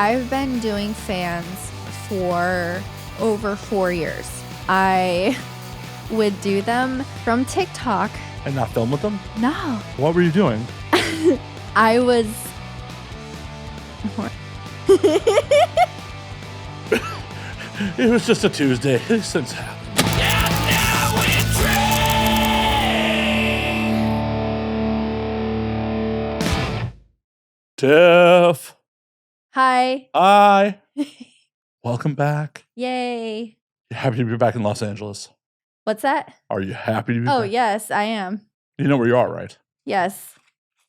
I've been doing fans for over 4 years. I would do them from TikTok. And not film with them? No. What were you doing? I was... It was just a Tuesday. These things happen. Tiff. Hi. Hi. Welcome back. Yay. You happy to be back in Los Angeles? What's that? Are you happy to be Oh, back? yes, I am. You know where you are, right? Yes.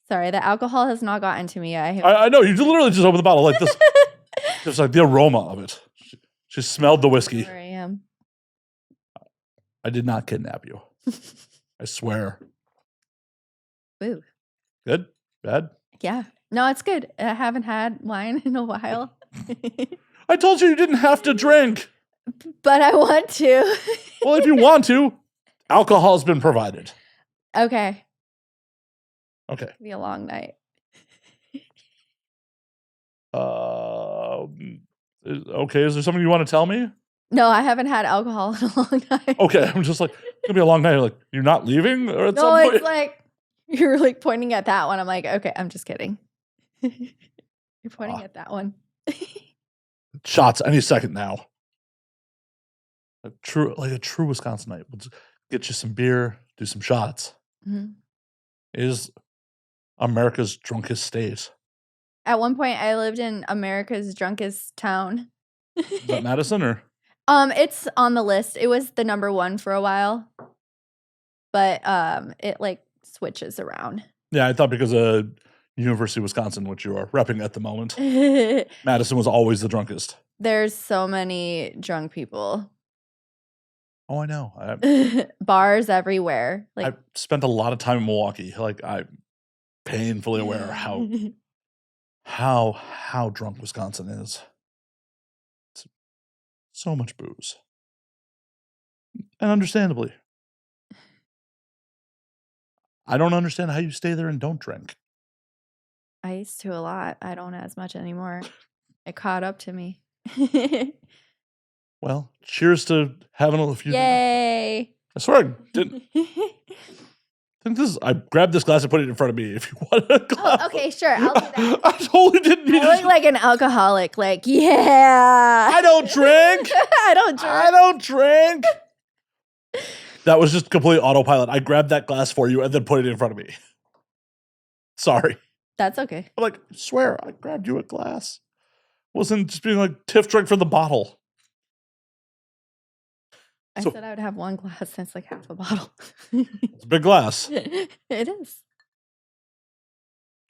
Sorry, the alcohol has not gotten to me yet. I know. You literally just opened the bottle like this. Just like the aroma of it. She smelled the whiskey. Where I am. I did not kidnap you. I swear. Ooh. Good? Bad? Yeah. No, it's good. I haven't had wine in a while. I told you didn't have to drink. But I want to. Well, if you want to, alcohol's been provided. Okay. Okay. It'll be a long night. Okay, is there something you want to tell me? No, I haven't had alcohol in a long time. Okay, I'm just like, it's gonna be a long night. Like, you're not leaving? Or at No, some point? it's like, you're like pointing at that one. I'm like, okay, I'm just kidding. You're pointing at that one. Shots any second now. A true Wisconsinite. Let's get you some beer, do some shots. Mm-hmm. It is America's drunkest state. At one point, I lived in America's drunkest town. Is that Madison or? It's on the list. It was the number one for a while, but it like switches around. Yeah, I thought because of University of Wisconsin, which you are repping at the moment, Madison was always the drunkest. There's so many drunk people. Oh, I know. Bars everywhere. Like I've spent a lot of time in Milwaukee. Like, I'm painfully aware how drunk Wisconsin is. It's so much booze. And understandably. I don't understand how you stay there and don't drink. I used to a lot. I don't as much anymore. It caught up to me. Well, cheers to having a few. Yay! I swear I didn't. I grabbed this glass and put it in front of me. If you want a glass. Oh, okay, sure. I'll do that. I totally didn't mean I look like an alcoholic. Like, yeah. I don't drink. I don't drink. That was just complete autopilot. I grabbed that glass for you and then put it in front of me. Sorry. That's okay. I'm like, I swear, I grabbed you a glass. Wasn't just being like, Tiff, drink from the bottle. I said I would have one glass. That's like half a bottle. It's a big glass. It is.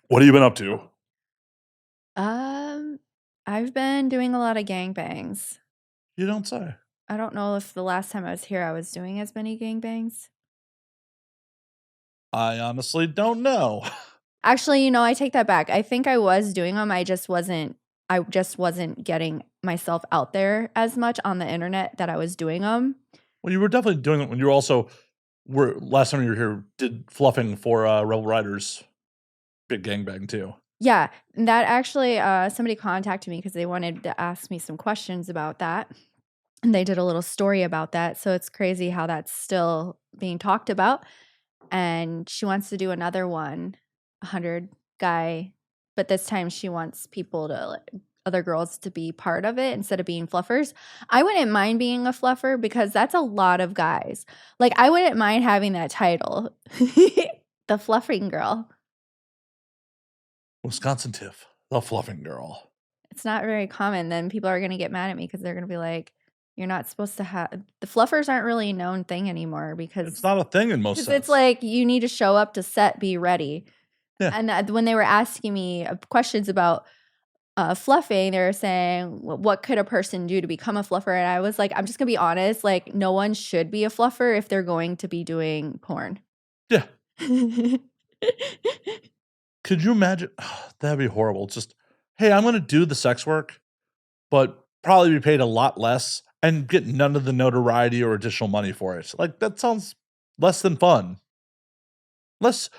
What have you been up to? I've been doing a lot of gangbangs. You don't say. I don't know if the last time I was here I was doing as many gangbangs. I honestly don't know. Actually, I take that back. I think I was doing them. I just wasn't getting myself out there as much on the internet that I was doing them. Well, you were definitely doing it when you were last time you were here, did fluffing for Rebel Riders big gangbang too. Yeah, that actually somebody contacted me because they wanted to ask me some questions about that. And they did a little story about that. So it's crazy how that's still being talked about. And she wants to do another one, 100 guy, but this time she wants people to, other girls to be part of it instead of being fluffers. I wouldn't mind being a fluffer because that's a lot of guys. Like, I wouldn't mind having that title, the fluffing girl. Wisconsin Tiff, the fluffing girl. It's not very common. Then people are going to get mad at me because they're going to be like, you're not supposed to have, the fluffers aren't really a known thing anymore because it's not a thing in most sets. It's like you need to show up to set, be ready. Yeah. And when they were asking me questions about fluffing, they were saying, what could a person do to become a fluffer? And I was like, I'm just going to be honest. Like, no one should be a fluffer if they're going to be doing porn. Yeah. Could you imagine? Oh, that'd be horrible. It's just, hey, I'm going to do the sex work, but probably be paid a lot less and get none of the notoriety or additional money for it. Like, that sounds less than fun. Unless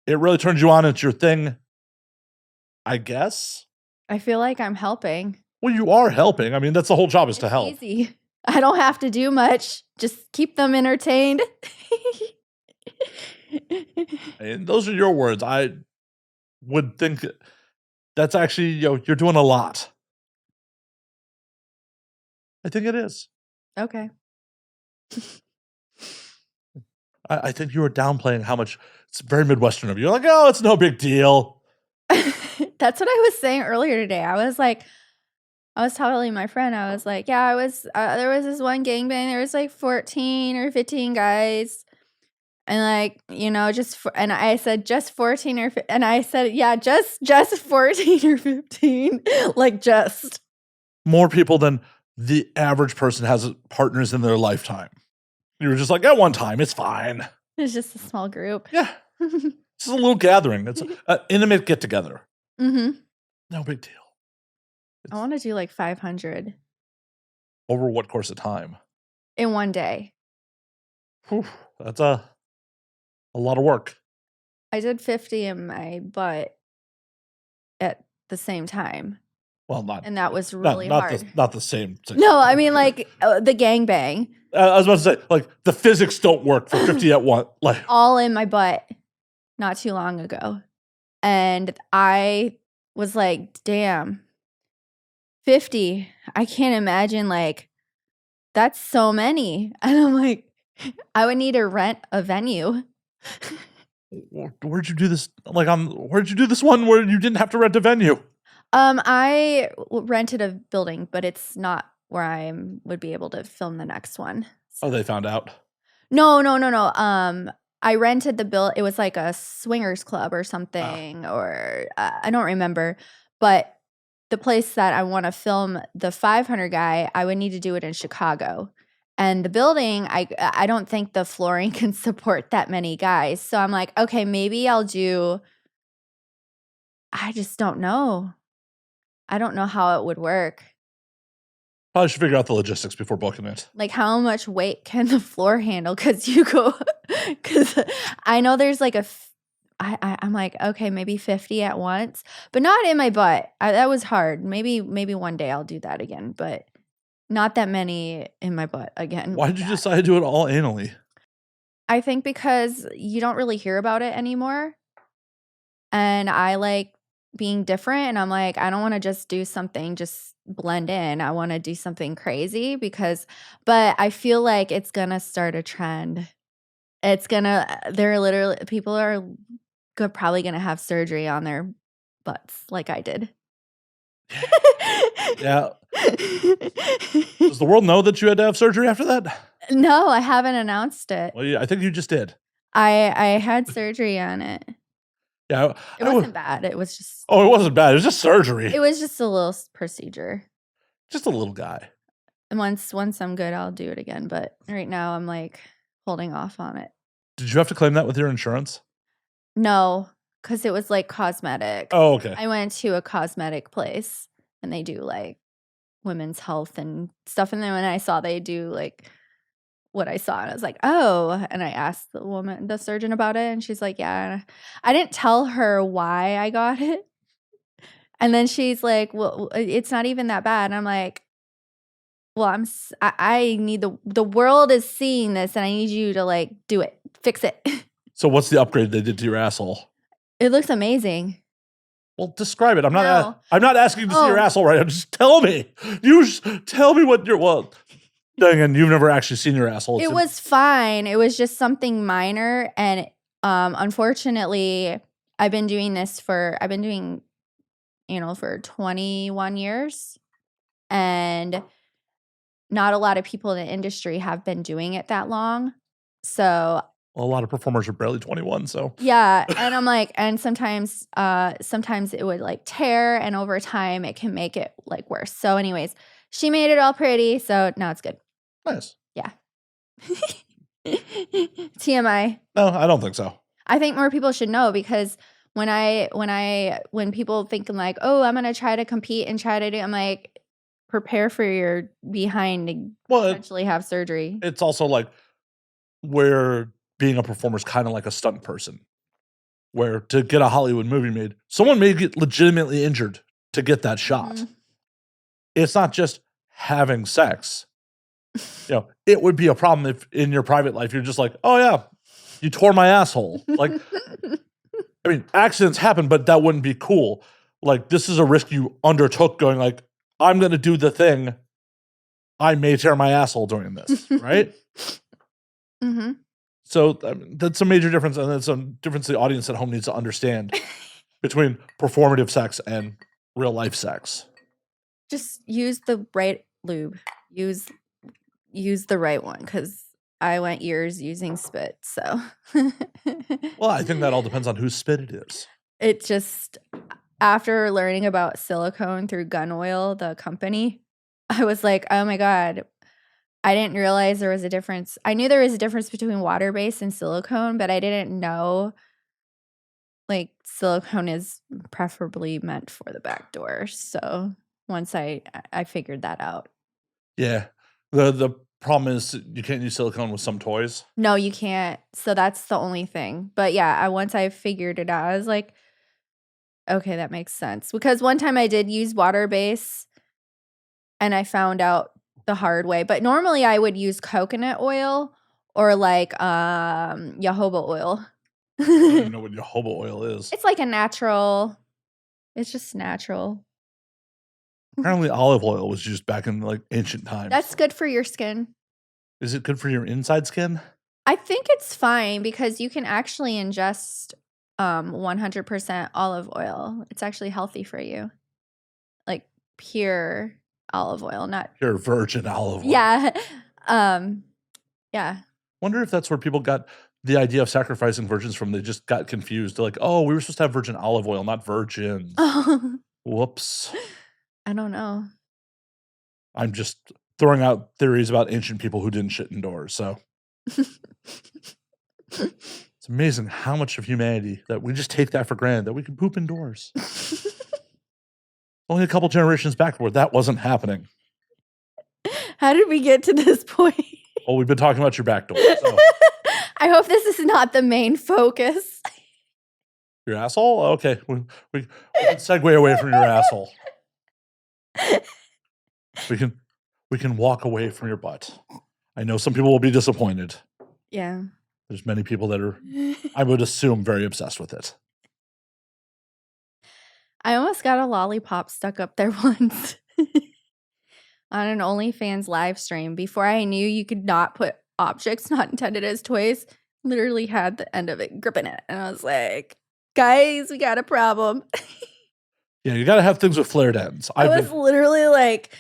it really turns you on, it's your thing, I guess. I feel like I'm helping. Well, you are helping. I mean, that's the whole job is to It's help. easy. I don't have to do much. Just keep them entertained. And those are your words. I would think that's actually, you're doing a lot. I think it is. Okay. I think you were downplaying how much it's very Midwestern of you. You're like, oh, it's no big deal. That's what I was saying earlier today. I was telling my friend, I was like, yeah, there was this one gangbang. There was like 14 or 15 guys. And like, and I said just 14 and I said, yeah, just 14 or 15. Like just. More people than the average person has partners in their lifetime. You were just like, at one time, it's fine. It's just a small group. Yeah. It's a little gathering. It's an intimate get together. Mm-hmm. No big deal. I want to do like 500 Over what course of time? in one day. Whew, that's a lot of work. I did 50 in my butt at the same time. Well, and that was really hard. Not the same. No, I mean like the gangbang. I was about to say, like, the physics don't work for 50 at once. Like, all in my butt not too long ago. And I was like, damn, 50. I can't imagine, like, that's so many. And I'm like, I would need to rent a venue. where'd you do this? Like, where'd you do this one where you didn't have to rent a venue? I rented a building, but it's not where I would be able to film the next one. So. Oh, they found out? No. I rented the it was like a swingers club or something, or I don't remember. But the place that I want to film the 500 guy, I would need to do it in Chicago. And the building, I don't think the flooring can support that many guys. So I'm like, okay, maybe I'll do, I just don't know. I don't know how it would work. Probably should figure out the logistics before booking it. Like, how much weight can the floor handle? Because I know there's like I'm like, okay, maybe 50 at once, but not in my butt. That was hard. Maybe one day I'll do that again, but not that many in my butt again. Why did you decide to do it all anally? I think because you don't really hear about it anymore. And I like being different. And I'm like, I don't want to just do something, just blend in. I want to do something crazy but I feel like it's going to start a trend. People are probably going to have surgery on their butts like I did. Yeah. Does the world know that you had to have surgery after that? No, I haven't announced it. Well, yeah, I think you just did. I had surgery on it. Yeah. It wasn't bad. It was just. Oh, it wasn't bad. It was just surgery. It was just a little procedure. Just a little guy. And once I'm good, I'll do it again. But right now I'm like holding off on it. Did you have to claim that with your insurance? No, because it was like cosmetic. Oh, okay. I went to a cosmetic place and they do like women's health and stuff. And then when I saw they do like what I saw, and I was like, oh. And I asked the surgeon about it, and she's like, yeah. I didn't tell her why I got it. And then she's like, well, it's not even that bad. And I'm like, well, I need the world is seeing this, and I need you to like do it, fix it. So what's the upgrade they did to your asshole? It looks amazing. Well, describe it. I'm not asking to see your asshole right now. Just tell me. You just tell me what and you've never actually seen your asshole. It was fine. It was just something minor, and unfortunately, I've been doing for 21 years, and not a lot of people in the industry have been doing it that long. So a lot of performers are barely 21, so. Yeah, and I'm like, and sometimes it would like tear, and over time it can make it like worse. So anyways, she made it all pretty, so now it's good. Nice. Yeah. TMI. No, I don't think so. I think more people should know, because when people think like, oh, I'm gonna try to compete and try to do, I'm like, prepare for your behind to potentially have surgery. It's also like where being a performer is kind of like a stunt person, where to get a Hollywood movie made, someone may get legitimately injured to get that shot. Mhm. It's not just having sex. You know, it would be a problem if in your private life you're just like, "Oh yeah, you tore my asshole." Like, I mean, accidents happen, but that wouldn't be cool. Like, this is a risk you undertook going like, "I'm gonna do the thing. I may tear my asshole doing this," right? Mhm. So, I mean, that's a major difference, and that's a difference the audience at home needs to understand between performative sex and real life sex. Just use the right lube. Use the right one, because I went years using spit, so Well, I think that all depends on whose spit it is. it just after learning about silicone through Gun Oil, the company, I was like, "Oh my god." I didn't realize there was a difference. I knew there was a difference between water-based and silicone, but I didn't know, like, silicone is preferably meant for the back door, so once I figured that out. Yeah. The problem is you can't use silicone with some toys. No, you can't, so that's the only thing, but yeah, once I figured it out, I was like, "Okay, that makes sense," because one time I did use water-based, and I found out the hard way, but normally I would use coconut oil or, like, jojoba oil. I don't even know what jojoba oil is. It's like a natural it's just natural. Apparently, olive oil was used back in, like, ancient times. That's good for your skin. Is it good for your inside skin? I think it's fine because you can actually ingest, 100% olive oil. It's actually healthy for you. Like, pure olive oil, not Pure virgin olive oil. Yeah. Um, yeah. Wonder if that's where people got the idea of sacrificing virgins from. They just got confused. They're like, "Oh, we were supposed to have virgin olive oil, not virgins. Whoops." I don't know. I'm just throwing out theories about ancient people who didn't shit indoors, so it's amazing how much of humanity that we just take that for granted, that we can poop indoors. Only a couple generations backward, that wasn't happening. How did we get to this point? Well, we've been talking about your back door, so I hope this is not the main focus. your asshole? Okay, we can segue away from your asshole. We can walk away from your butt. I know some people will be disappointed. Yeah. There's many people that are, I would assume, very obsessed with it. I almost got a lollipop stuck up there once on an OnlyFans live stream. Before I knew you could not put objects not intended as toys, literally had the end of it gripping it. And I was like, guys, we got a problem. Yeah, you gotta have things with flared ends. I was literally like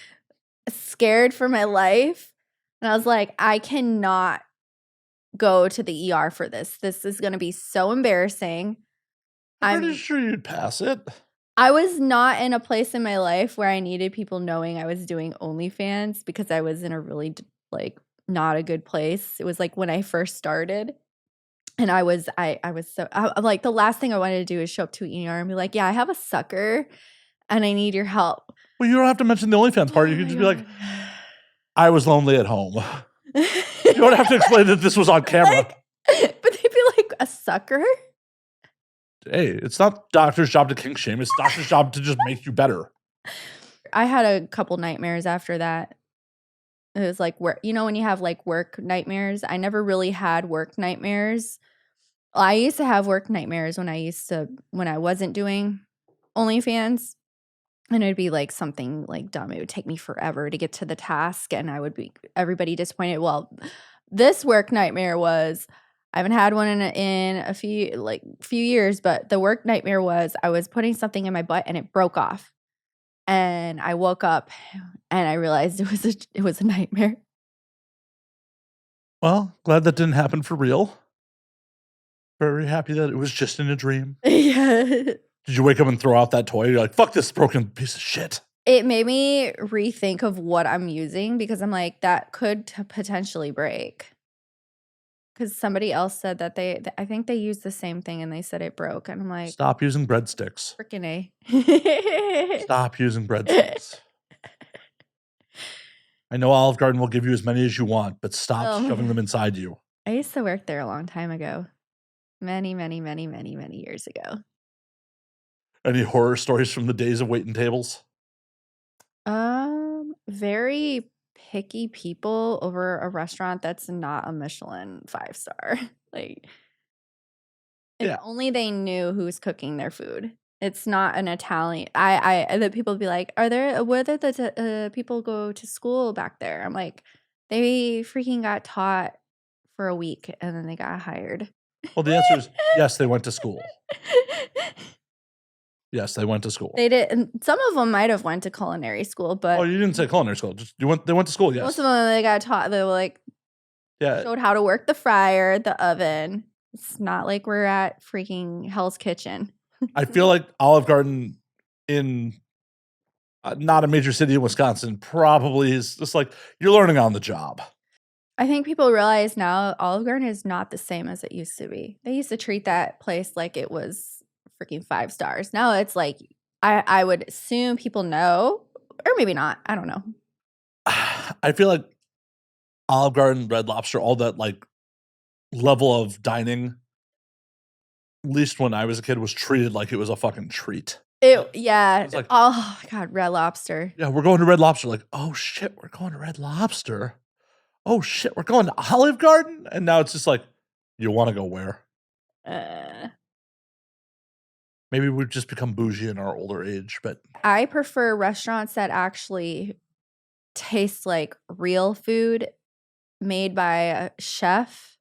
scared for my life. And I was like, I cannot go to the ER for this. This is going to be so embarrassing. I'm pretty sure you'd pass it. I was not in a place in my life where I needed people knowing I was doing OnlyFans because I was in a really like not a good place. It was like when I first started, and I was so I'm like the last thing I wanted to do is show up to an ER and be like, "Yeah, I have a sucker, and I need your help." Well, you don't have to mention the OnlyFans part. You can just be like, "I was lonely at home." You don't have to explain that this was on camera. Like, but they'd be like, "A sucker?" Hey, it's not doctor's job to kink shame. It's doctor's job to just make you better. I had a couple nightmares after that. It was like work, when you have like work nightmares. I never really had work nightmares. I used to have work nightmares when I wasn't doing OnlyFans, and it'd be like something like dumb. It would take me forever to get to the task, and I would be everybody disappointed. Well, this work nightmare was I haven't had one in a few years, but the work nightmare was I was putting something in my butt and it broke off. And I woke up and I realized it was a nightmare. Well, glad that didn't happen for real. Very happy that it was just in a dream. Yeah. Did you wake up and throw out that toy? You're like, fuck this broken piece of shit. It made me rethink of what I'm using because I'm like, that could potentially break. Because somebody else said that I think they used the same thing and they said it broke. And I'm like, stop using breadsticks. Freaking A. Stop using breadsticks. I know Olive Garden will give you as many as you want, but stop shoving them inside you. I used to work there a long time ago. Many, many, many, many, many years ago. Any horror stories from the days of waiting tables? Very picky people over a restaurant that's not a Michelin 5-star. Like, if Yeah. only they knew who's cooking their food. It's not an Italian. The people be like, "Are there whether the people go to school back there?" I'm like, they freaking got taught for a week and then they got hired. Well, the answer is yes, they went to school. Yes, they went to school. They did, and some of them might have went to culinary school, Oh, but you didn't say culinary school. Just they went to school, most yes. of them they got taught. They were like Yeah. showed how to work the fryer, the oven. It's not like we're at freaking Hell's Kitchen. I feel like Olive Garden in not a major city in Wisconsin probably is just like you're learning on the job. I think people realize now Olive Garden is not the same as it used to be. They used to treat that place like it was freaking 5 stars. Now it's like I would assume people know, or maybe not. I don't know. I feel like Olive Garden, Red Lobster, all that like level of dining, at least when I was a kid, was treated like it was a fucking treat. Yeah. It's like, Oh God, Red Lobster. yeah, we're going to Red Lobster. Like, oh shit, we're going to Red Lobster. Oh shit, we're going to Olive Garden. And now it's just like, you want to go where? Uh, Maybe we've just become bougie in our older age, but I prefer restaurants that actually taste like real food made by a chef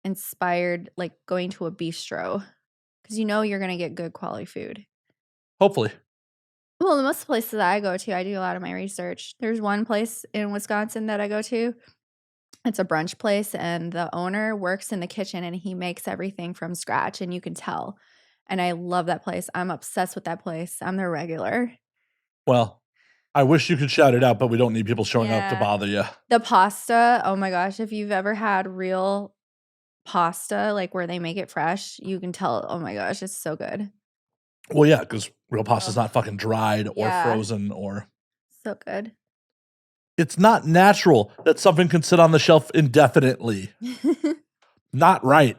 inspired, like going to a bistro, because you know you're going to get good quality food. hopefully. Well, the most places that I go to, I do a lot of my research. There's one place in Wisconsin that I go to. It's a brunch place, and the owner works in the kitchen and he makes everything from scratch, and you can tell. And I love that place. I'm obsessed with that place. I'm their regular. Well, I wish you could shout it out, but we don't need people showing up to Yeah. bother you. The pasta, oh my gosh, if you've ever had real pasta, like where they make it fresh, you can tell, oh my gosh, it's so good. Well, yeah, because real pasta's Oh, not fucking dried or yeah, frozen or so good. it's not natural that something can sit on the shelf indefinitely. Not right.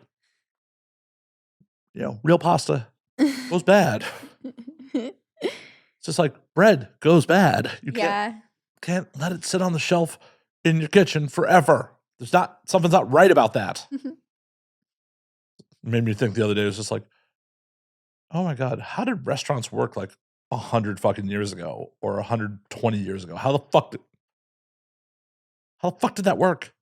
You know, real pasta goes bad. It's just like bread goes bad. You Yeah. can't let it sit on the shelf in your kitchen forever. Something's not right about that. Made me think the other day. It was just like, oh my god, how did restaurants work like 100 fucking years ago or 120 years ago? How the fuck did that work?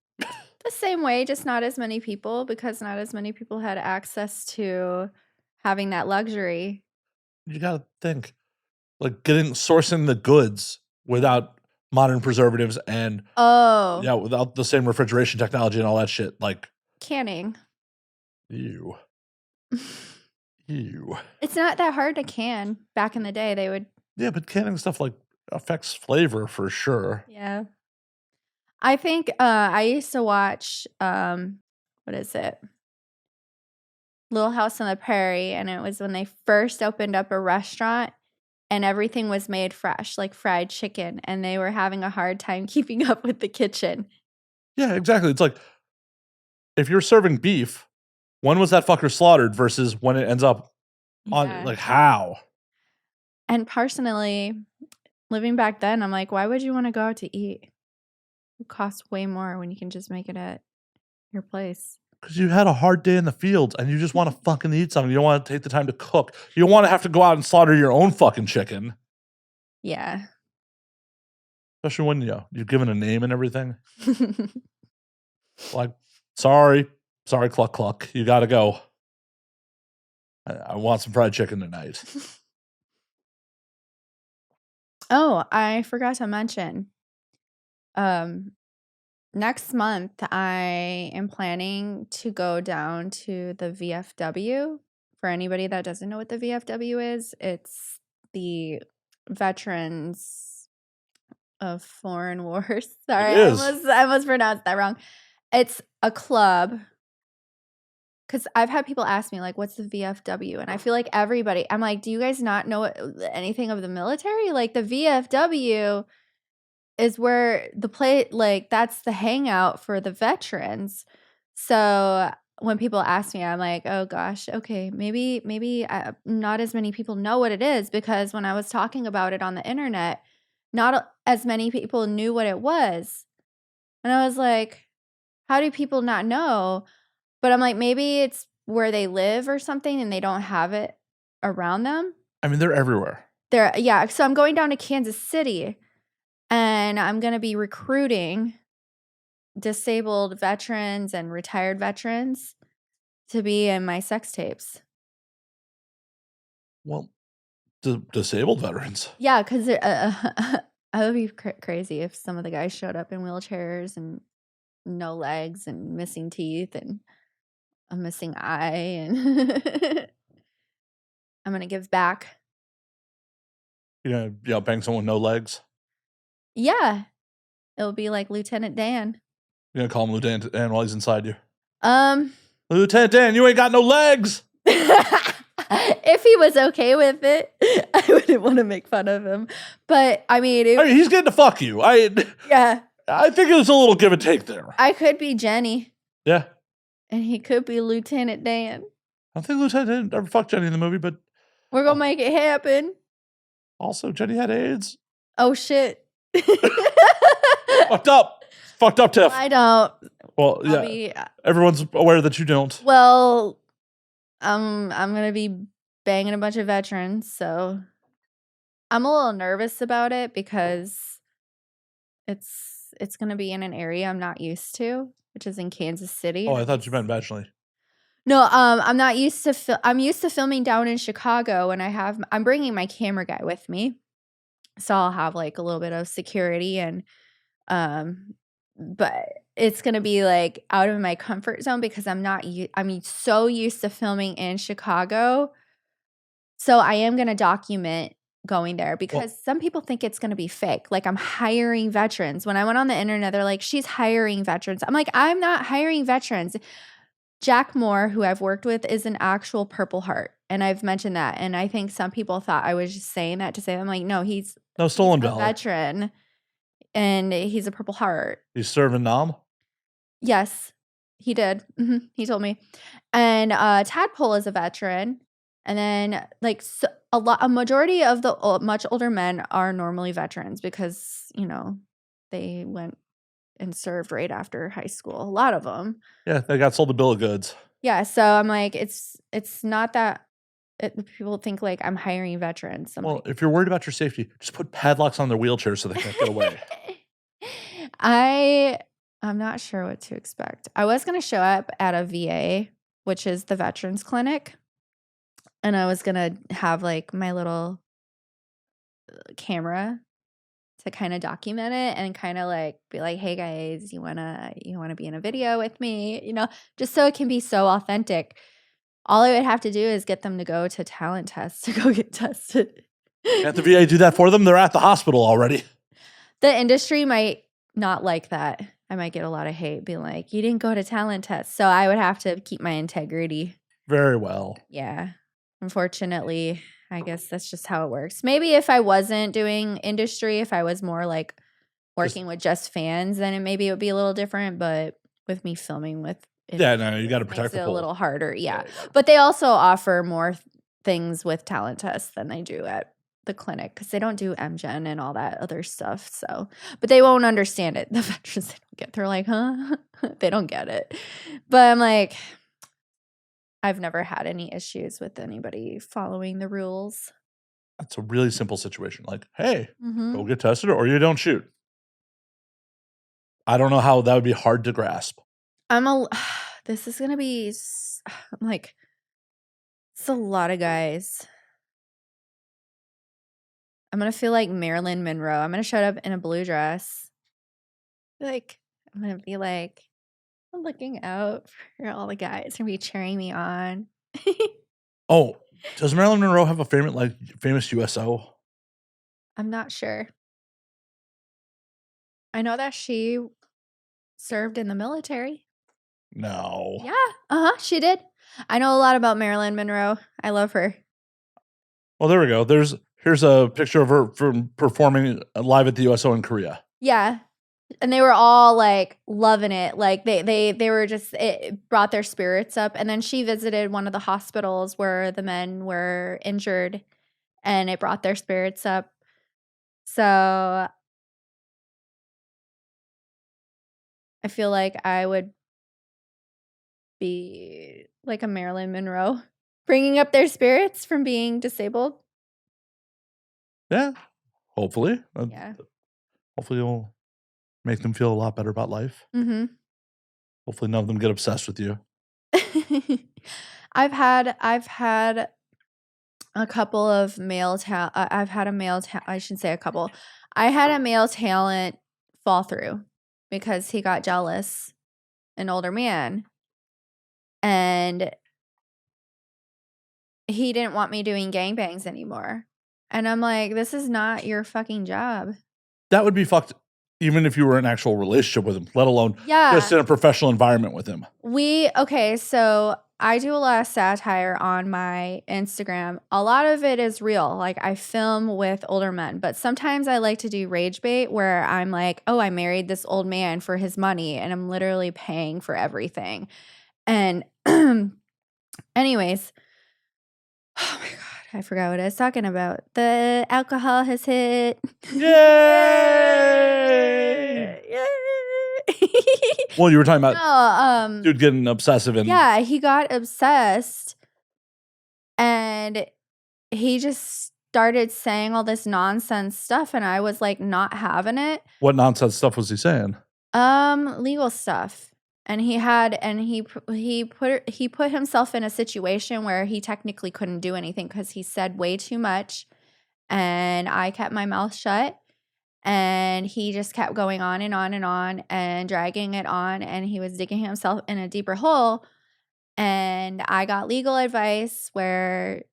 The same way, just not as many people, because not as many people had access to having that luxury. You gotta think like sourcing the goods without modern preservatives and Oh, without the same refrigeration technology and all that shit. Like, canning. ew, ew. It's not that hard to can. Back in the day, they would. Yeah, but canning stuff like affects flavor for sure. Yeah. I think I used to watch what is it? Little House on the Prairie, and it was when they first opened up a restaurant and everything was made fresh, like fried chicken, and they were having a hard time keeping up with the kitchen. Yeah, exactly. It's like if you're serving beef, when was that fucker slaughtered versus when it ends up on Yeah. like how? And personally, living back then, I'm like, why would you want to go out to eat? It costs way more when you can just make it at your place. Because you had a hard day in the fields and you just want to fucking eat something. You don't want to take the time to cook. You don't want to have to go out and slaughter your own fucking chicken. Yeah. Especially when you've given a name and everything. Like, sorry, cluck cluck. You gotta go. I want some fried chicken tonight. Oh, I forgot to mention. Um, next month I am planning to go down to the VFW. For anybody that doesn't know what the VFW is, it's the Veterans of Foreign Wars. Sorry, It I is. almost pronounced that wrong. It's a club. Because I've had people ask me, like, what's the VFW? And I feel like I'm like, do you guys not know anything of the military? Like, the VFW is where like, that's the hangout for the veterans. So when people ask me, I'm like, oh gosh, okay, maybe not as many people know what it is, because when I was talking about it on the internet, not as many people knew what it was. And I was like, how do people not know? But I'm like, maybe it's where they live or something and they don't have it around them. I mean, they're everywhere. Yeah, so I'm going down to Kansas City and I'm going to be recruiting disabled veterans and retired veterans to be in my sex tapes. Well, disabled veterans. Yeah, because I would be crazy if some of the guys showed up in wheelchairs and no legs and missing teeth and a missing eye, and I'm gonna give back. Bang someone with no legs. Yeah, it'll be like Lieutenant Dan. You're gonna call him Lieutenant Dan while he's inside you. Um, Lieutenant Dan, you ain't got no legs. if he was okay with it, I wouldn't want to make fun of him. But I mean, He's getting to fuck you. Yeah, I think it was a little give and take there. I could be Jenny. Yeah. And he could be Lieutenant Dan. I don't think Lieutenant Dan ever fucked Jenny in the movie, but we're gonna make it happen. Also, Jenny had AIDS. Oh shit. Fucked up. Fucked up, Tiff. I don't. Well, yeah. Everyone's aware that you don't. Well, I'm gonna be banging a bunch of veterans, so I'm a little nervous about it because it's gonna be in an area I'm not used to, which is in Kansas City. Oh, I thought you meant vaginally. No, I'm not used to. I'm used to filming down in Chicago, and I'm bringing my camera guy with me, so I'll have like a little bit of security, and but it's gonna be like out of my comfort zone because I'm so used to filming in Chicago. So I am gonna document going there because some people think it's gonna be fake. Like I'm hiring veterans. When I went on the internet, they're like, she's hiring veterans. I'm like, I'm not hiring veterans. Jack Moore, who I've worked with, is an actual Purple Heart. And I've mentioned that. And I think some people thought I was just saying that to say, I'm like, no, he's stolen a valor. Veteran. And he's a Purple Heart. He's serving Nam? Yes, he did. He told me. And Tadpole is a veteran. And then like a majority of the much older men are normally veterans because, they went and served right after high school. A lot of them. Yeah, they got sold a bill of goods. Yeah, so I'm like, it's not that people think like I'm hiring veterans. Well, if you're worried about your safety, just put padlocks on their wheelchairs so they can't get away. I'm not sure what to expect. I was going to show up at a VA, which is the Veterans Clinic, and I was going to have like my little camera to kind of document it and kind of like be like, hey guys, you wanna be in a video with me, just so it can be so authentic. All I would have to do is get them to go to talent tests to go get tested. Can't the VA do that for them? They're at the hospital already. The industry might not like that. I might get a lot of hate being like, you didn't go to talent tests. So I would have to keep my integrity. Very well. Yeah. Unfortunately, I guess that's just how it works. Maybe if I wasn't doing industry, if I was more like working with just fans, then maybe it would be a little different. But with me filming with you got to protect the pool. A little harder. Yeah. But they also offer more things with talent tests than they do at the clinic because they don't do MGen and all that other stuff. So, but they won't understand it. The veterans, they don't get. They're like, huh? They don't get it. But I'm like, I've never had any issues with anybody following the rules. That's a really simple situation. Like, hey, go get tested or you don't shoot. I don't know how that would be hard to grasp. This is going to be, I'm like, it's a lot of guys. I'm going to feel like Marilyn Monroe. I'm going to show up in a blue dress. Like, I'm going to be like, looking out for all the guys who be cheering me on. Oh, does Marilyn Monroe have a famous USO? I'm not sure. I know that she served in the military. No. Yeah. She did. I know a lot about Marilyn Monroe. I love her. Well, there we go. Here's a picture of her from performing live at the USO in Korea. Yeah. And they were all, like, loving it, like, they were just it brought their spirits up, and then she visited one of the hospitals where the men were injured, and it brought their spirits up. So, I feel like I would be like a Marilyn Monroe, bringing up their spirits from being disabled. Yeah, hopefully. Yeah. Hopefully you'll make them feel a lot better about life. Mhm. Hopefully none of them get obsessed with you. I've had a couple of I've had a I shouldn't say a couple. I had a male talent fall through because he got jealous, an older man, and he didn't want me doing gangbangs anymore. And I'm like, this is not your fucking job. That would be fucked even if you were in an actual relationship with him, let alone just Yeah. in a professional environment with him. Okay, so I do a lot of satire on my Instagram. A lot of it is real. Like I film with older men, but sometimes I like to do rage bait where I'm like, oh, I married this old man for his money and I'm literally paying for everything. And anyways, oh my God, I forgot what I was talking about. The alcohol has hit. Yay! Yay! Well, you were talking about No, dude getting obsessive and yeah, he got obsessed and he just started saying all this nonsense stuff and I was like not having it. what nonsense stuff was he saying? Legal stuff. And he put himself in a situation where he technically couldn't do anything because he said way too much and I kept my mouth shut and he just kept going on and on and on and dragging it on and he was digging himself in a deeper hole. And I got legal advice where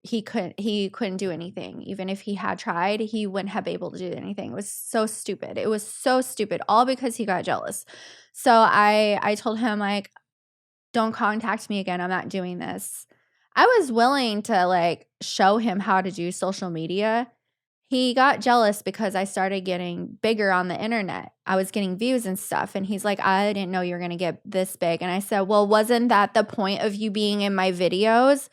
he couldn't do anything. Even if he had tried, he wouldn't have been able to do anything. It was so stupid. It was so stupid, all because he got jealous. So I told him like, don't contact me again. I'm not doing this. I was willing to like show him how to do social media. He got jealous because I started getting bigger on the internet. I was getting views and stuff. And he's like, I didn't know you were going to get this big. And I said, well, wasn't that the point of you being in my videos?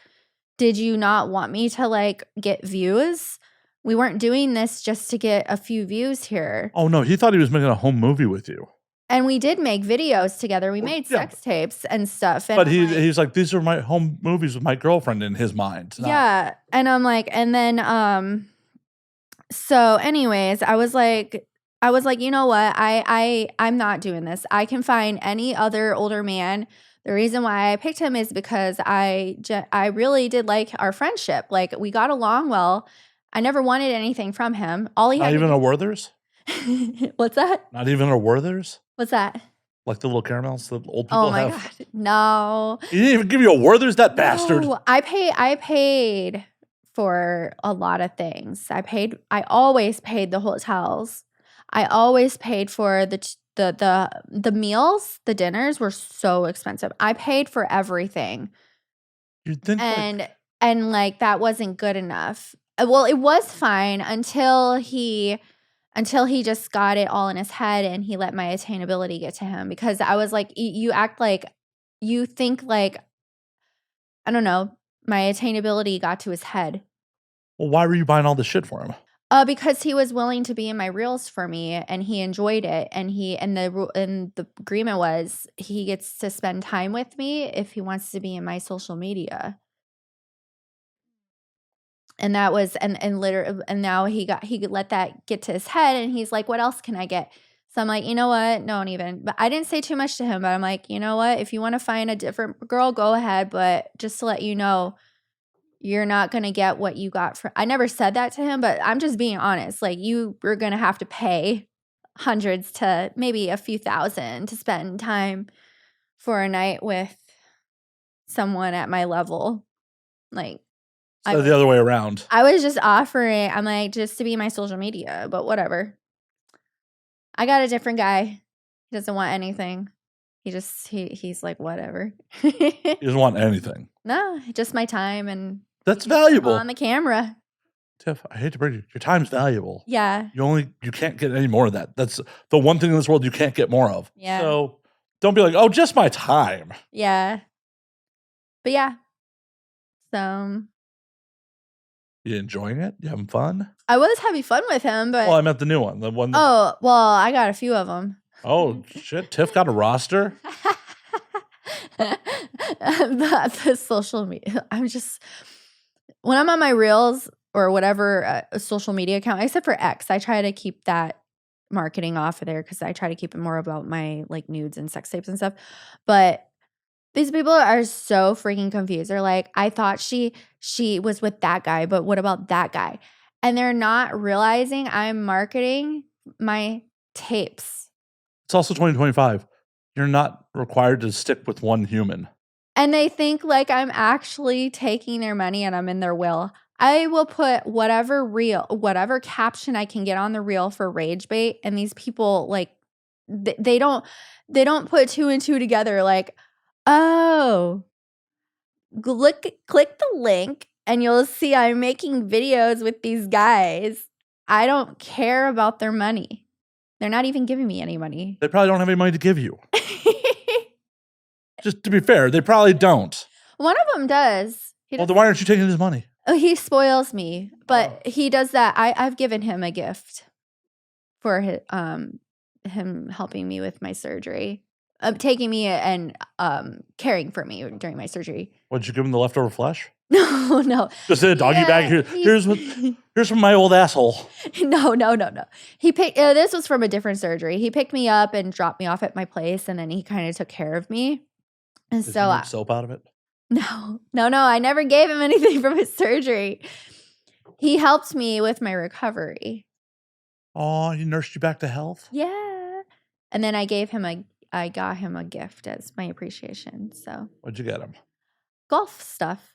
Did you not want me to like get views? We weren't doing this just to get a few views here. Oh no, he thought he was making a home movie with you. And we did make videos together. We Well, made yeah, sex tapes and stuff. And but I'm like, he's like, these are my home movies with my girlfriend in his mind. yeah. And I'm like, and then so anyways, I was like, you know what? I'm not doing this. I can find any other older man. The reason why I picked him is because I really did like our friendship. Like we got along well. I never wanted anything from him. All he Not had even to a Werther's? do. What's that? Not even a Werther's? What's that? Like the little caramels that old Oh people my have? God. No. He didn't even give you a Werther's, that bastard. No, I paid for a lot of things. I always paid the hotels. I always paid for the meals, the dinners were so expensive. I paid for everything. You'd think And like that wasn't good enough. Well, it was fine until he just got it all in his head and he let my attainability get to him because I was like, you act like you think like I don't know, my attainability got to his head. well, why were you buying all this shit for him? Because he was willing to be in my reels for me and he enjoyed it and the agreement was he gets to spend time with me if he wants to be in my social media. And that was and literally and now he could let that get to his head and he's like, what else can I get? So I'm like, you know what? Don't even. But I didn't say too much to him, but I'm like, you know what? If you want to find a different girl, go ahead. But just to let you know, you're not going to get what you got for. I never said that to him, but I'm just being honest. Like you were going to have to pay hundreds to maybe a few thousand to spend time for a night with someone at my level. Like So the other way around. I was just offering, I'm like, just to be my social media, but whatever. I got a different guy. He doesn't want anything. He's like, whatever. He doesn't want anything. No, just my time and That's valuable. on the camera. Tiff, I hate to break you. Your time's valuable. Yeah. You can't get any more of that. That's the one thing in this world you can't get more of. Yeah. So don't be like, oh, just my time. Yeah. But yeah. So You enjoying it? You having fun? I was having fun with him, but Well, I meant the new one. The one that, oh, well, I got a few of them. oh shit, Tiff got a roster. the social media. I'm just when I'm on my reels or whatever social media account, except for X, I try to keep that marketing off of there because I try to keep it more about my like nudes and sex tapes and stuff. But these people are so freaking confused. They're like, I thought she was with that guy, but what about that guy? And they're not realizing I'm marketing my tapes. It's also 2025. You're not required to stick with one human. And they think like I'm actually taking their money and I'm in their will. I will put whatever caption I can get on the reel for rage bait. And these people like they don't put two and two together like, oh, click the link and you'll see I'm making videos with these guys. I don't care about their money. They're not even giving me any money. They probably don't have any money to give you. Just to be fair, they probably don't. One of them does. Well, then why aren't you taking his money? Oh, he spoils me, but he does that. I've given him a gift for him helping me with my surgery, taking me and caring for me during my surgery. What, did you give him the leftover flesh? No. Just in a doggy bag. Here's from my old asshole. No. He picked. This was from a different surgery. He picked me up and dropped me off at my place, and then he kind of took care of me. And Did so you make soap out of it? No. I never gave him anything from his surgery. He helped me with my recovery. Oh, he nursed you back to health? Yeah. And then I got him a gift as my appreciation. So What'd you get him? golf stuff.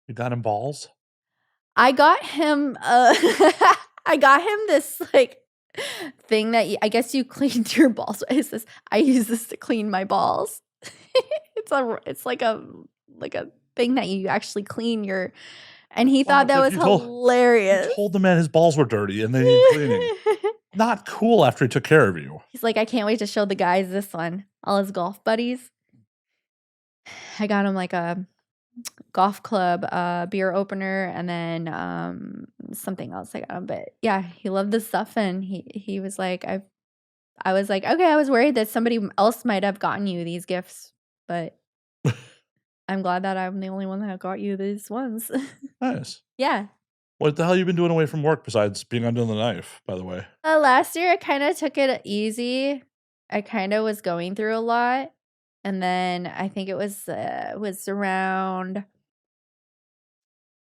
You got him balls? I got him this like thing that I guess you cleaned your balls. I use this to clean my balls. It's like a thing that you actually clean your, and he thought that was hilarious. You told the man his balls were dirty and they need cleaning. Not cool after he took care of you. He's like, I can't wait to show the guys this one. All his golf buddies. I got him like a golf club, beer opener, and then something else I got him. But yeah, he loved this stuff, and he was like, I was like, okay, I was worried that somebody else might have gotten you these gifts, but I'm glad that I'm the only one that got you these ones. Nice. Yeah. What the hell you been doing away from work besides being under the knife, by the way? Last year, I kind of took it easy. I kind of was going through a lot. And then I think it was around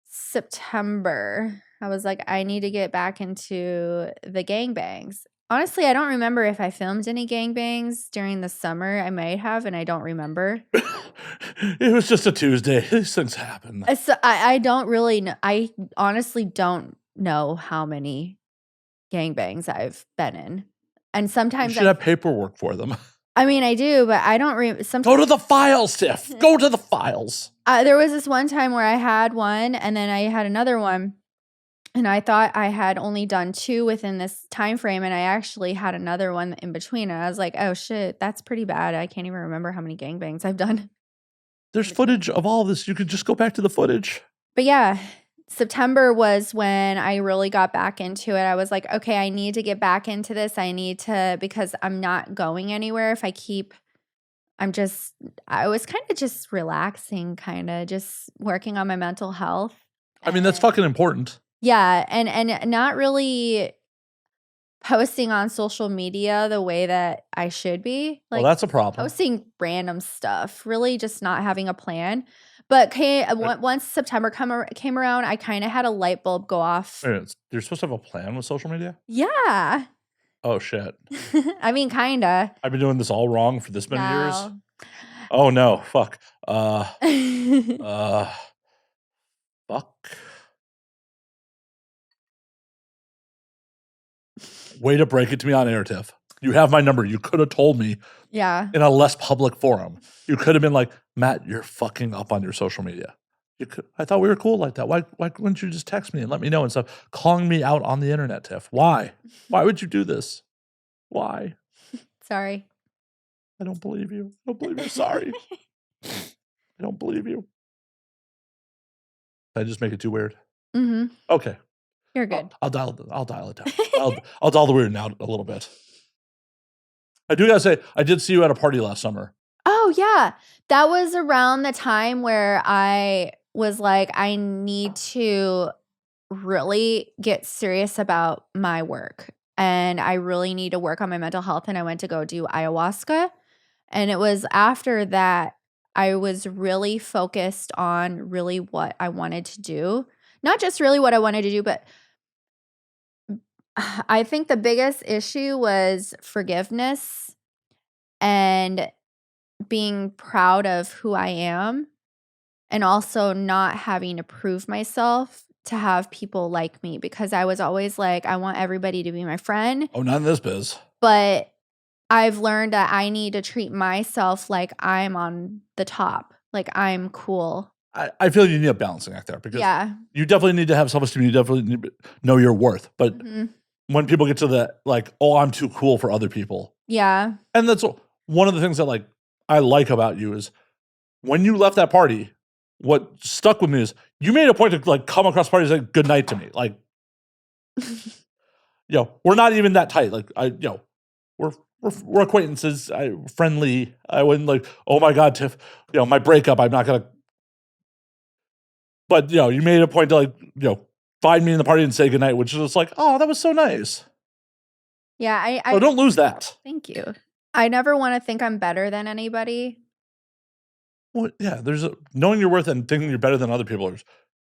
September. I was like, I need to get back into the gangbangs. Honestly, I don't remember if I filmed any gangbangs during the summer. I might have, and I don't remember. It was just a Tuesday. These things happen. So I don't really know. I honestly don't know how many gangbangs I've been in. And sometimes you should have paperwork for them. I mean, I do, but I don't sometimes. Go to the files, Tiff. Go to the files. There was this one time where I had one, and then I had another one. And I thought I had only done 2 within this time frame, and I actually had another one in between. And I was like, oh, shit, that's pretty bad. I can't even remember how many gangbangs I've done. There's footage of all this. You could just go back to the footage. But yeah, September was when I really got back into it. I was like, okay, I need to get back into this. Because I'm not going anywhere if I keep I was kind of just relaxing, kind of just working on my mental health. I mean, that's fucking important. Yeah, and not really posting on social media the way that I should be. Like, well, that's a problem. Posting random stuff, really just not having a plan. But once September came around, I kind of had a light bulb go off. Wait, you're supposed to have a plan with social media? Yeah. Oh, shit. I mean, kind of. I've been doing this all wrong for this many years? Oh, no. Fuck. Fuck. Way to break it to me on air, Tiff. You have my number. You could have told me in a less public forum. You could have been like, Matt, you're fucking up on your social media. I thought we were cool like that. Why wouldn't you just text me and let me know and stuff? Calling me out on the internet, Tiff. Why? Why would you do this? Why? Sorry. I don't believe you. I don't believe you're sorry. I don't believe you. Did I just make it too weird? Mhm. Okay. You're good. I'll dial it down. I'll dial the weird out a little bit. I do gotta say, I did see you at a party last summer. Oh, yeah. That was around the time where I was like, I need to really get serious about my work, and I really need to work on my mental health, and I went to go do ayahuasca, and it was after that I was really focused on really what I wanted to do. Not just really what I wanted to do, but I think the biggest issue was forgiveness and being proud of who I am, and also not having to prove myself to have people like me, because I was always like, I want everybody to be my friend. Oh, not in this biz. But I've learned that I need to treat myself like I'm on the top, like I'm cool. I feel you need a balancing act there because you definitely need to have self-esteem. You definitely need to know your worth. But when people get to the like, oh, I'm too cool for other people. Yeah. And that's one of the things that like I like about you is when you left that party, what stuck with me is you made a point to like come across parties and say good night to me. Like, we're not even that tight. Like we're acquaintances. Friendly. I wouldn't like, oh my God, Tiff, my breakup, I'm not gonna. But you made a point to like, find me in the party and say goodnight, which is just like, oh, that was so nice. Yeah, So don't lose that. Thank you. I never want to think I'm better than anybody. Well, yeah, there's knowing your worth and thinking you're better than other people are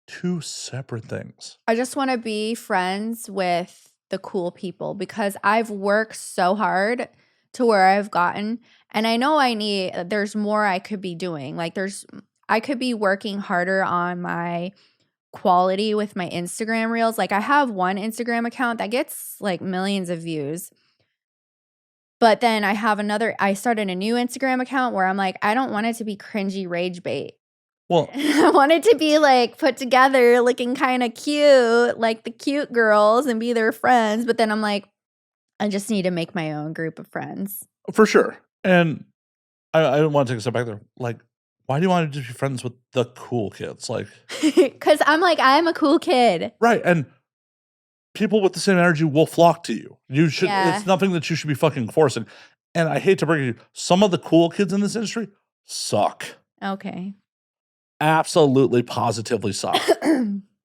two separate things. I just want to be friends with the cool people because I've worked so hard to where I've gotten, and I know there's more I could be doing. Like I could be working harder on my quality with my Instagram reels. Like I have one Instagram account that gets like millions of views. But then I started a new Instagram account where I'm like, I don't want it to be cringy rage bait. Well, I want it to be like put together, looking kind of cute, like the cute girls and be their friends. But then I'm like, I just need to make my own group of friends. For sure. And I want to take a step back there. Like, why do you want to just be friends with the cool kids? Like, because I'm a cool kid. Right. And people with the same energy will flock to you. It's nothing that you should be fucking forcing. And I hate to break it to you, some of the cool kids in this industry suck. Okay. Absolutely, positively suck.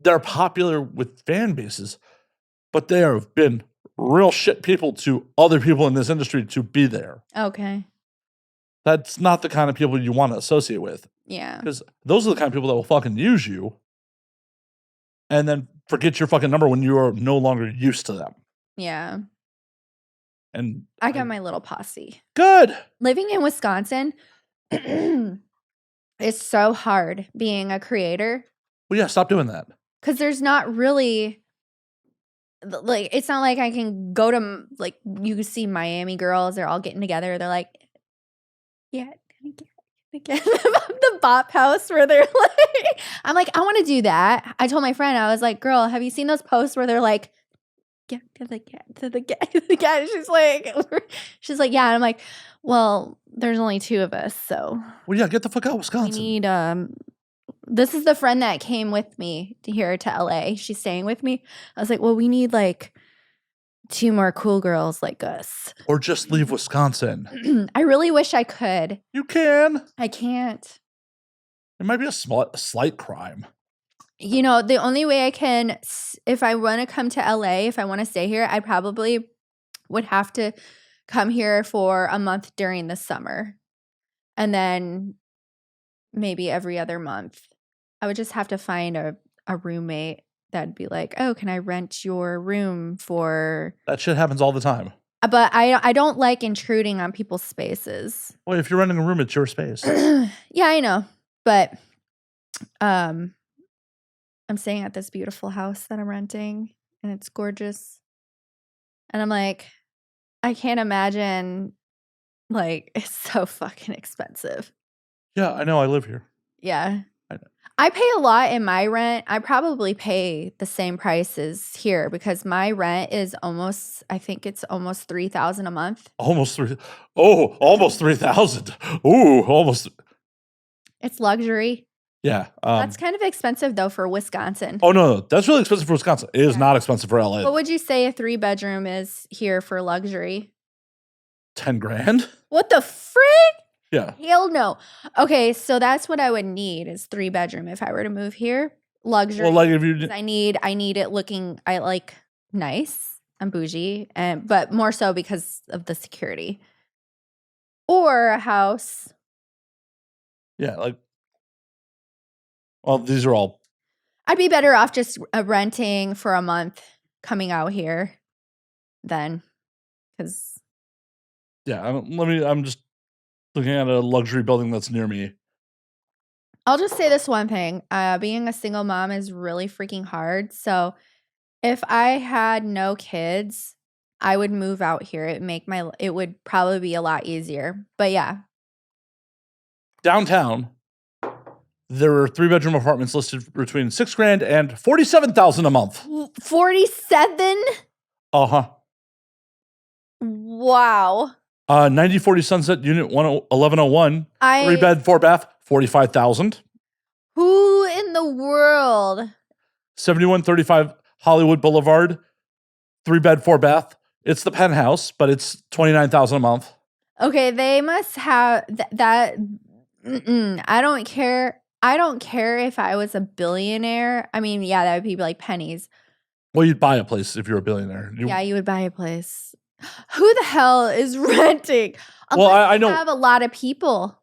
They're popular with fan bases, but they have been real shit people to other people in this industry to be there. Okay. That's not the kind of people you want to associate with. Yeah. Because those are the kind of people that will fucking use you and then forget your fucking number when you are no longer used to them. Yeah. And I got my little posse. Good. Living in Wisconsin is so hard being a creator. Well, yeah, stop doing that. Because there's not really, like, it's not like I can go to, like, you see Miami girls, they're all getting together. They're like, yeah, again. The bop house where they're like, I'm like, I want to do that. I told my friend, I was like, girl, have you seen those posts where they're like, get to the cat. She's like, yeah. And I'm like, well, there's only two of us, so. Well, yeah, get the fuck out of Wisconsin. We need, this is the friend that came with me here to LA. She's staying with me. I was like, well, we need like 2 more cool girls like us. Or just leave Wisconsin. I really wish I could. You can. I can't. It might be a slight crime. The only way I can, if I want to come to LA, if I want to stay here, I probably would have to come here for a month during the summer. And then maybe every other month. I would just have to find a roommate that'd be like, oh, can I rent your room for... That shit happens all the time. But I don't like intruding on people's spaces. Well, if you're renting a room, it's your space. Yeah, I know. But I'm staying at this beautiful house that I'm renting, and it's gorgeous. And I'm like, I can't imagine, like, it's so fucking expensive. Yeah, I know. I live here. Yeah. I pay a lot in my rent. I probably pay the same prices here because my rent is almost, I think it's almost 3,000 a month. Almost 3. Oh, almost 3,000. Ooh, almost. It's luxury. Yeah. That's kind of expensive though for Wisconsin. Oh no, that's really expensive for Wisconsin. It is not expensive for LA. What would you say a 3-bedroom is here for luxury? 10 grand? What the frick? Yeah. Hell no. Okay, so that's what I would need is 3-bedroom if I were to move here. Luxury. Well, like if you I need it looking I like nice and bougie, but more so because of the security. Or a house. yeah, like well, these are all I'd be better off just renting for a month coming out here then cuz yeah, I'm just looking at a luxury building that's near me. I'll just say this one thing. Being a single mom is really freaking hard. So if I had no kids, I would move out here. It would probably be a lot easier. But yeah. Downtown, there are 3-bedroom apartments listed between 6 grand and 47,000 a month. 47? Uh-huh. Wow. 9040 Sunset Unit 1101, 3-bed, 4-bath, 45,000. Who in the world? 7135 Hollywood Boulevard, 3-bed, 4-bath. It's the penthouse, but it's 29,000 a month. Okay, they must have that. I don't care. I don't care if I was a billionaire. I mean, yeah, that would be like pennies. Well, you'd buy a place if you're a billionaire. Yeah, you would buy a place. Who the hell is renting? Well, I know. You have a lot of people.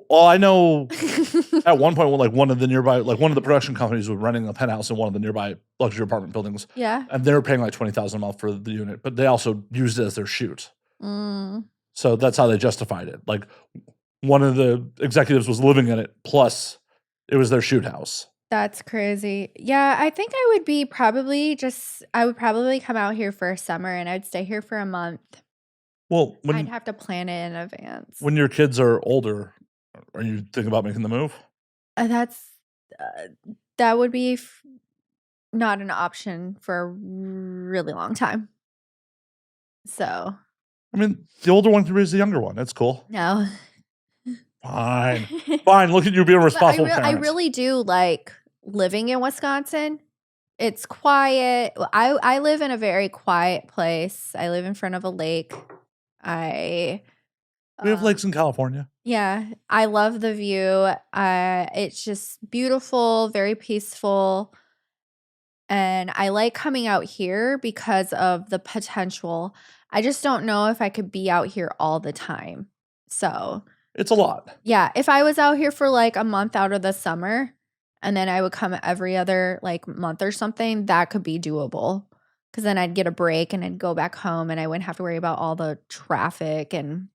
Well, I know at one point, like one of the production companies was renting a penthouse in one of the nearby luxury apartment buildings. Yeah. And they were paying like 20,000 a month for the unit, but they also used it as their shoot. Mm. So that's how they justified it. Like one of the executives was living in it, plus it was their shoot house. That's crazy. Yeah, I think I would probably come out here for a summer and I'd stay here for a month. Well, I'd have to plan it in advance. When your kids are older, are you thinking about making the move? That would be not an option for a really long time. So. I mean, the older one can raise the younger one. That's cool. No. Fine. Fine. Look at you being a responsible parent. I really do like living in Wisconsin. It's quiet. I live in a very quiet place. I live in front of a lake. We have lakes in California. Yeah. I love the view. It's just beautiful, very peaceful. And I like coming out here because of the potential. I just don't know if I could be out here all the time. So it's a lot. Yeah. If I was out here for like a month out of the summer and then I would come every other like month or something, that could be doable. Because then I'd get a break and I'd go back home and I wouldn't have to worry about all the traffic and.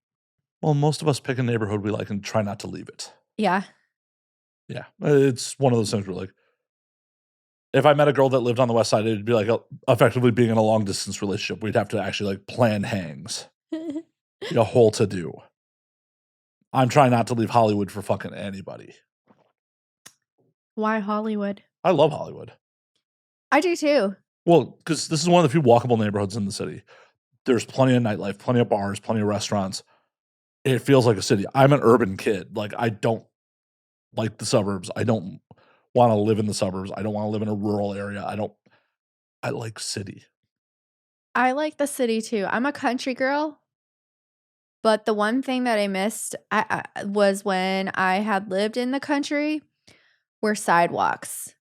Well, most of us pick a neighborhood we like and try not to leave it. Yeah. Yeah. It's one of those things where like, if I met a girl that lived on the west side, it'd be like effectively being in a long distance relationship. We'd have to actually like plan hangs. A whole to do. I'm trying not to leave Hollywood for fucking anybody. Why Hollywood? I love Hollywood. I do too. Well, because this is one of the few walkable neighborhoods in the city. There's plenty of nightlife, plenty of bars, plenty of restaurants. It feels like a city. I'm an urban kid. Like, I don't like the suburbs. I don't want to live in the suburbs. I don't want to live in a rural area. I like city. I like the city too. I'm a country girl. But the one thing that I missed was when I had lived in the country were sidewalks.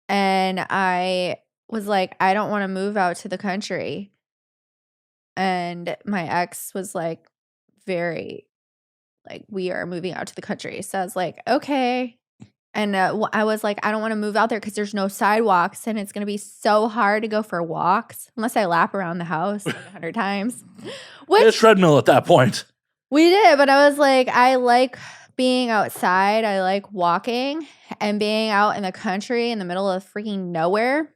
And I was like, I don't want to move out to the country. And my ex was like, we are moving out to the country. So I was like, okay. And I was like, I don't want to move out there because there's no sidewalks and it's going to be so hard to go for walks unless I lap around the house like 100 times. It's treadmill at that point. We did, but I was like, I like being outside. I like walking and being out in the country in the middle of freaking nowhere.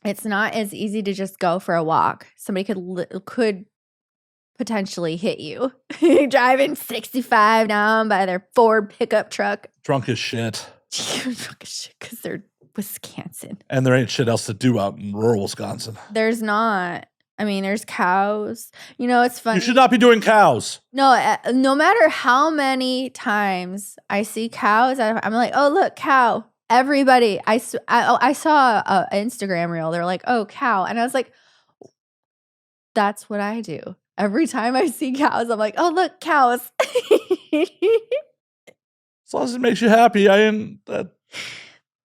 It's not as easy to just go for a walk. Somebody could potentially hit you. Driving 65 down by their Ford pickup truck. Drunk as shit. Because they're Wisconsin. And there ain't shit else to do out in rural Wisconsin. There's not. I mean, there's cows. You know, it's funny. You should not be doing cows. No, no matter how many times I see cows, I'm like, oh, look, cow. Everybody, I saw an Instagram reel. They're like, oh, cow. And I was like, that's what I do. Every time I see cows, I'm like, oh, look, cows. As long as it makes you happy,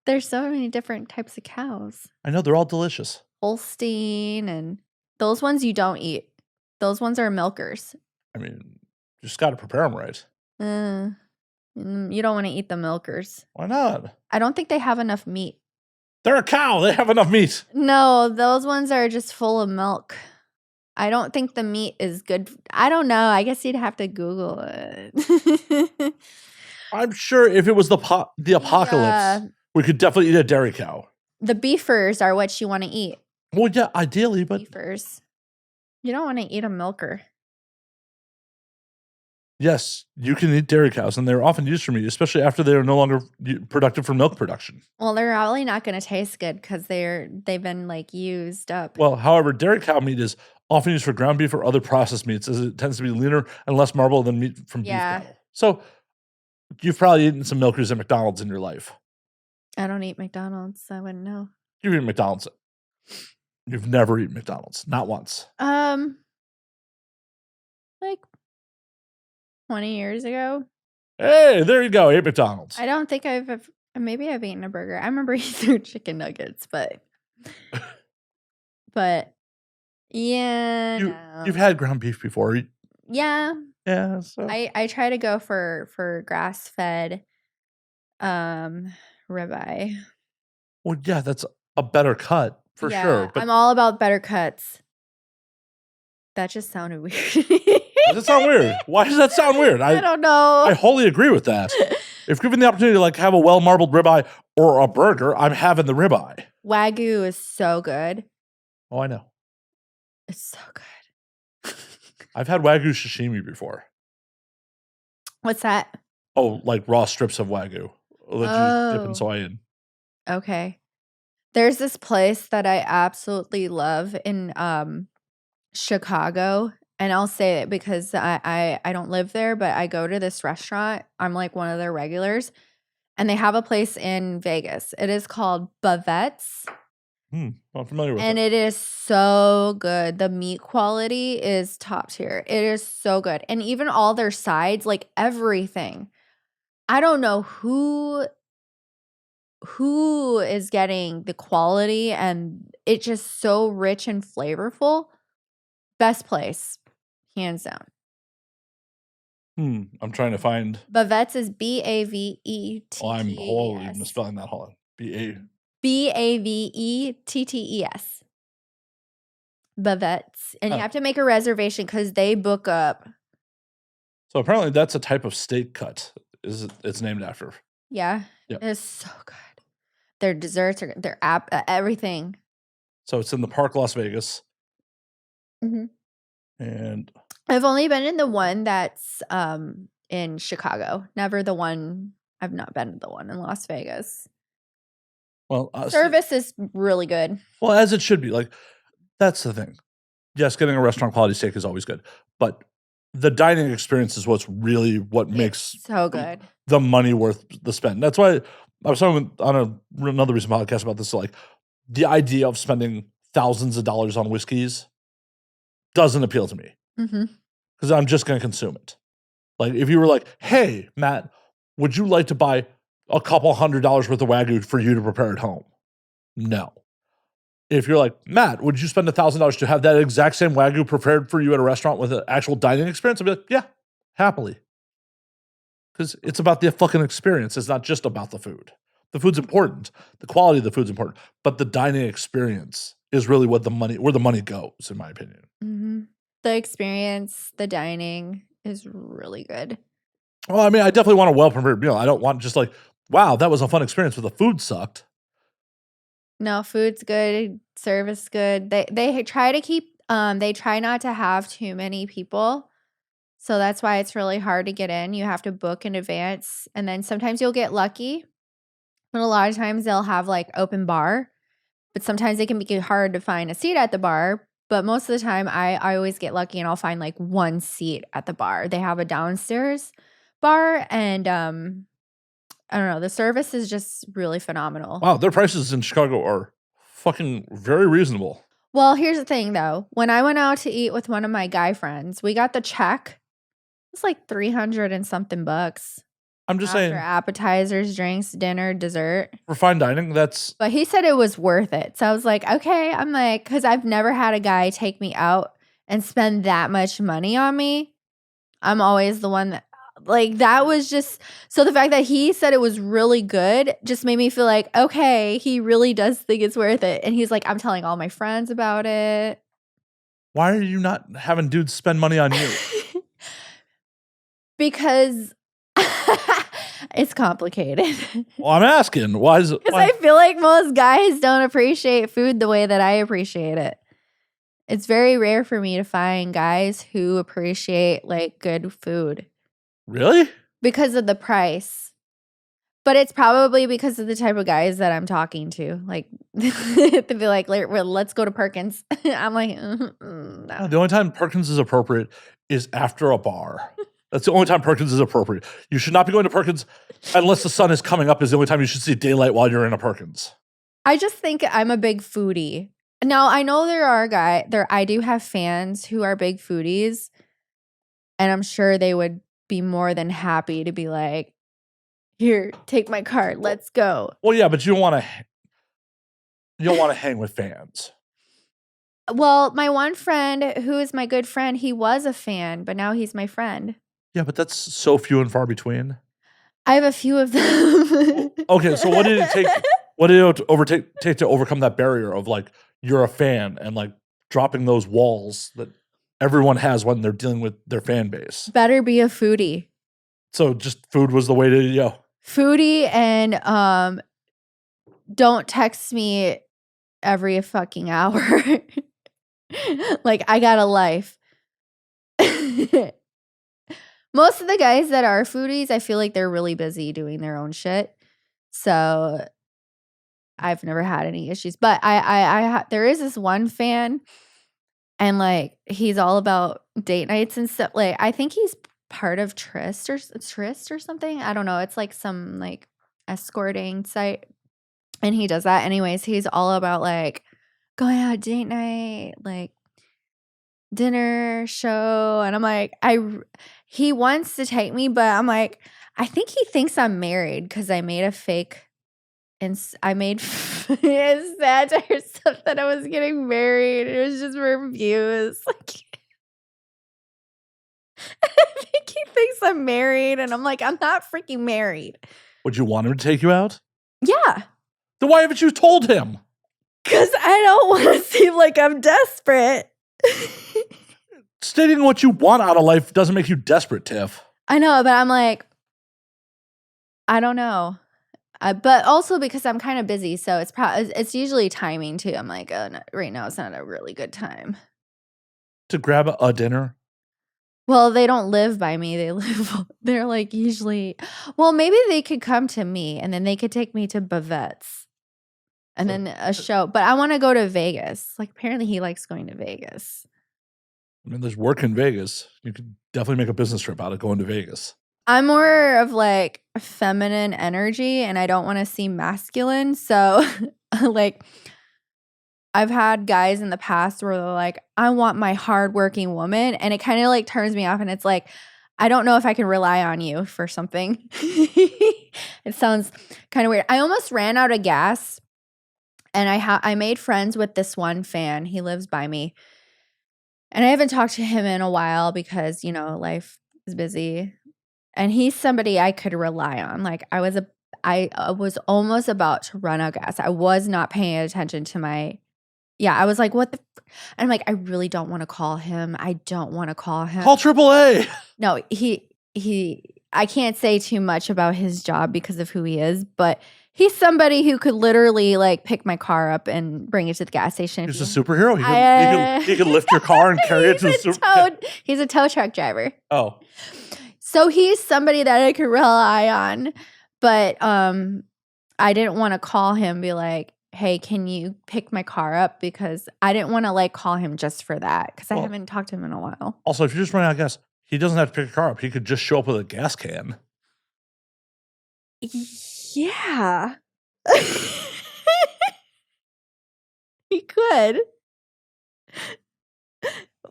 There's so many different types of cows. I know, they're all delicious. Holstein, and those ones you don't eat. Those ones are milkers. I mean, you just got to prepare them right. You don't want to eat the milkers. Why not? I don't think they have enough meat. They're a cow. They have enough meat. No, those ones are just full of milk. I don't think the meat is good. I don't know. I guess you'd have to Google it. I'm sure if it was the apocalypse, we could definitely eat a dairy cow. The beefers are what you want to eat. Well, yeah, ideally, but Beefers. You don't want to eat a milker. yes, you can eat dairy cows, and they're often used for meat, especially after they are no longer productive for milk production. Well, they're probably not going to taste good because they've been like used up. Well, however, dairy cow meat is often used for ground beef or other processed meats, as it tends to be leaner and less marble than meat from beef cattle. So you've probably eaten some milkers at McDonald's in your life. I don't eat McDonald's. I wouldn't know. You've eaten McDonald's. You've never eaten McDonald's, not once. Like 20 years ago. Hey, there you go. Ate McDonald's. I don't think maybe I've eaten a burger. I remember eating their chicken nuggets, but yeah. You've had ground beef before. Yeah. Yeah. So I try to go for grass-fed ribeye. well, yeah, that's a better cut for sure. But I'm all about better cuts. That just sounded weird. does it sound weird? Why does that sound weird? I don't know. I wholly agree with that. If given the opportunity to like have a well marbled ribeye or a burger, I'm having the ribeye. Wagyu is so good. Oh, I know. It's so good. I've had Wagyu sashimi before. What's that? Oh, like raw strips of Wagyu that you dip in soy in. Okay. There's this place that I absolutely love in Chicago. And I'll say it because I don't live there, but I go to this restaurant. I'm like one of their regulars. And they have a place in Vegas. It is called Bavette's. I'm familiar with it. And it is so good. The meat quality is top tier. It is so good. And even all their sides, like everything. I don't know who is getting the quality, and it's just so rich and flavorful. Best place, hands down. I'm trying to find. Bavette's is Bavettetts. Oh, I'm wholly misspelling that. Hold on. Bavettetts. Bavette's. And you have to make a reservation because they book up. So apparently that's a type of steak cut. It's named after. Yeah. Yep. It's so good. Their desserts, their everything. So it's in the Park, Las Vegas. Mm-hmm. And I've only been in the one that's in Chicago. I've not been to the one in Las Vegas. Well, service is really good. Well, as it should be. Like, that's the thing. Yes, getting a restaurant quality steak is always good, but the dining experience is what makes so good. The money worth the spend. That's why I was talking on another recent podcast about this. Like, the idea of spending thousands of dollars on whiskeys doesn't appeal to me because I'm just going to consume it. Like, if you were like, "Hey, Matt, would you like to buy a couple $100 worth of Wagyu for you to prepare at home?" No. If you're like, "Matt, would you spend $1,000 to have that exact same Wagyu prepared for you at a restaurant with an actual dining experience?" I'd be like, "Yeah, happily." Because it's about the fucking experience. It's not just about the food. The food's important. The quality of the food's important. But the dining experience is really where the money goes, in my opinion. Mm-hmm. The experience, the dining is really good. Well, I mean, I definitely want a well-prepared meal. I don't want just like, wow, that was a fun experience, but the food sucked. No, food's good. Service good. They try to keep. They try not to have too many people, so that's why it's really hard to get in. You have to book in advance, and then sometimes you'll get lucky. But a lot of times they'll have like open bar, but sometimes it can be hard to find a seat at the bar. But most of the time, I always get lucky and I'll find like one seat at the bar. They have a downstairs bar, and I don't know. The service is just really phenomenal. Wow, their prices in Chicago are fucking very reasonable. Well, here's the thing though. When I went out to eat with one of my guy friends, we got the check. It's like 300 and something bucks. I'm just After saying, appetizers, drinks, dinner, dessert. for fine dining, that's But he said it was worth it. So I was like, okay. I'm like, because I've never had a guy take me out and spend that much money on me. I'm always the one that, like, that was just, so the fact that he said it was really good just made me feel like, okay, he really does think it's worth it. And he's like, I'm telling all my friends about it. why are you not having dudes spend money on you? Because it's complicated. Well, I'm asking, why is it? Because I feel like most guys don't appreciate food the way that I appreciate it. It's very rare for me to find guys who appreciate like good food Really? because of the price. But it's probably because of the type of guys that I'm talking to. Like, they'd be like, let's go to Perkins. I'm like, no. The only time Perkins is appropriate is after a bar. That's the only time Perkins is appropriate. You should not be going to Perkins unless the sun is coming up is the only time you should see daylight while you're in a Perkins. I just think I'm a big foodie. Now, I know I do have fans who are big foodies, and I'm sure they would be more than happy to be like, here, take my card, let's go. Well, yeah, but you don't want to hang with fans. Well, my one friend who is my good friend, he was a fan, but now he's my friend. Yeah, but that's so few and far between. I have a few of them. Okay, so what did it take? What did it take to overcome that barrier of like you're a fan and like dropping those walls that everyone has when they're dealing with their fan base? Better be a foodie. So just food was the way to go. Foodie, and don't text me every fucking hour. Like, I got a life. Most of the guys that are foodies, I feel like they're really busy doing their own shit. So I've never had any issues. But there is this one fan, and like he's all about date nights and stuff. Like, I think he's part of Trist or something. I don't know. It's like some like escorting site, and he does that. Anyways, he's all about like going out date night, like dinner show, and I'm like, he wants to take me, but I'm like, I think he thinks I'm married because I made a fake, and I made satire stuff that I was getting married. It was just for views. Like, I think he thinks I'm married, and I'm like, I'm not freaking married. Would you want him to take you out? Yeah, Then why haven't you told him? because I don't want to seem like I'm desperate. Stating what you want out of life doesn't make you desperate, Tiff. I know, but I'm like, I don't know. But also because I'm kind of busy, so it's usually timing too. I'm like, oh, no, right now it's not a really good time. To grab a dinner? Well, they don't live by me. They're like usually, well, maybe they could come to me and then they could take me to Bavette's and then a show. But I want to go to Vegas. Like, apparently he likes going to Vegas. I mean, there's work in Vegas. You could definitely make a business trip out of going to Vegas. I'm more of like feminine energy and I don't want to seem masculine. So like, I've had guys in the past where they're like, I want my hardworking woman. And it kind of like turns me off. And it's like, I don't know if I can rely on you for something. It sounds kind of weird. I almost ran out of gas. And I made friends with this one fan. He lives by me. And I haven't talked to him in a while because, you know, life is busy. And he's somebody I could rely on. Like, I was almost about to run out of gas. I was not paying attention to I was like, what the and I'm like, I really don't want to call him. I don't want to call him. Call AAA. No, I can't say too much about his job because of who he is, but he's somebody who could literally like pick my car up and bring it to the gas station. He's a superhero. He could lift your car and carry it to the He's a tow truck driver. Oh. So he's somebody that I could rely on. But I didn't wanna call him and be like, "Hey, can you pick my car up?" Because I didn't wanna, like, call him just for that because I Well haven't talked to him in a while. Also, if you're just running out of gas, he doesn't have to pick a car up. He could just show up with a gas can. Yeah. He could.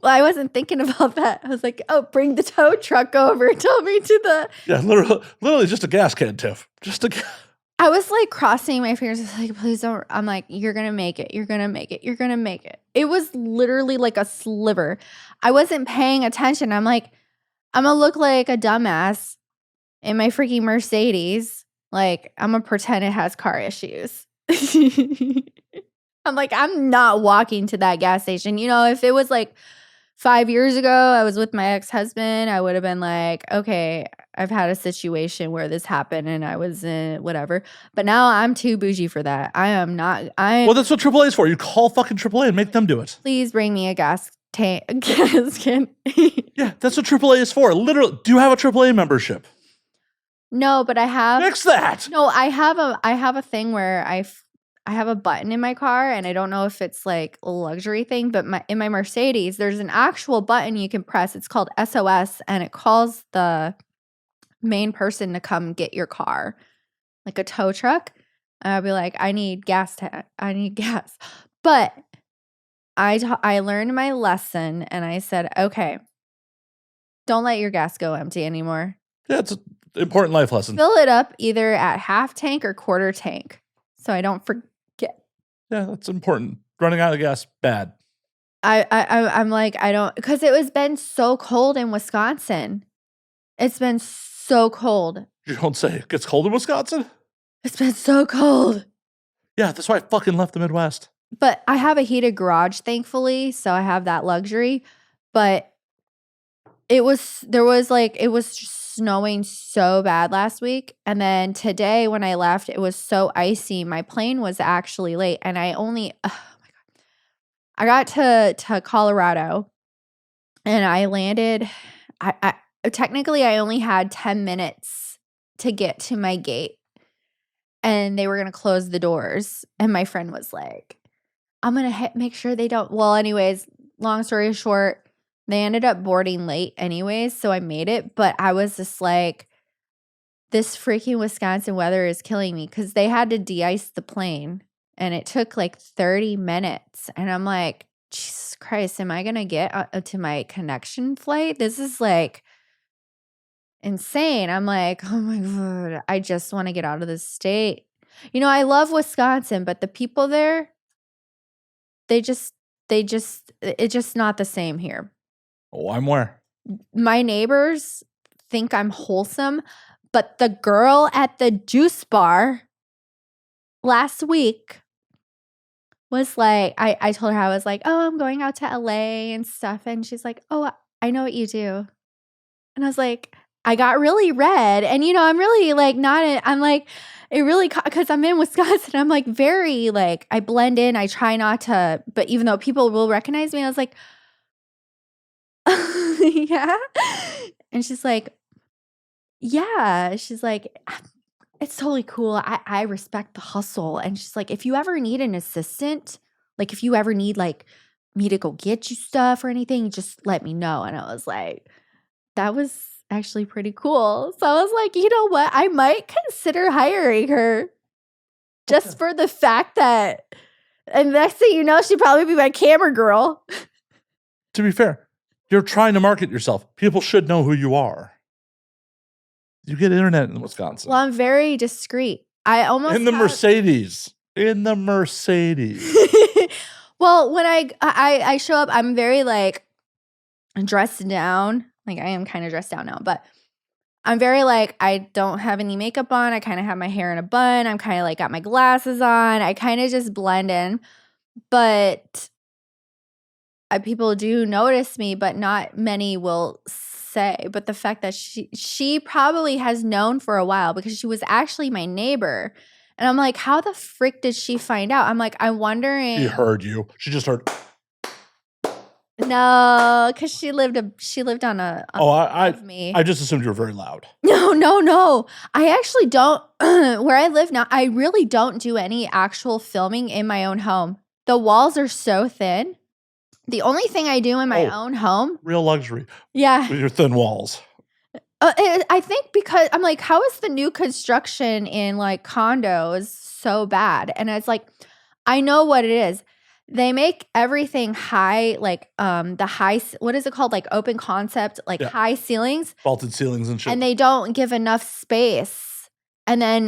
Well, I wasn't thinking about that. I was like, "Oh, bring the tow truck over. Tell me to the." Yeah, literally just a gas can, Tiff. Just a I was, like, crossing my fingers. I was like, "Please don't." I'm like, "You're gonna make it. You're gonna make it. You're gonna make it." It was literally like a sliver. I wasn't paying attention. I'm like, "Imma look like a dumbass in my freaking Mercedes. Like, Imma pretend it has car issues." I'm like, "I'm not walking to that gas station." You know, if it was, like, 5 years ago, I was with my ex-husband, I would've been like, "Okay, I've had a situation where this happened and I was in whatever." But now I'm too bougie for that. I am not. Well, that's what AAA is for. You call fucking AAA and make them do it. Please bring me a gas gas can. Yeah, that's what AAA is for. Literally, do you have a AAA membership? No, but I have. Fix that. No, I have a thing where I have a button in my car, and I don't know if it's, like, a luxury thing, but in my Mercedes, there's an actual button you can press. It's called SOS, and it calls the main person to come get your car, like a tow truck. And I'll be like, "I need gas. I need gas." But I learned my lesson, and I said, "Okay, don't let your gas go empty anymore. Yeah, it's an important life lesson. Fill it up either at half tank or quarter tank, so I don't forget." Yeah, that's important. Running out of gas, bad. I'm like, I don't, because it was been so cold in Wisconsin. It's been so cold. You don't say. It gets cold in Wisconsin? It's been so cold. Yeah, that's why I fucking left the Midwest. But I have a heated garage, thankfully, so I have that luxury. But it was snowing so bad last week. And then today when I left, it was so icy. My plane was actually late, and I only, oh my God. I got to Colorado, and I landed. I technically I only had 10 minutes to get to my gate, and they were gonna close the doors. And my friend was like, "I'm gonna make sure they don't." Well, anyways, long story short, they ended up boarding late anyways, so I made it. But I was just like, this freaking Wisconsin weather is killing me, because they had to de-ice the plane, and it took like 30 minutes. And I'm like, Jesus Christ, am I going to get to my connection flight? This is like insane. I'm like, oh my God, I just want to get out of this state. You know, I love Wisconsin, but the people there, it's just not the same here. Oh, I'm where? My neighbors think I'm wholesome, but the girl at the juice bar last week was like, I told her, I was like, "Oh, I'm going out to LA and stuff." And she's like, "Oh, I know what you do." And I was like, I got really red. And, you know, I'm really like I'm like, it really, because I'm in Wisconsin, I'm like very like, I blend in. I try not to, but even though people will recognize me, I was like, yeah. And she's like, yeah. She's like, "It's totally cool. I respect the hustle." And she's like, "If you ever need an assistant, like if you ever need like me to go get you stuff or anything, just let me know." And I was like, that was actually pretty cool. So I was like, you know what? I might consider hiring her just for the fact that, and next thing you know, she'd probably be my camera girl. To be fair, you're trying to market yourself. People should know who you are. You get internet in Wisconsin. Well, I'm very discreet. I almost in the Mercedes. In the Mercedes. Well, when I show up, I'm very like dressed down. Like I am kind of dressed down now, but I'm very like, I don't have any makeup on. I kind of have my hair in a bun. I'm kind of like got my glasses on. I kind of just blend in. But people do notice me, but not many will say. But the fact that she probably has known for a while, because she was actually my neighbor. And I'm like, how the frick did she find out? I'm like, I'm wondering. She heard you. She just heard. No, because she lived on Oh, above me. I just assumed you were very loud. No, no, no. I actually don't. Where I live now, I really don't do any actual filming in my own home. The walls are so thin. The only thing I do in my Oh, own home, real luxury yeah. with your thin walls. I think because I'm like, how is the new construction in like condos so bad? And it's like, I know what it is. They make everything high, like what is it called? Like open concept, like Yeah. high ceilings, Vaulted ceilings and shit. and they don't give enough space. And then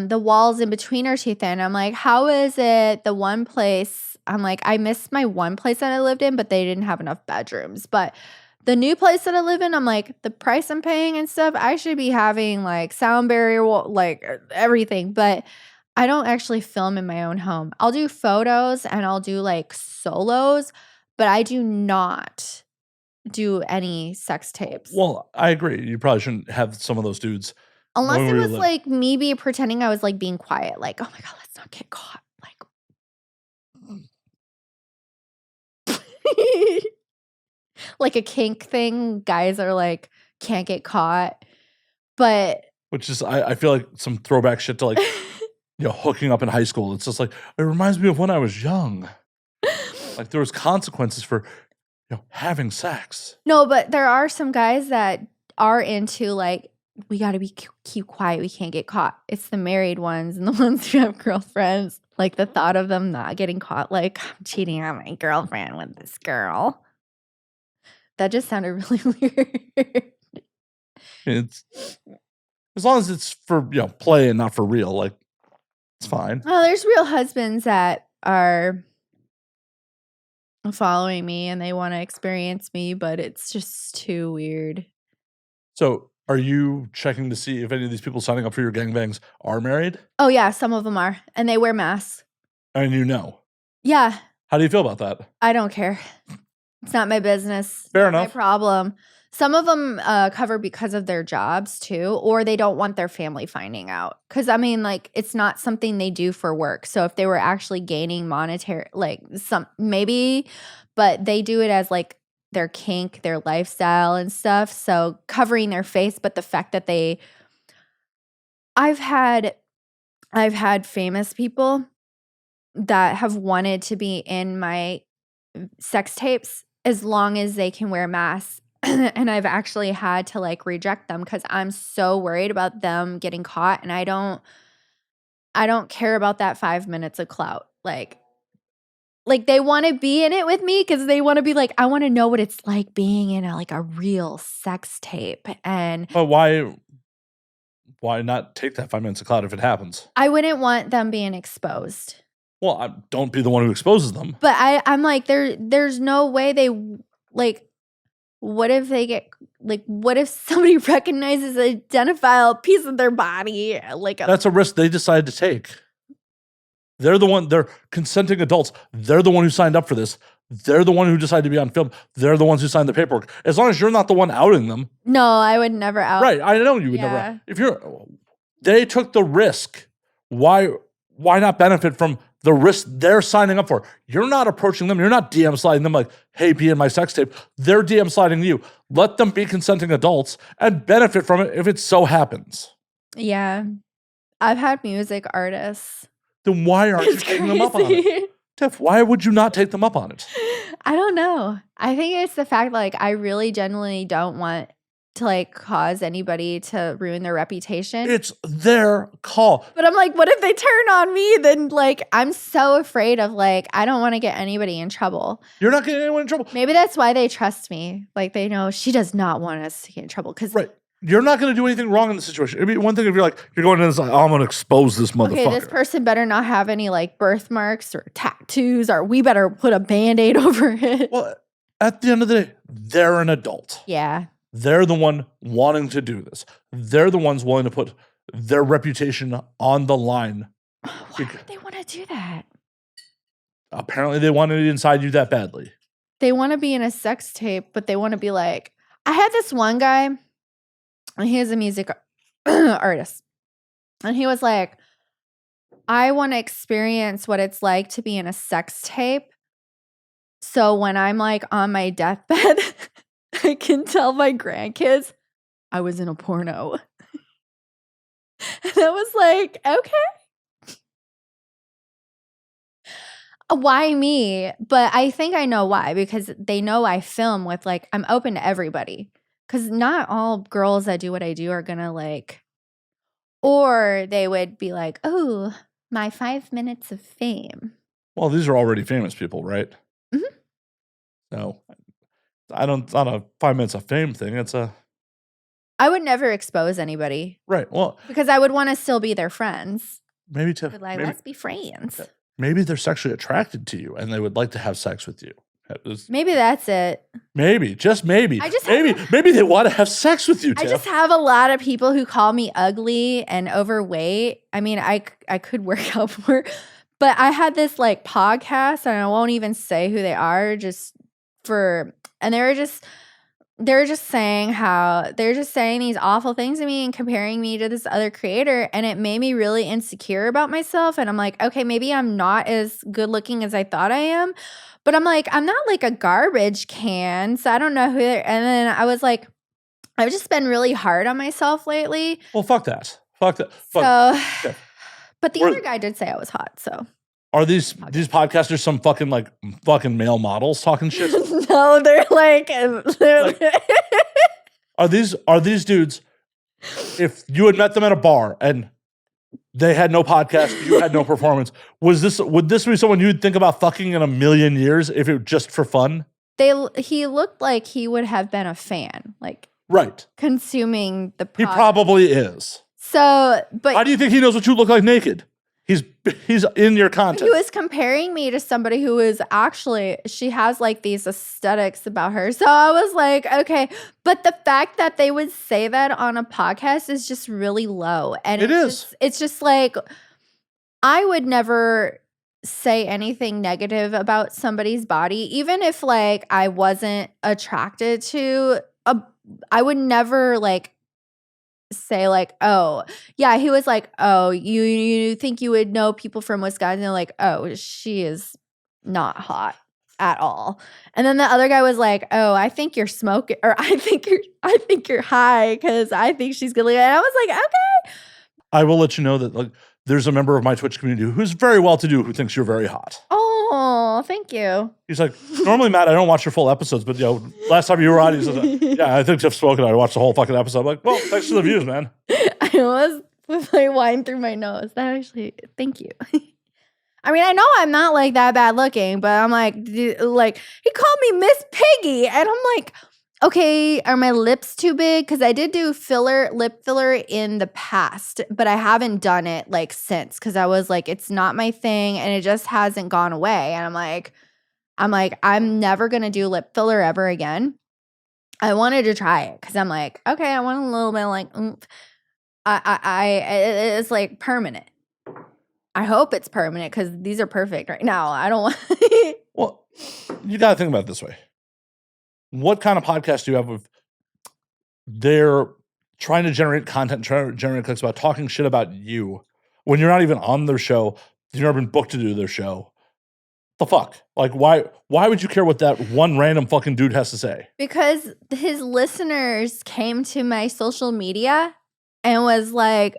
the walls in between are too thin. I'm like, how is it the one place? I'm like, I missed my one place that I lived in, but they didn't have enough bedrooms. But the new place that I live in, I'm like, the price I'm paying and stuff, I should be having like sound barrier, like everything. But I don't actually film in my own home. I'll do photos and I'll do like solos, but I do not do any sex tapes. Well, I agree. You probably shouldn't have some of those dudes Unless knowing it where you was live. like me pretending I was like being quiet, like, oh my God, let's not get caught. Like, like a kink thing. Guys are like, can't get caught. But Which is, I feel like some throwback shit to like, hooking up in high school. It's just like, it reminds me of when I was young. Like there was consequences for, having sex. no, but there are some guys that are into like, we got to be keep quiet. We can't get caught. It's the married ones and the ones who have girlfriends. Like the thought of them not getting caught, like I'm cheating on my girlfriend with this girl. That just sounded really weird. It's as long as it's for play and not for real. Like it's fine. Oh, there's real husbands that are following me and they want to experience me, but it's just too weird. So, are you checking to see if any of these people signing up for your gangbangs are married? Oh yeah, some of them are, and they wear masks. And Yeah, how do you feel about that? I don't care. It's not my business. Fair Not enough. my problem. Some of them cover because of their jobs too, or they don't want their family finding out. Because I mean, like, it's not something they do for work. So if they were actually gaining monetary, like some maybe, but they do it as like their kink, their lifestyle and stuff. So covering their face, but the fact that I've had famous people that have wanted to be in my sex tapes as long as they can wear masks. And I've actually had to like reject them because I'm so worried about them getting caught. And I don't care about that 5 minutes of clout. Like they want to be in it with me because they want to be like, I want to know what it's like being in a real sex tape. And But why not take that 5 minutes of cloud if it happens? I wouldn't want them being exposed. Well, don't be the one who exposes them. But I'm like, there's no way they like. What if they get what if somebody recognizes an identifiable piece of their body? That's a risk they decide to take. They're consenting adults. They're the one who signed up for this. They're the one who decided to be on film. They're the ones who signed the paperwork. As long as you're not the one outing them. No, I would never out. Right. I know you would never. If they took the risk, why not benefit from the risk they're signing up for? You're not approaching them. You're not DM sliding them like, hey, be in my sex tape. They're DM sliding you. Let them be consenting adults and benefit from it if it so happens. Yeah. I've had music artists. Then why aren't you taking them up on it? Tiff, why would you not take them up on it? I don't know. I think it's the fact I really genuinely don't want to cause anybody to ruin their reputation. It's their call. But I'm like, what if they turn on me? Then I'm so afraid of I don't want to get anybody in trouble. You're not getting anyone in trouble. Maybe that's why they trust me. They know she does not want us to get in trouble. Right. You're not going to do anything wrong in the situation. It'd be one thing if you're going in and I'm going to expose this motherfucker. Okay, this person better not have any birthmarks or tattoos, or we better put a Band-Aid over it. Well, at the end of the day, they're an adult. Yeah. They're the one wanting to do this. They're the ones willing to put their reputation on the line. Why would they want to do that? Apparently they wanted it inside you that badly. They want to be in a sex tape, but they want to be I had this one guy, and he is a music artist. And he was like, I want to experience what it's like to be in a sex tape, So when I'm like on my deathbed, I can tell my grandkids I was in a porno. And I was like, okay, why me? But I think I know why, because they know I film with like, I'm open to everybody. Because not all girls that do what I do are going to like, or they would be like, oh, my 5 minutes of fame. Well, these are already famous people, right? Mhm. So it's not a 5 minutes of fame thing. It's a I would never expose anybody right. Well, because I would want to still be their friends. maybe to But like, maybe let's be friends. maybe they're sexually attracted to you and they would like to have sex with you. Maybe that's it. Maybe, just maybe. I just Maybe they want to have sex with you, I Tiff. just have a lot of people who call me ugly and overweight. I mean, I could work out more, but I had this like podcast, and I won't even say who they are, and they're just saying these awful things to me and comparing me to this other creator, and it made me really insecure about myself. And I'm like, okay, maybe I'm not as good looking as I thought I am, but I'm like, I'm not like a garbage can, so I don't know who they're. And then I was like, I've just been really hard on myself lately. Well, fuck that. Fuck that. So, but the other guy did say I was hot. So are these podcasters some fucking male models talking shit? no, they're like are these dudes? If you had met them at a bar and they had no podcast, you had no performance, would this be someone you'd think about fucking in a million years if it was just for fun? He looked like he would have been a fan, like right, consuming the product. He probably is. So, but how do you think he knows what you look like naked? He's in your content. He was comparing me to somebody who is actually, she has like these aesthetics about her. So I was like, okay. But the fact that they would say that on a podcast is just really low. And it's just like, I would never say anything negative about somebody's body, even if like I wasn't attracted to I would never like say like, oh yeah, he was like, oh, you think you would know people from Wisconsin? Like, oh, she is not hot at all. And then the other guy was like, oh, I think you're smoking, or I think you're high because I think she's good looking. And I was like, okay. I will let you know that like there's a member of my Twitch community who's very well to do who thinks you're very hot. Oh, thank you. He's like, normally, Matt, I don't watch your full episodes, but last time you were on, he said, yeah, I think Tiff's spoken. I watched the whole fucking episode. I'm like, well, thanks for the views, man. I was with my wine through my nose. That actually, thank you. I mean, I know I'm not like that bad looking, but I'm like he called me Miss Piggy, and I'm like, okay, are my lips too big? Because I did do lip filler in the past, but I haven't done it like since, because I was like, it's not my thing, and it just hasn't gone away. And I'm never gonna do lip filler ever again. I wanted to try it because I'm like, okay, I want a little bit like oomph. It's like permanent. I hope it's permanent because these are perfect right now. I don't want. Well, you got to think about it this way. What kind of podcast do you have with they're trying to generate content, trying to generate clicks about talking shit about you when you're not even on their show? You've never been booked to do their show. The fuck? Like, why would you care what that one random fucking dude has to say? Because his listeners came to my social media and was like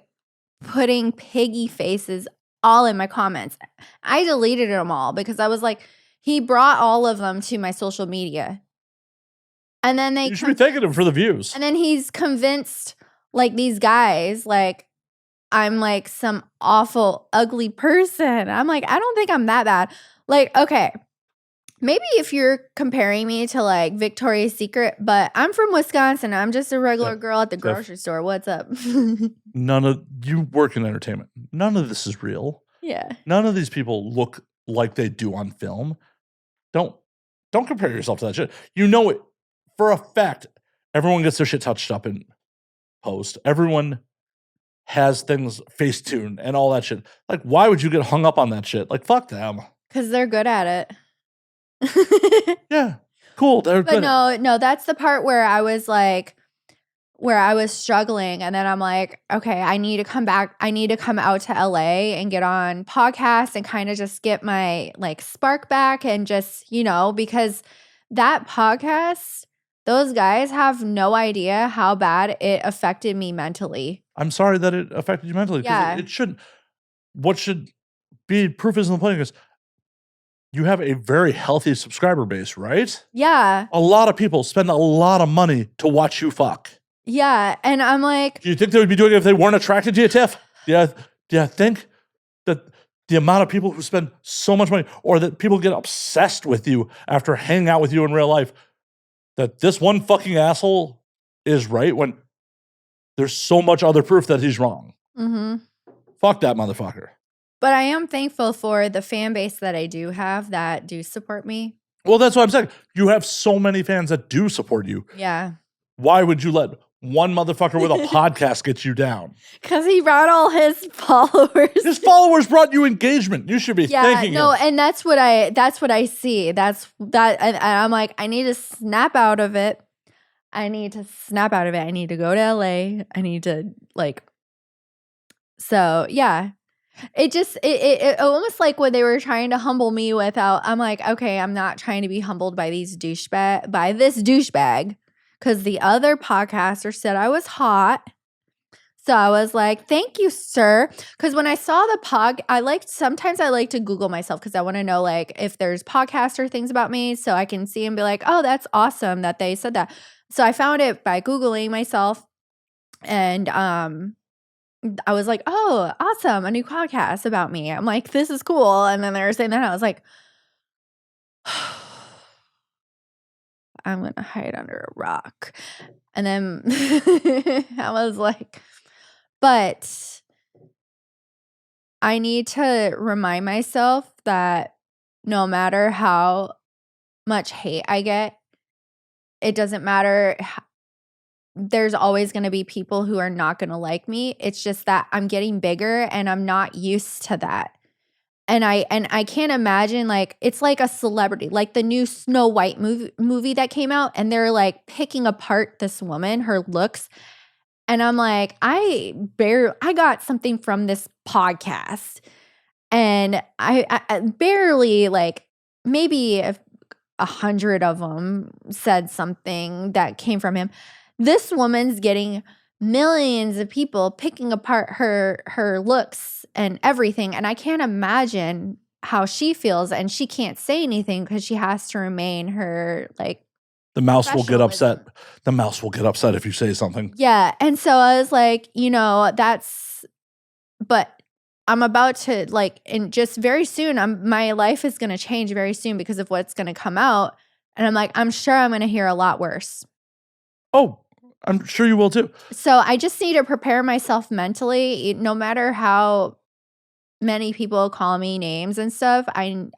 putting piggy faces all in my comments. I deleted them all because I was like, he brought all of them to my social media. And then you should be taking him for the views. And then he's convinced like these guys, like I'm like some awful, ugly person. I'm like, I don't think I'm that bad. Like, okay, maybe if you're comparing me to like Victoria's Secret, but I'm from Wisconsin. I'm just a regular girl at the grocery store. What's up? You work in entertainment. None of this is real. Yeah. None of these people look like they do on film. Don't compare yourself to that shit. You know it for a fact. Everyone gets their shit touched up in post. Everyone has things face tuned and all that shit. Like, why would you get hung up on that shit? Like, fuck them. Because they're good at it. Yeah. Cool. They're good. But no, that's the part where I was like, where I was struggling, and then I'm like, okay, I need to come back. I need to come out to LA and get on podcasts and kind of just get my like spark back and just, because that podcast, those guys have no idea how bad it affected me mentally. I'm sorry that it affected you mentally because Yeah. it shouldn't. What should be proof is in the pudding is you have a very healthy subscriber base, right? Yeah. A lot of people spend a lot of money to watch you fuck. Yeah. And I'm like, Do you think they would be doing it if they weren't attracted to you, Tiff? Yeah. Do you think that the amount of people who spend so much money or that people get obsessed with you after hanging out with you in real life, that this one fucking asshole is right when there's so much other proof that he's wrong? Fuck that motherfucker. But I am thankful for the fan base that I do have that do support me. Well, that's what I'm saying. You have so many fans that do support you. Yeah. Why would you let one motherfucker with a podcast get you down? Because he brought all his followers. His followers brought you engagement. You should be thanking him. And that's what I see. And I'm like, I need to snap out of it. I need to go to LA. I need to so yeah. It almost like when they were trying to humble me I'm like, okay, I'm not trying to be humbled by this douchebag. Because the other podcaster said I was hot. So I was like, thank you, sir. Because when I saw the sometimes I like to Google myself because I want to know if there's podcaster things about me so I can see and be like, oh, that's awesome that they said that. So I found it by Googling myself, and I was like, oh, awesome, a new podcast about me. I'm like, this is cool. And then they were saying that, I was like, I'm going to hide under a rock. And then I was like, but I need to remind myself that no matter how much hate I get, it doesn't matter. There's always going to be people who are not going to like me. It's just that I'm getting bigger and I'm not used to that. And I can't imagine it's like a celebrity, like the new Snow White movie that came out, and they're picking apart this woman, her looks. And I'm like, I got something from this podcast, and I barely maybe 100 of them said something that came from him. This woman's getting millions of people picking apart her looks and everything. And I can't imagine how she feels, and she can't say anything because she has to remain her the mouse will get upset. The mouse will get upset if you say something. Yeah. And so I was like, but I'm about to and just very soon, my life is going to change very soon because of what's going to come out. And I'm like, I'm sure I'm going to hear a lot worse. Oh, I'm sure you will too. So I just need to prepare myself mentally, no matter how many people call me names and stuff. I'm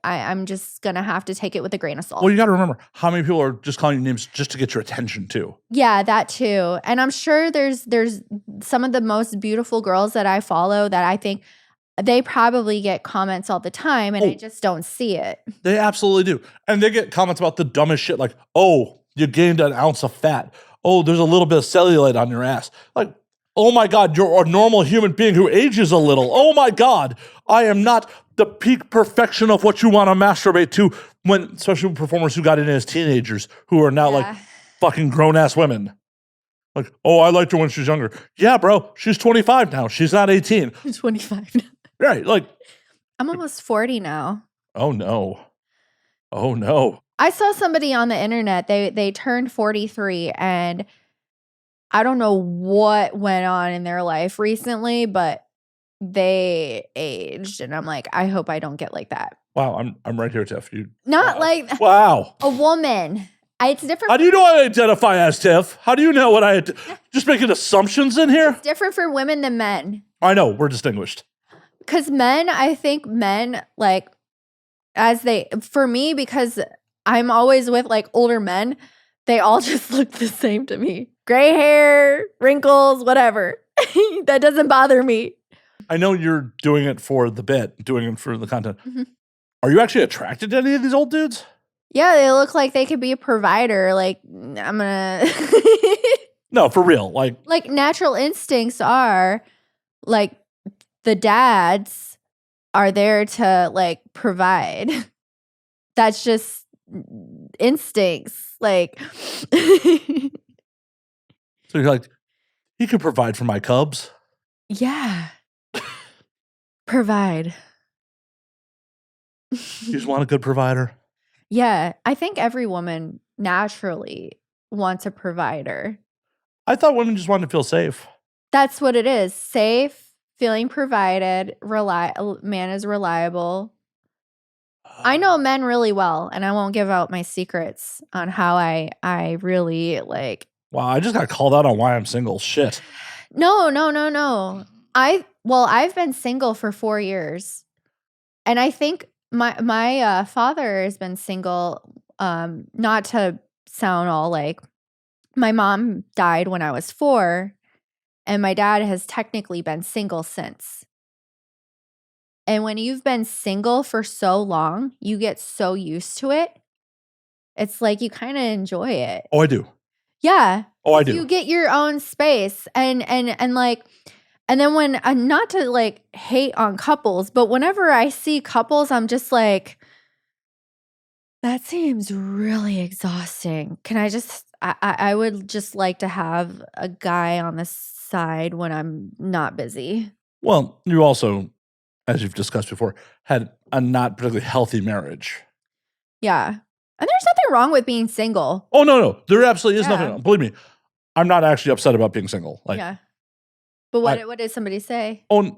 just going to have to take it with a grain of salt. Well, you got to remember how many people are just calling you names just to get your attention too. Yeah, that too. And I'm sure there's some of the most beautiful girls that I follow that I think they probably get comments all the time, and I just don't see it. They absolutely do. And they get comments about the dumbest shit like, oh, you gained an ounce of fat. Oh, there's a little bit of cellulite on your ass. Like, oh my God, you're a normal human being who ages a little. Oh my God, I am not the peak perfection of what you want to masturbate to, when especially performers who got in as teenagers who are now fucking grown-ass women. Like, oh, I liked her when she was younger. Yeah, bro, she's 25 now. She's not 18. I'm 25 now. Right, I'm almost 40 now. Oh no. Oh no. I saw somebody on the internet, they turned 43, and I don't know what went on in their life recently, but they aged, and I'm like, I hope I don't get like that. Wow, I'm right here, Tiff. Wow. A woman. It's different. How do you know I identify as Tiff? How do you know what just making assumptions in here? It's different for women than men. I know, we're distinguished. Because I think men, for me, because I'm always with older men, they all just look the same to me. Gray hair, wrinkles, whatever. That doesn't bother me. I know you're doing it for the bit, doing it for the content. Mm-hmm. Are you actually attracted to any of these old dudes? Yeah, they look like they could be a provider. I'm gonna No, for real. Like, natural instincts are like the dads are there to like provide. That's just instincts. Like, so you're like, he could provide for my cubs. yeah, provide. You just want a good provider. Yeah, I think every woman naturally wants a provider. I thought women just wanted to feel safe. That's what it is. Safe, feeling provided, man is reliable. I know men really well, and I won't give out my secrets on how I really like. Wow, I just got called out on why I'm single. Shit. No. I've been single for 4 years. And I think my father has been single, not to sound all like my mom died when I was 4, and my dad has technically been single since. And when you've been single for so long, you get so used to it. It's like you kind of enjoy it. Oh, I do. Yeah. Oh, I do. You get your own space and like and then when not to like hate on couples, but whenever I see couples, I'm just like, that seems really exhausting. Can I just I would just like to have a guy on the side when I'm not busy. Well, you also, as you've discussed before, had a not particularly healthy marriage. Yeah. And there's nothing wrong with being single. Oh, no. There absolutely is Yeah. nothing. Believe me, I'm not actually upset about being single. Like, Yeah. But what did somebody say? oh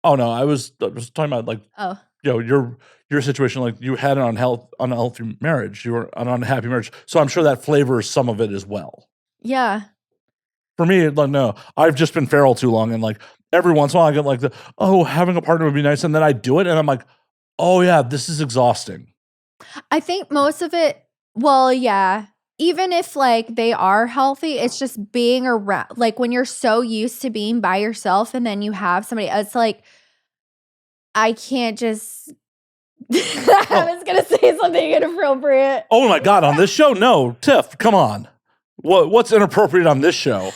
no, I was talking about like, Oh. you know, your situation, like you had an unhealthy marriage, you were an unhappy marriage. So I'm sure that flavors some of it as well. Yeah. For me, like, no, I've just been feral too long, and like every once in a while I get like having a partner would be nice, and then I do it, and I'm like, oh yeah, this is exhausting. I think most of it, well, yeah. Even if like they are healthy, it's just being around, like when you're so used to being by yourself and then you have somebody, it's like, I can't just, I was going to say something inappropriate. Oh my God, on this show? No, Tiff, come on. What's inappropriate on this show?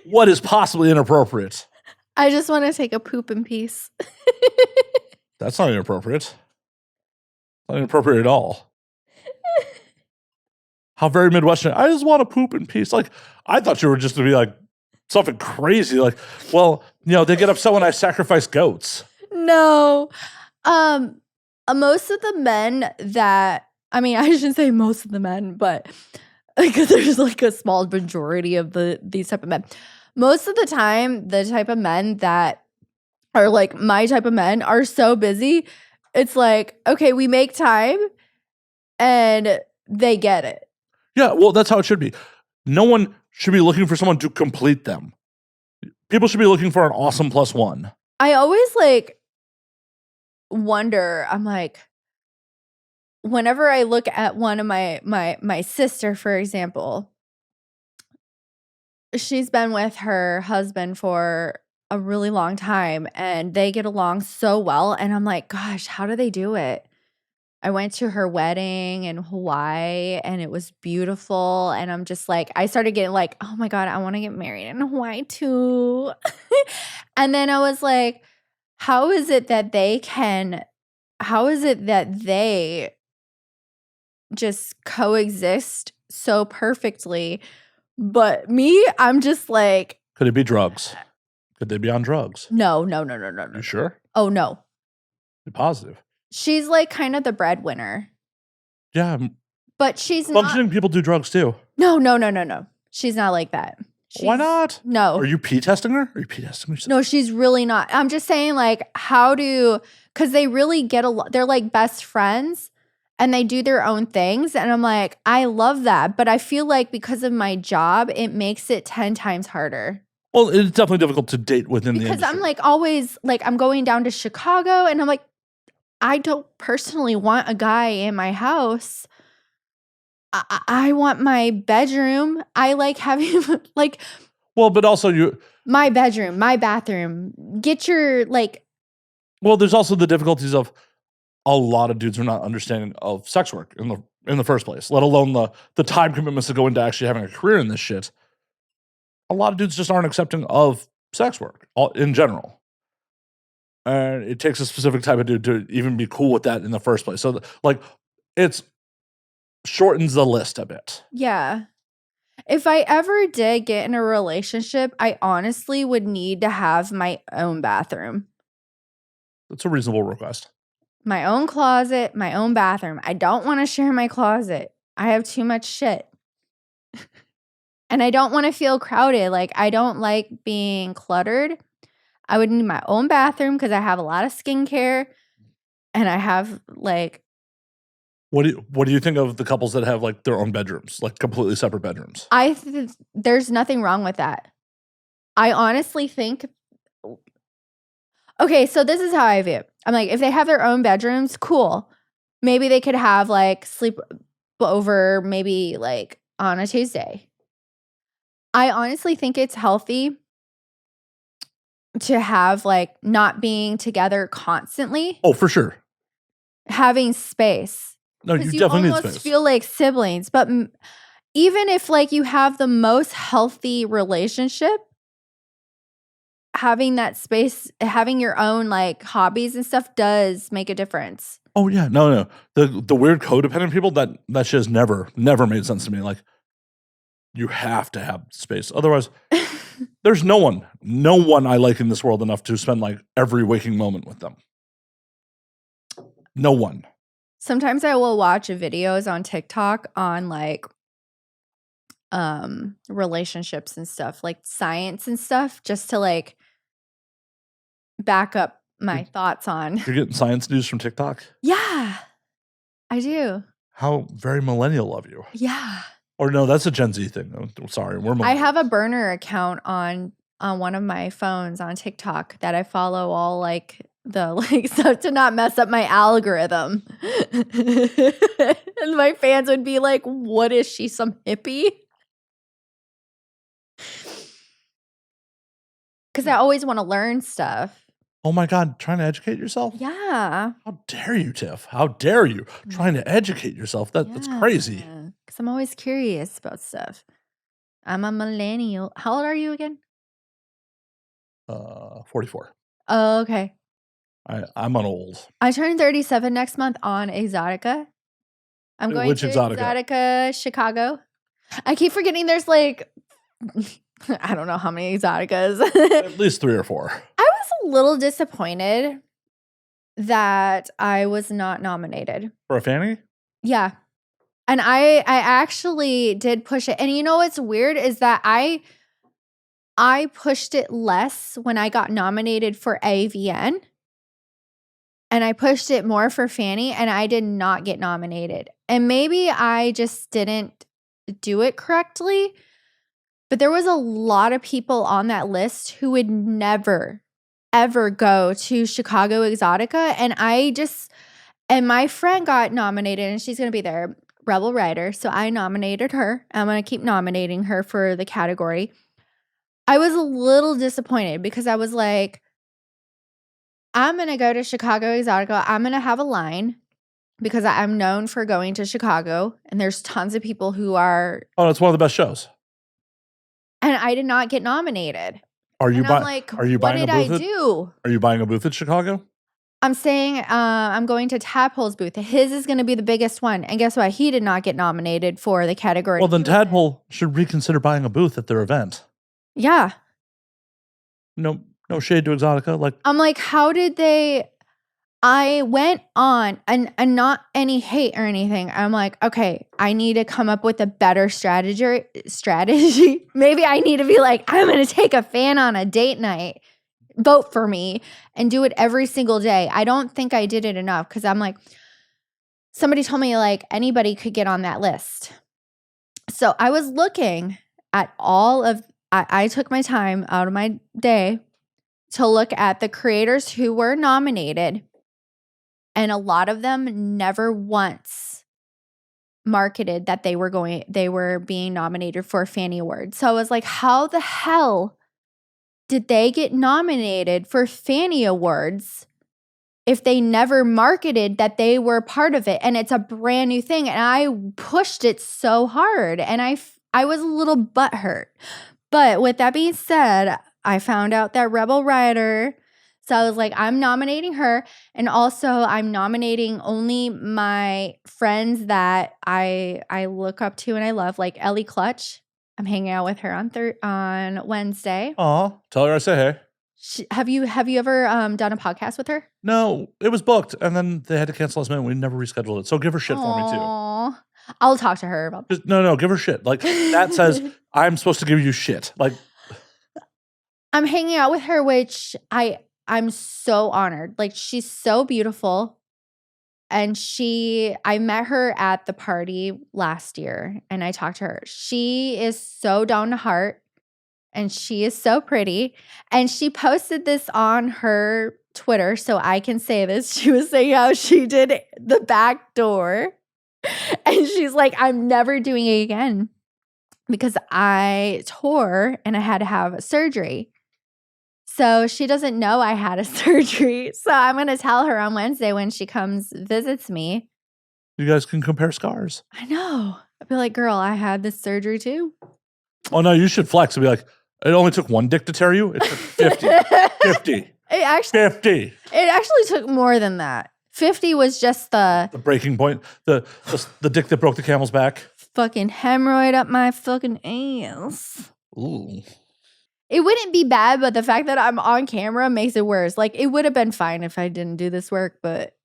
What is possibly inappropriate? I just want to take a poop in peace. That's not inappropriate. Not inappropriate at all. How very Midwestern. I just want to poop in peace. Like, I thought you were just going to be like something crazy. Like, well, they get upset when I sacrifice goats. No. Most of the men that, I mean, I shouldn't say most of the men, but because there's like a small majority of these type of men. Most of the time, the type of men that are like my type of men are so busy. It's like, okay, we make time and they get it. Yeah, well, that's how it should be. No one should be looking for someone to complete them. People should be looking for an awesome plus one. I always like wonder, I'm like, whenever I look at one of my sister, for example, she's been with her husband for a really long time and they get along so well. And I'm like, gosh, how do they do it? I went to her wedding in Hawaii and it was beautiful. And I'm just like, I started getting like, oh my God, I want to get married in Hawaii too. And then I was like, how is it that they just coexist so perfectly? But me, I'm just like, could it be drugs? Could they be on drugs? No. You sure? Oh, no. Be positive. She's like kind of the breadwinner. Yeah. But she's functioning people do drugs too. No. She's not like that. Why not? No. Are you pee testing her? Are you pee testing her? No, she's really not. I'm just saying like because they really get they're like best friends and they do their own things. And I'm like, I love that. But I feel like because of my job, it makes it 10 times harder. Well, it's definitely difficult to date within the industry. Because I'm like always like, I'm going down to Chicago and I'm like, I don't personally want a guy in my house. I want my bedroom. I like having like. Well, but also my bedroom, my bathroom. Get your like. Well, there's also the difficulties of a lot of dudes are not understanding of sex work in the first place, let alone the time commitments that go into actually having a career in this shit. a lot of dudes just aren't accepting of sex work in general. And it takes a specific type of dude to even be cool with that in the first place. So, like, it's shortens the list a bit. Yeah. If I ever did get in a relationship, I honestly would need to have my own bathroom. That's a reasonable request. My own closet, my own bathroom. I don't want to share my closet. I have too much shit. And I don't want to feel crowded. Like, I don't like being cluttered. I would need my own bathroom because I have a lot of skincare. And I have, like, What do you think of the couples that have, like, their own bedrooms, like, completely separate bedrooms? There's nothing wrong with that. I honestly think, okay, so this is how I view it. I'm like, if they have their own bedrooms, cool. Maybe they could have, like, sleep over maybe, like, on a Tuesday. I honestly think it's healthy to have, like, not being together constantly, Oh, for sure. having space. No, you Because you definitely need almost space. feel like siblings. But even if, like, you have the most healthy relationship, having that space, having your own, like, hobbies and stuff does make a difference. Oh, yeah. No. The weird codependent people, that shit has never made sense to me. Like, you have to have space. Otherwise, there's no one I like in this world enough to spend, like, every waking moment with them. No one. Sometimes I will watch videos on TikTok on, like, relationships and stuff, like science and stuff, just to, like, back up my thoughts on. You're getting science news from TikTok? Yeah, I do. How very millennial of you. Yeah. Or no, that's a Gen Z thing. I'm sorry, we're millennials. I have a burner account on one of my phones on TikTok that I follow all, like, the, like, stuff to not mess up my algorithm. And my fans would be like, what is she, some hippie? Because I always want to learn stuff. Oh my God, trying to educate yourself? Yeah. How dare you, Tiff? How dare you trying to educate yourself? That's crazy. Because I'm always curious about stuff. I'm a millennial. How old are you again? 44. Oh, okay. I'm an old. I turn 37 next month on Exotica. I'm going Which to Exotica? Exotica, Chicago. I keep forgetting there's, like, I don't know how many Exoticas. At least 3 or 4. I was a little disappointed that I was not nominated. For a fanny? Yeah. And I actually did push it. And you know what's weird is that I pushed it less when I got nominated for AVN. And I pushed it more for Fanny, and I did not get nominated. And maybe I just didn't do it correctly. But there was a lot of people on that list who would never, ever go to Chicago Exotica. And my friend got nominated, and she's going to be there, Rebel Rider. So I nominated her. I'm going to keep nominating her for the category. I was a little disappointed because I was like, I'm going to go to Chicago Exotica. I'm going to have a line because I'm known for going to Chicago. And there's tons of people who are. Oh, it's one of the best shows. And I did not get nominated. Are you buying? Like, are you what buying did a booth? I do? Are you buying a booth at Chicago? I'm saying I'm going to Tadpole's booth. His is going to be the biggest one. And guess what? He did not get nominated for the category. Well, then Tadpole should reconsider buying a booth at their event. Yeah. No shade to Exotica. Like, I'm like, how did they? I went on and not any hate or anything. I'm like, okay, I need to come up with a better strategy. Maybe I need to be like, I'm going to take a fan on a date night, vote for me, and do it every single day. I don't think I did it enough because I'm like, somebody told me like anybody could get on that list. So I was looking at I took my time out of my day to look at the creators who were nominated. And a lot of them never once marketed that they were being nominated for a Fanny Award. So I was like, how the hell did they get nominated for Fanny Awards if they never marketed that they were part of it? And it's a brand new thing. And I pushed it so hard. And I was a little butthurt. But with that being said, I found out that Rebel Rider. So I was like, I'm nominating her. And also I'm nominating only my friends that I look up to and I love, like Ellie Clutch. I'm hanging out with her on Wednesday. Aw, tell her I say hey. Have you ever done a podcast with her? No, it was booked, and then they had to cancel last minute. We never rescheduled it. So give her shit for me too. Aw. I'll talk to her about that. No, give her shit. Like that says I'm supposed to give you shit. Like I'm hanging out with her, which I'm so honored. Like she's so beautiful. And I met her at the party last year and I talked to her. She is so down to heart and she is so pretty. And she posted this on her Twitter, so I can say this. She was saying how she did the back door. And she's like, I'm never doing it again because I tore and I had to have surgery. So she doesn't know I had a surgery. So I'm going to tell her on Wednesday when she comes visits me. You guys can compare scars. I know. I'd be like, girl, I had this surgery too. Oh, no, you should flex and be like, it only took one dick to tear you? It took 50. 50. It actually took more than that. 50 was just the breaking point. The dick that broke the camel's back. Fucking hemorrhoid up my fucking ass. Ooh. It wouldn't be bad, but the fact that I'm on camera makes it worse. Like, it would have been fine if I didn't do this work, but...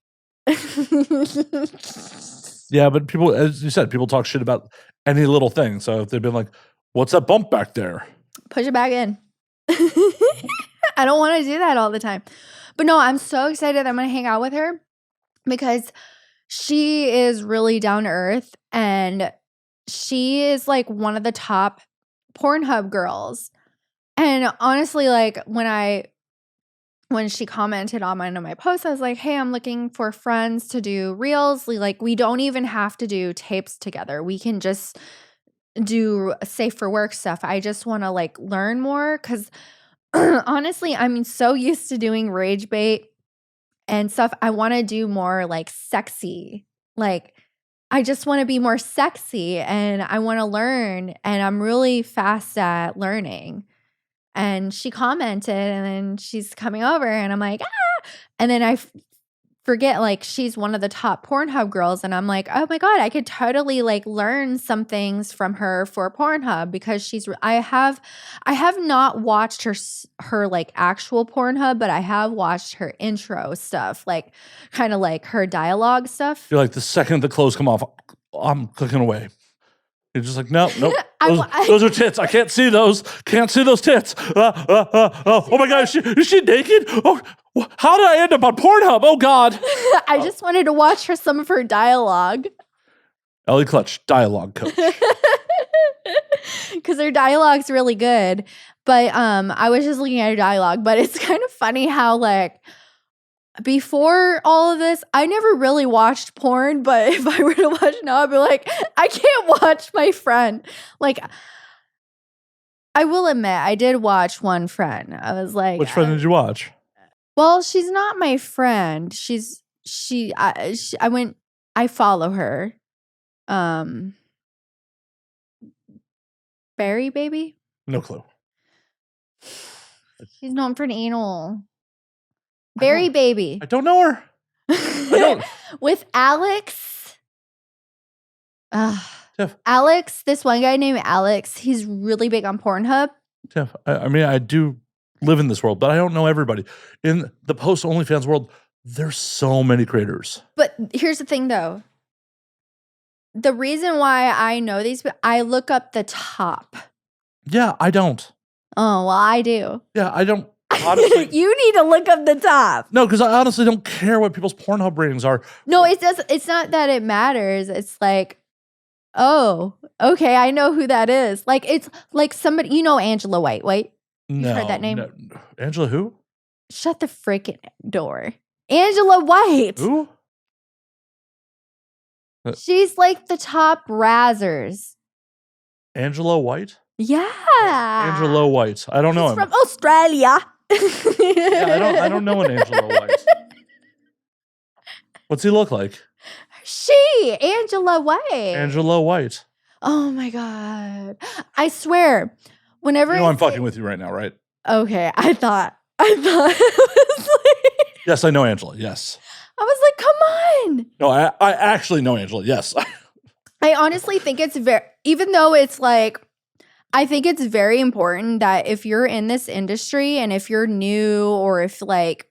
Yeah, but people, as you said, people talk shit about any little thing. So if they've been like, what's that bump back there? Push it back in. I don't want to do that all the time. But no, I'm so excited I'm going to hang out with her because she is really down to earth and she is like one of the top Pornhub girls. And honestly, like when she commented on one of my posts, I was like, hey, I'm looking for friends to do reels. Like, we don't even have to do tapes together. We can just do safe for work stuff. I just want to like learn more because honestly, I'm so used to doing rage bait and stuff. I want to do more like sexy. Like, I just want to be more sexy and I want to learn. And I'm really fast at learning. And she commented and then she's coming over and I'm like, ah. And then I forget like she's one of the top Pornhub girls. And I'm like, oh my God, I could totally like learn some things from her for Pornhub because I have not watched her like actual Pornhub, but I have watched her intro stuff, like kind of like her dialogue stuff. You're like, the second the clothes come off, I'm clicking away. You're just like, nope. Those are tits. I can't see those. Can't see those tits. Oh my God, is she naked? Oh, how did I end up on Pornhub? Oh God. I just wanted to watch some of her dialogue. Ellie Clutch, dialogue coach. Because her dialogue's really good. But I was just looking at her dialogue. But it's kind of funny how like before all of this, I never really watched porn, but if I were to watch now, I'd be like, I can't watch my friend. Like, I will admit, I did watch one friend. I was like, which friend did you watch? Well, she's not my friend. I follow her. Berry Baby? No clue. She's known for an anal. Berry Baby. I don't know her. I don't. With Alex. Tiff. Alex, this one guy named Alex, he's really big on Pornhub. Tiff, I mean, I do live in this world, but I don't know everybody. In the post OnlyFans world, there's so many creators. But here's the thing, though. The reason why I know these, I look up the top. Yeah, I don't. Oh, well, I do. Yeah, I don't. Honestly, you need to look up the top. No, because I honestly don't care what people's Pornhub ratings are. No, it's not that it matters. It's like, oh, okay, I know who that is. Like, it's like somebody, you know Angela White, right? You've heard that name? No. Angela who? Shut the freaking door. Angela White. Who? She's like the top razzers. Angela White? Yeah. Angela White. I don't know him. From Australia. Yeah, I don't know an Angela White. What's he look like? Angela White. Angela White. Oh my God. I swear, Whenever You know I I'm fucking say with you right now, right? okay, I thought it was like Yes, I know Angela. Yes. I was like, "Come on." No, I actually know Angela. Yes. I honestly think it's very even though it's like I think it's very important that if you're in this industry and if you're new or if like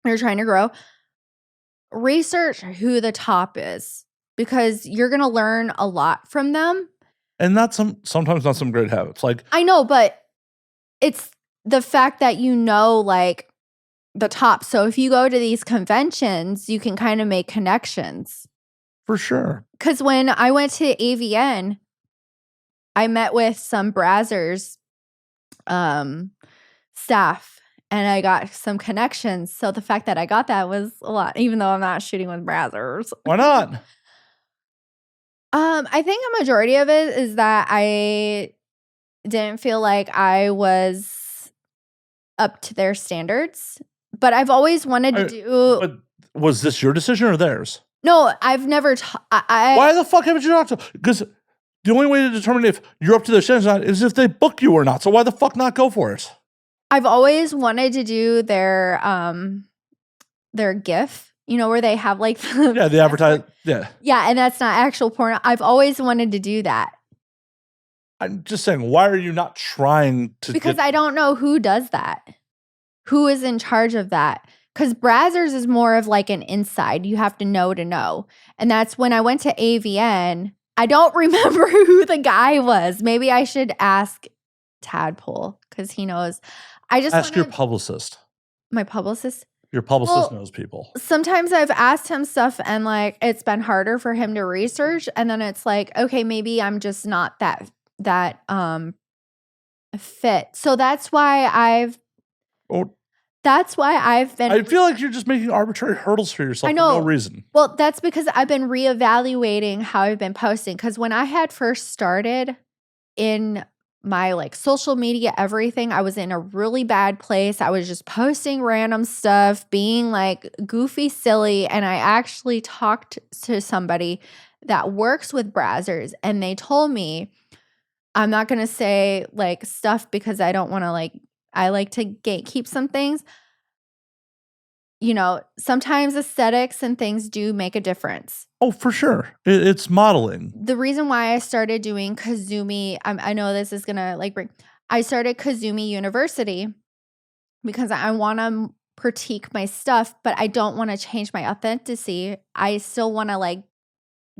you're trying to grow, research who the top is because you're going to learn a lot from them. And not sometimes not some great habits. Like, I know, but it's the fact that you know like the top. So if you go to these conventions, you can kind of make connections. for sure. Cuz when I went to AVN, I met with some Brazzers um staff and I got some connections. So the fact that I got that was a lot, even though I'm not shooting with Brazzers. Why not? I think a majority of it is that I didn't feel like I was up to their standards, but I've always wanted to do. But was this your decision or theirs? No, I've never. Why the fuck haven't you talked to? Because the only way to determine if you're up to their standards or not is if they book you or not. So why the fuck not go for it? I've always wanted to do their GIF. You know where they have like Yeah, the advertise. Yeah, yeah, and that's not actual porn. I've always wanted to do that I'm just saying. Why are you not trying to? because I don't know who does that. Who is in charge of that? Because Brazzers is more of like an inside. You have to know. And that's when I went to AVN. I don't remember who the guy was. Maybe I should ask Tadpole because he knows. I just ask your wanted publicist. my publicist. Your publicist Well, knows people. sometimes I've asked him stuff and like it's been harder for him to research. And then it's like, okay, maybe I'm just not that fit. So that's why Oh, I've been I feel like you're just making arbitrary hurdles for yourself I for no know. reason. Well, that's because I've been reevaluating how I've been posting. Because when I had first started in my like social media, everything, I was in a really bad place. I was just posting random stuff, being like goofy, silly. And I actually talked to somebody that works with Brazzers, and they told me, I'm not going to say like stuff because I don't want to like, I like to gatekeep some things. You know, sometimes aesthetics and things do make a difference. Oh, for sure. It's modeling. The reason why I started doing Kazumi, I know this is gonna like bring. I started Kazumi University because I want to critique my stuff, but I don't want to change my authenticity. I still want to like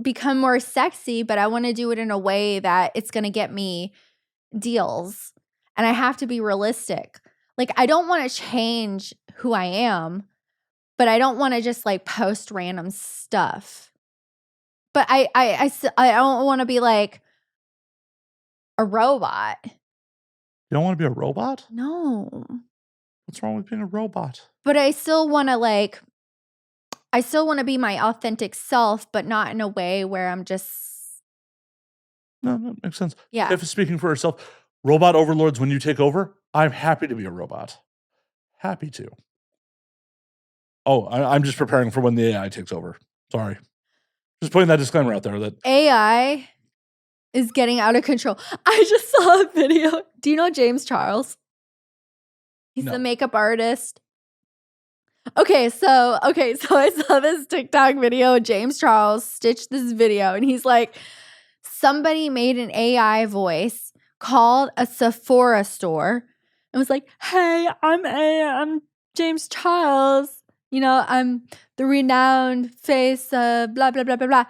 become more sexy, but I want to do it in a way that it's gonna get me deals, and I have to be realistic. Like I don't want to change who I am. But I don't want to just like post random stuff. But I don't want to be like a robot. You don't want to be a robot? No. What's wrong with being a robot? But I still want to be my authentic self, but not in a way where I'm just No, that makes sense. yeah. If speaking for herself, robot overlords, when you take over, I'm happy to be a robot. Happy to. Oh, I'm just preparing for when the AI takes over. Sorry. Just putting that disclaimer out there that AI is getting out of control. I just saw a video. Do you know James Charles? He's No. the makeup artist. Okay, so I saw this TikTok video. James Charles stitched this video, and he's like, somebody made an AI voice called a Sephora store and was like, "Hey, I'm James Charles. You know, I'm the renowned face, blah blah blah blah blah."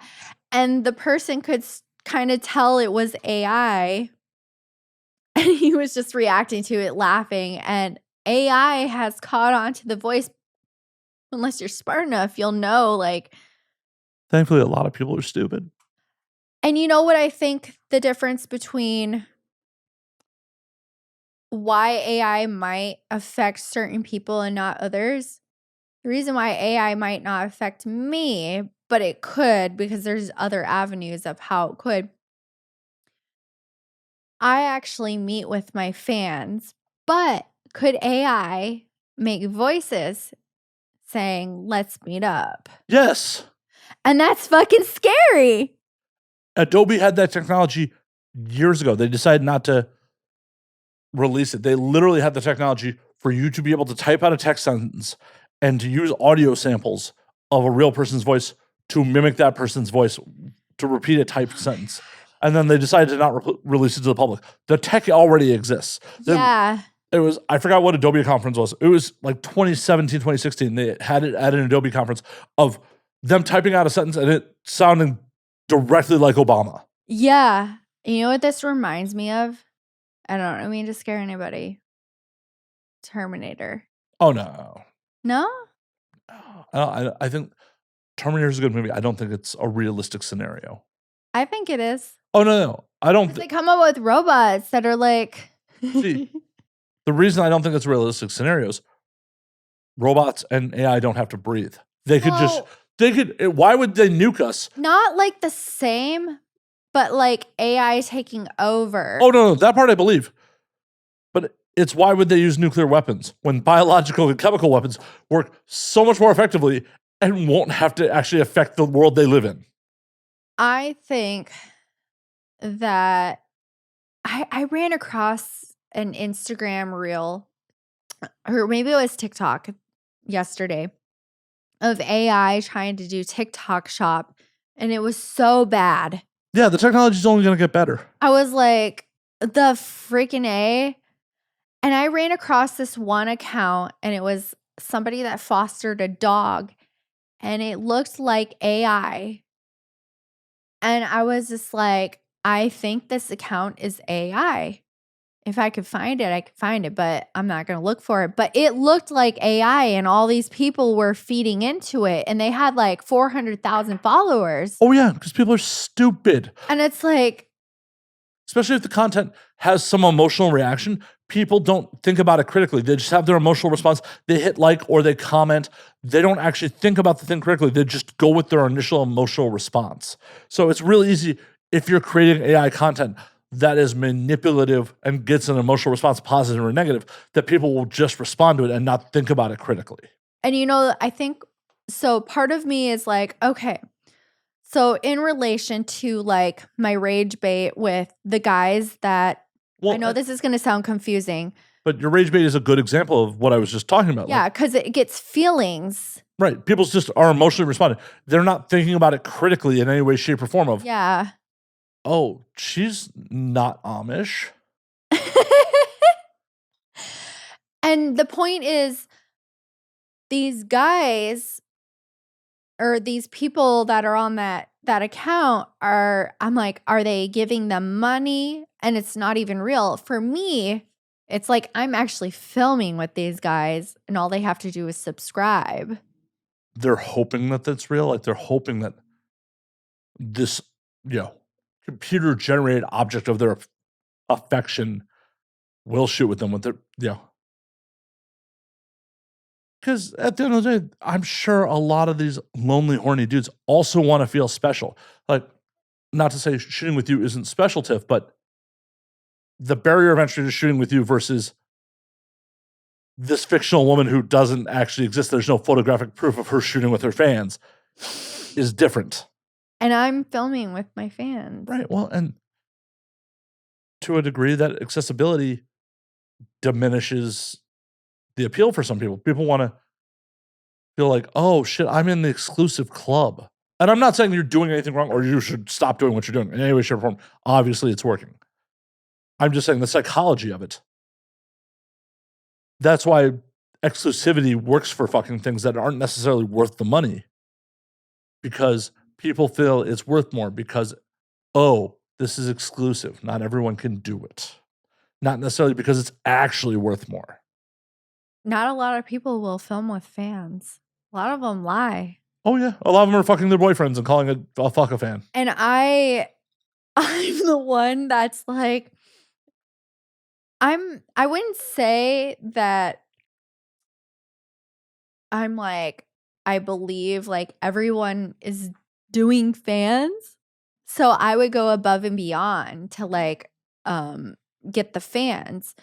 And the person could kind of tell it was AI, and he was just reacting to it, laughing. And AI has caught on to the voice. Unless you're smart enough, you'll know, like. thankfully a lot of people are stupid. And you know what I think the difference between why AI might affect certain people and not others? The reason why AI might not affect me, but it could because there's other avenues of how it could. I actually meet with my fans, but could AI make voices saying, "Let's meet up"? Yes. And that's fucking scary. Adobe had that technology years ago. They decided not to release it. They literally had the technology for you to be able to type out a text sentence and to use audio samples of a real person's voice to mimic that person's voice to repeat a typed sentence. And then they decided to not release it to the public. The tech already exists. Yeah. It was, I forgot what Adobe conference was. It was like 2017, 2016. They had it at an Adobe conference of them typing out a sentence and it sounding directly like Obama. Yeah. You know what this reminds me of? I don't mean to scare anybody. Terminator. Oh, no. No? I think Terminator is a good movie. I don't think it's a realistic scenario. I think it is. Oh, no. I don't. They come up with robots that are like. See, the reason I don't think it's realistic scenarios, robots and AI don't have to breathe. They could why would they nuke us? Not like the same, but like AI taking over. Oh, no, that part I believe. But it's why would they use nuclear weapons when biological and chemical weapons work so much more effectively and won't have to actually affect the world they live in? I think that I ran across an Instagram reel, or maybe it was TikTok yesterday, of AI trying to do TikTok shop, and it was so bad. Yeah, the technology's only going to get better. I was like, the freaking A. And I ran across this one account, and it was somebody that fostered a dog, and it looked like AI. And I was just like, I think this account is AI. If I could find it, I could find it, but I'm not going to look for it. But it looked like AI, and all these people were feeding into it, and they had like 400,000 followers. Oh, yeah, because people are stupid. And it's like, especially if the content has some emotional reaction, people don't think about it critically. They just have their emotional response. They hit like or they comment. They don't actually think about the thing critically. They just go with their initial emotional response. So it's really easy if you're creating AI content that is manipulative and gets an emotional response, positive or negative, that people will just respond to it and not think about it critically. And I think, so part of me is like, okay, so in relation to like my rage bait with the guys that, I know this is going to sound confusing. But your rage bait is a good example of what I was just talking about. Yeah, because it gets feelings. Right. People just are emotionally responding. They're not thinking about it critically in any way, shape, or form of, yeah. Oh, she's not Amish. And the point is, these guys or these people that are on that account I'm like, are they giving them money? And it's not even real. For me, it's like I'm actually filming with these guys, and all they have to do is subscribe. They're hoping that that's real. Like they're hoping that this, computer generated object of their affection will shoot with them with their, Because at the end of the day, I'm sure a lot of these lonely, horny dudes also want to feel special. Like, not to say shooting with you isn't special, Tiff, but the barrier of entry to shooting with you versus this fictional woman who doesn't actually exist, there's no photographic proof of her shooting with her fans, is different. And I'm filming with my fans. Right. Well, and to a degree, that accessibility diminishes the appeal for some people. People want to feel like, oh shit, I'm in the exclusive club. And I'm not saying you're doing anything wrong or you should stop doing what you're doing in any way, shape, or form. Obviously, it's working. I'm just saying the psychology of it. That's why exclusivity works for fucking things that aren't necessarily worth the money. Because people feel it's worth more because, oh, this is exclusive. Not everyone can do it. Not necessarily because it's actually worth more. Not a lot of people will film with fans. A lot of them lie. Oh, yeah. A lot of them are fucking their boyfriends and calling it a fuck a fan. And I'm the one that's like, I wouldn't say that I'm like, I believe like everyone is doing fans. So I would go above and beyond to like get the fans.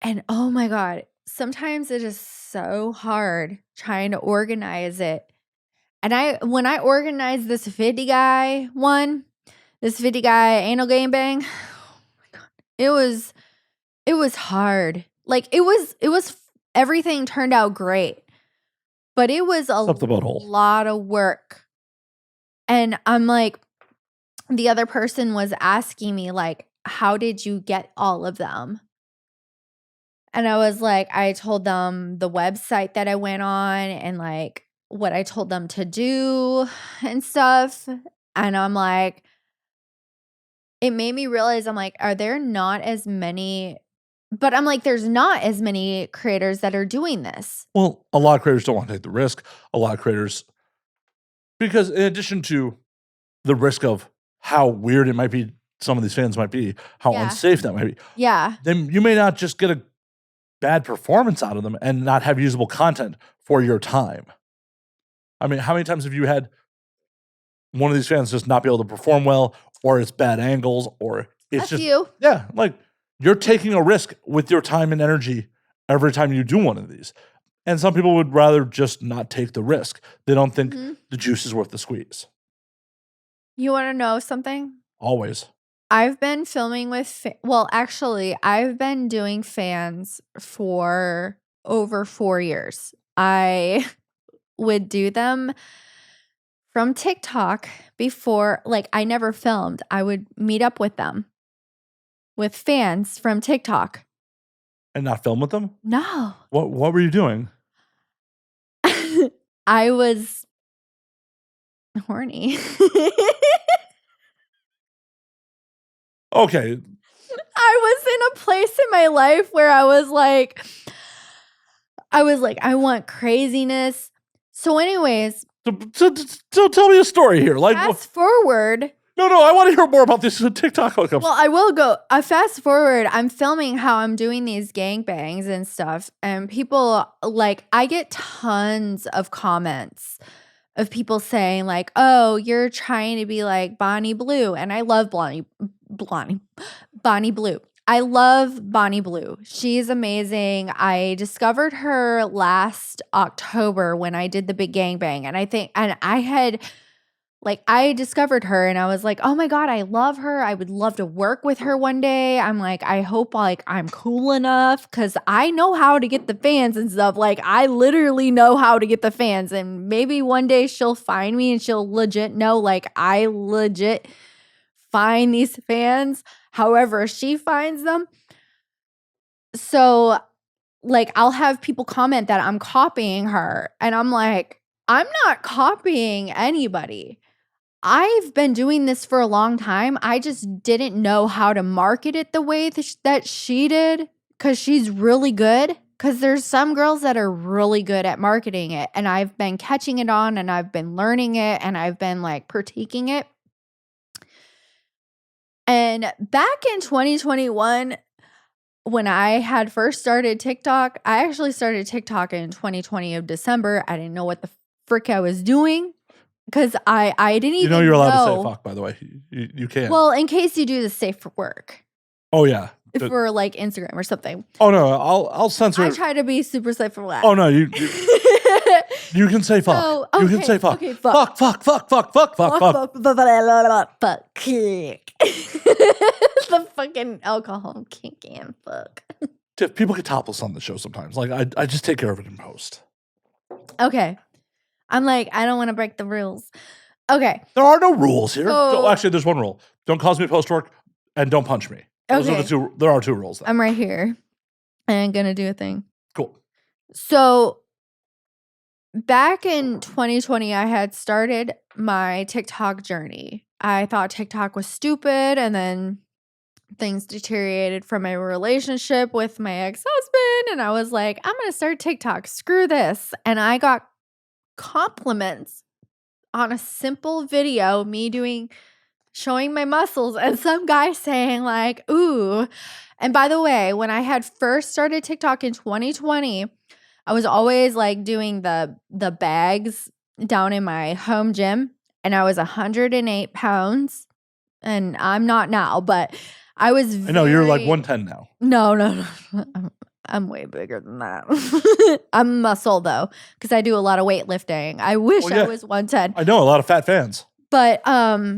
And oh my God, sometimes it is so hard trying to organize it. And when I organized this 50 guy one, this 50 guy anal gangbang, oh my God, it was It was hard. Like, everything turned out great, but it was a Except the butthole. lot of work. And I'm like, the other person was asking me, like, how did you get all of them? And I was like, I told them the website that I went on and like what I told them to do and stuff. And I'm like, it made me realize, I'm like, are there not as many? But I'm like, there's not as many creators that are doing this. Well, a lot of creators don't want to take the risk. A lot of creators, because in addition to the risk of how weird it might be, some of these fans might be, how Yeah. unsafe that might be, Yeah. then you may not just get a bad performance out of them and not have usable content for your time. I mean, how many times have you had one of these fans just not be able to perform well, or it's bad angles, or it's just few. yeah, like you're taking a risk with your time and energy every time you do one of these. And some people would rather just not take the risk. They don't think the juice is worth the squeeze. You want to know something? Always. I've been filming with, actually, I've been doing fans for over 4 years. I would do them from TikTok before, like, I never filmed. I would meet up with them, with fans from TikTok. And not film with them? No. What were you doing? I was horny. Okay. I was in a place in my life where I was like, I want craziness. So anyways, So tell me a story here. Like, fast forward. no, I want to hear more about this TikTok hookups. Well, I will go. Fast forward. I'm filming how I'm doing these gangbangs and stuff, and people like, I get tons of comments of people saying like, "Oh, you're trying to be like Bonnie Blue," and I love Bonnie Blue. I love Bonnie Blue. She's amazing. I discovered her last October when I did the big gangbang, and I discovered her and I was like, oh my God, I love her. I would love to work with her one day. I'm like, I hope like I'm cool enough because I know how to get the fans and stuff. Like, I literally know how to get the fans, and maybe one day she'll find me and she'll legit know, like, I legit find these fans however she finds them. So like, I'll have people comment that I'm copying her, and I'm like, I'm not copying anybody. I've been doing this for a long time. I just didn't know how to market it the way that she did, because she's really good. Because there's some girls that are really good at marketing it, and I've been catching it on, and I've been learning it, and I've been like critiquing it. And back in 2021, when I had first started TikTok, I actually started TikTok in 2020 of December. I didn't know what the frick I was doing. Because I didn't even know. You're allowed to say fuck, by the way. You can. Well, in case you do the safe for work. Oh, yeah. For like Instagram or something. Oh, no. I'll censor. I try to be super safe for that. Oh, no. You can say fuck. Oh, okay, you can say fuck. Okay, fuck. Fuck. The fucking alcohol kick in. Fuck. Tiff, people get topless on the show sometimes. Like, I just take care of it in post. Okay. I'm like, I don't want to break the rules. Okay. There are no rules here. So, actually, there's one rule. Don't cause me post-work and don't punch me. Those are the two. There are two rules. Then. I'm right here. And I'm going to do a thing. Cool. So back in 2020, I had started my TikTok journey. I thought TikTok was stupid, and then things deteriorated from my relationship with my ex-husband, and I was like, I'm going to start TikTok. Screw this. And I got compliments on a simple video, me showing my muscles, and some guy saying like, ooh. And by the way, when I had first started TikTok in 2020, I was always like doing the bags down in my home gym, and I was 108 pounds, and I'm not now, but I was I know you're like 110 now. No. I'm way bigger than that. I'm muscle though, because I do a lot of weightlifting. I wish I was 110. I know a lot of fat fans. But I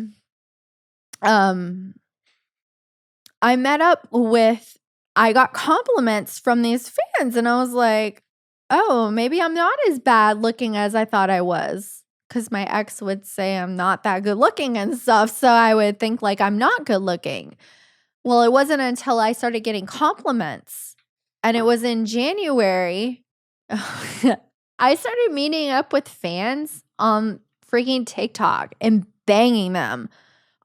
met up with I got compliments from these fans, and I was like, oh, maybe I'm not as bad looking as I thought I was. Because my ex would say I'm not that good looking and stuff. So I would think like I'm not good looking. Well, it wasn't until I started getting compliments, and it was in January. I started meeting up with fans on freaking TikTok and banging them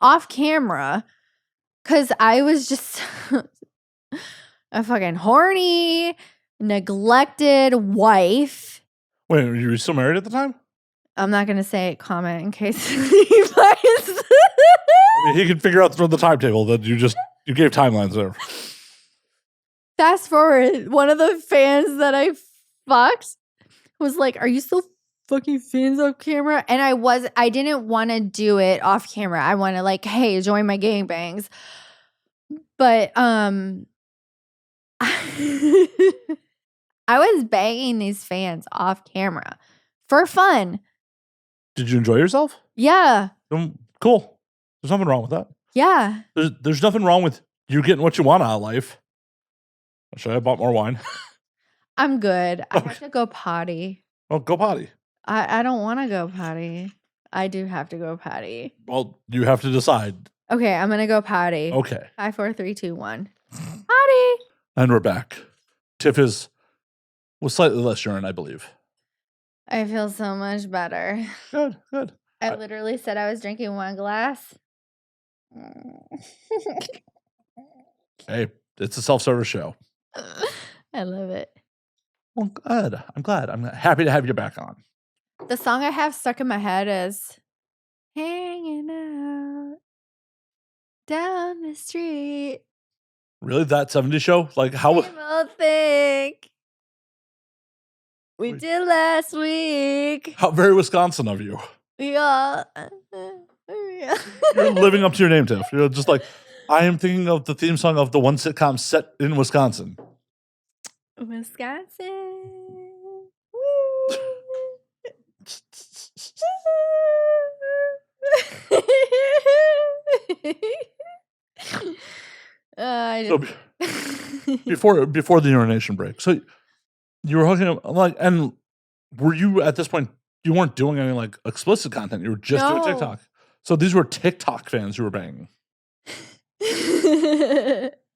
off camera because I was just a fucking horny, neglected wife. Wait, were you still married at the time? I'm not going to say comment in case he finds. He can figure out from the timetable that you gave timelines there. Fast forward, one of the fans that I fucked was like, "Are you still fucking fans off camera?" And I didn't want to do it off camera. I want to like, hey, join my gangbangs. But I was banging these fans off camera for fun. Did you enjoy yourself? Yeah. Cool. There's nothing wrong with that. Yeah. There's nothing wrong with you getting what you want out of life. Should I have bought more wine? I'm good. I have to go potty. Oh, go potty. I don't want to go potty. I do have to go potty. Well, you have to decide. Okay, I'm going to go potty. Okay. 5, 4, 3, 2, 1. Potty. And we're back. Tiff was slightly less urine, I believe. I feel so much better. Good. I literally said I was drinking 1 glass. Hey, it's a self-service show. I love it. Well, good. I'm glad. I'm happy to have you back on. The song I have stuck in my head is Hanging Out Down the Street. Really? That 70s show? Like how Same old thing we did last week. How very Wisconsin of you. Yeah. You're living up to your name, Tiff. You're just like, I am thinking of the theme song of the one sitcom set in Wisconsin. Wisconsin. Before the urination break, so you were hooking up like, and were you at this point? You weren't doing any like explicit content. You were just doing TikTok. So these were TikTok fans you were banging.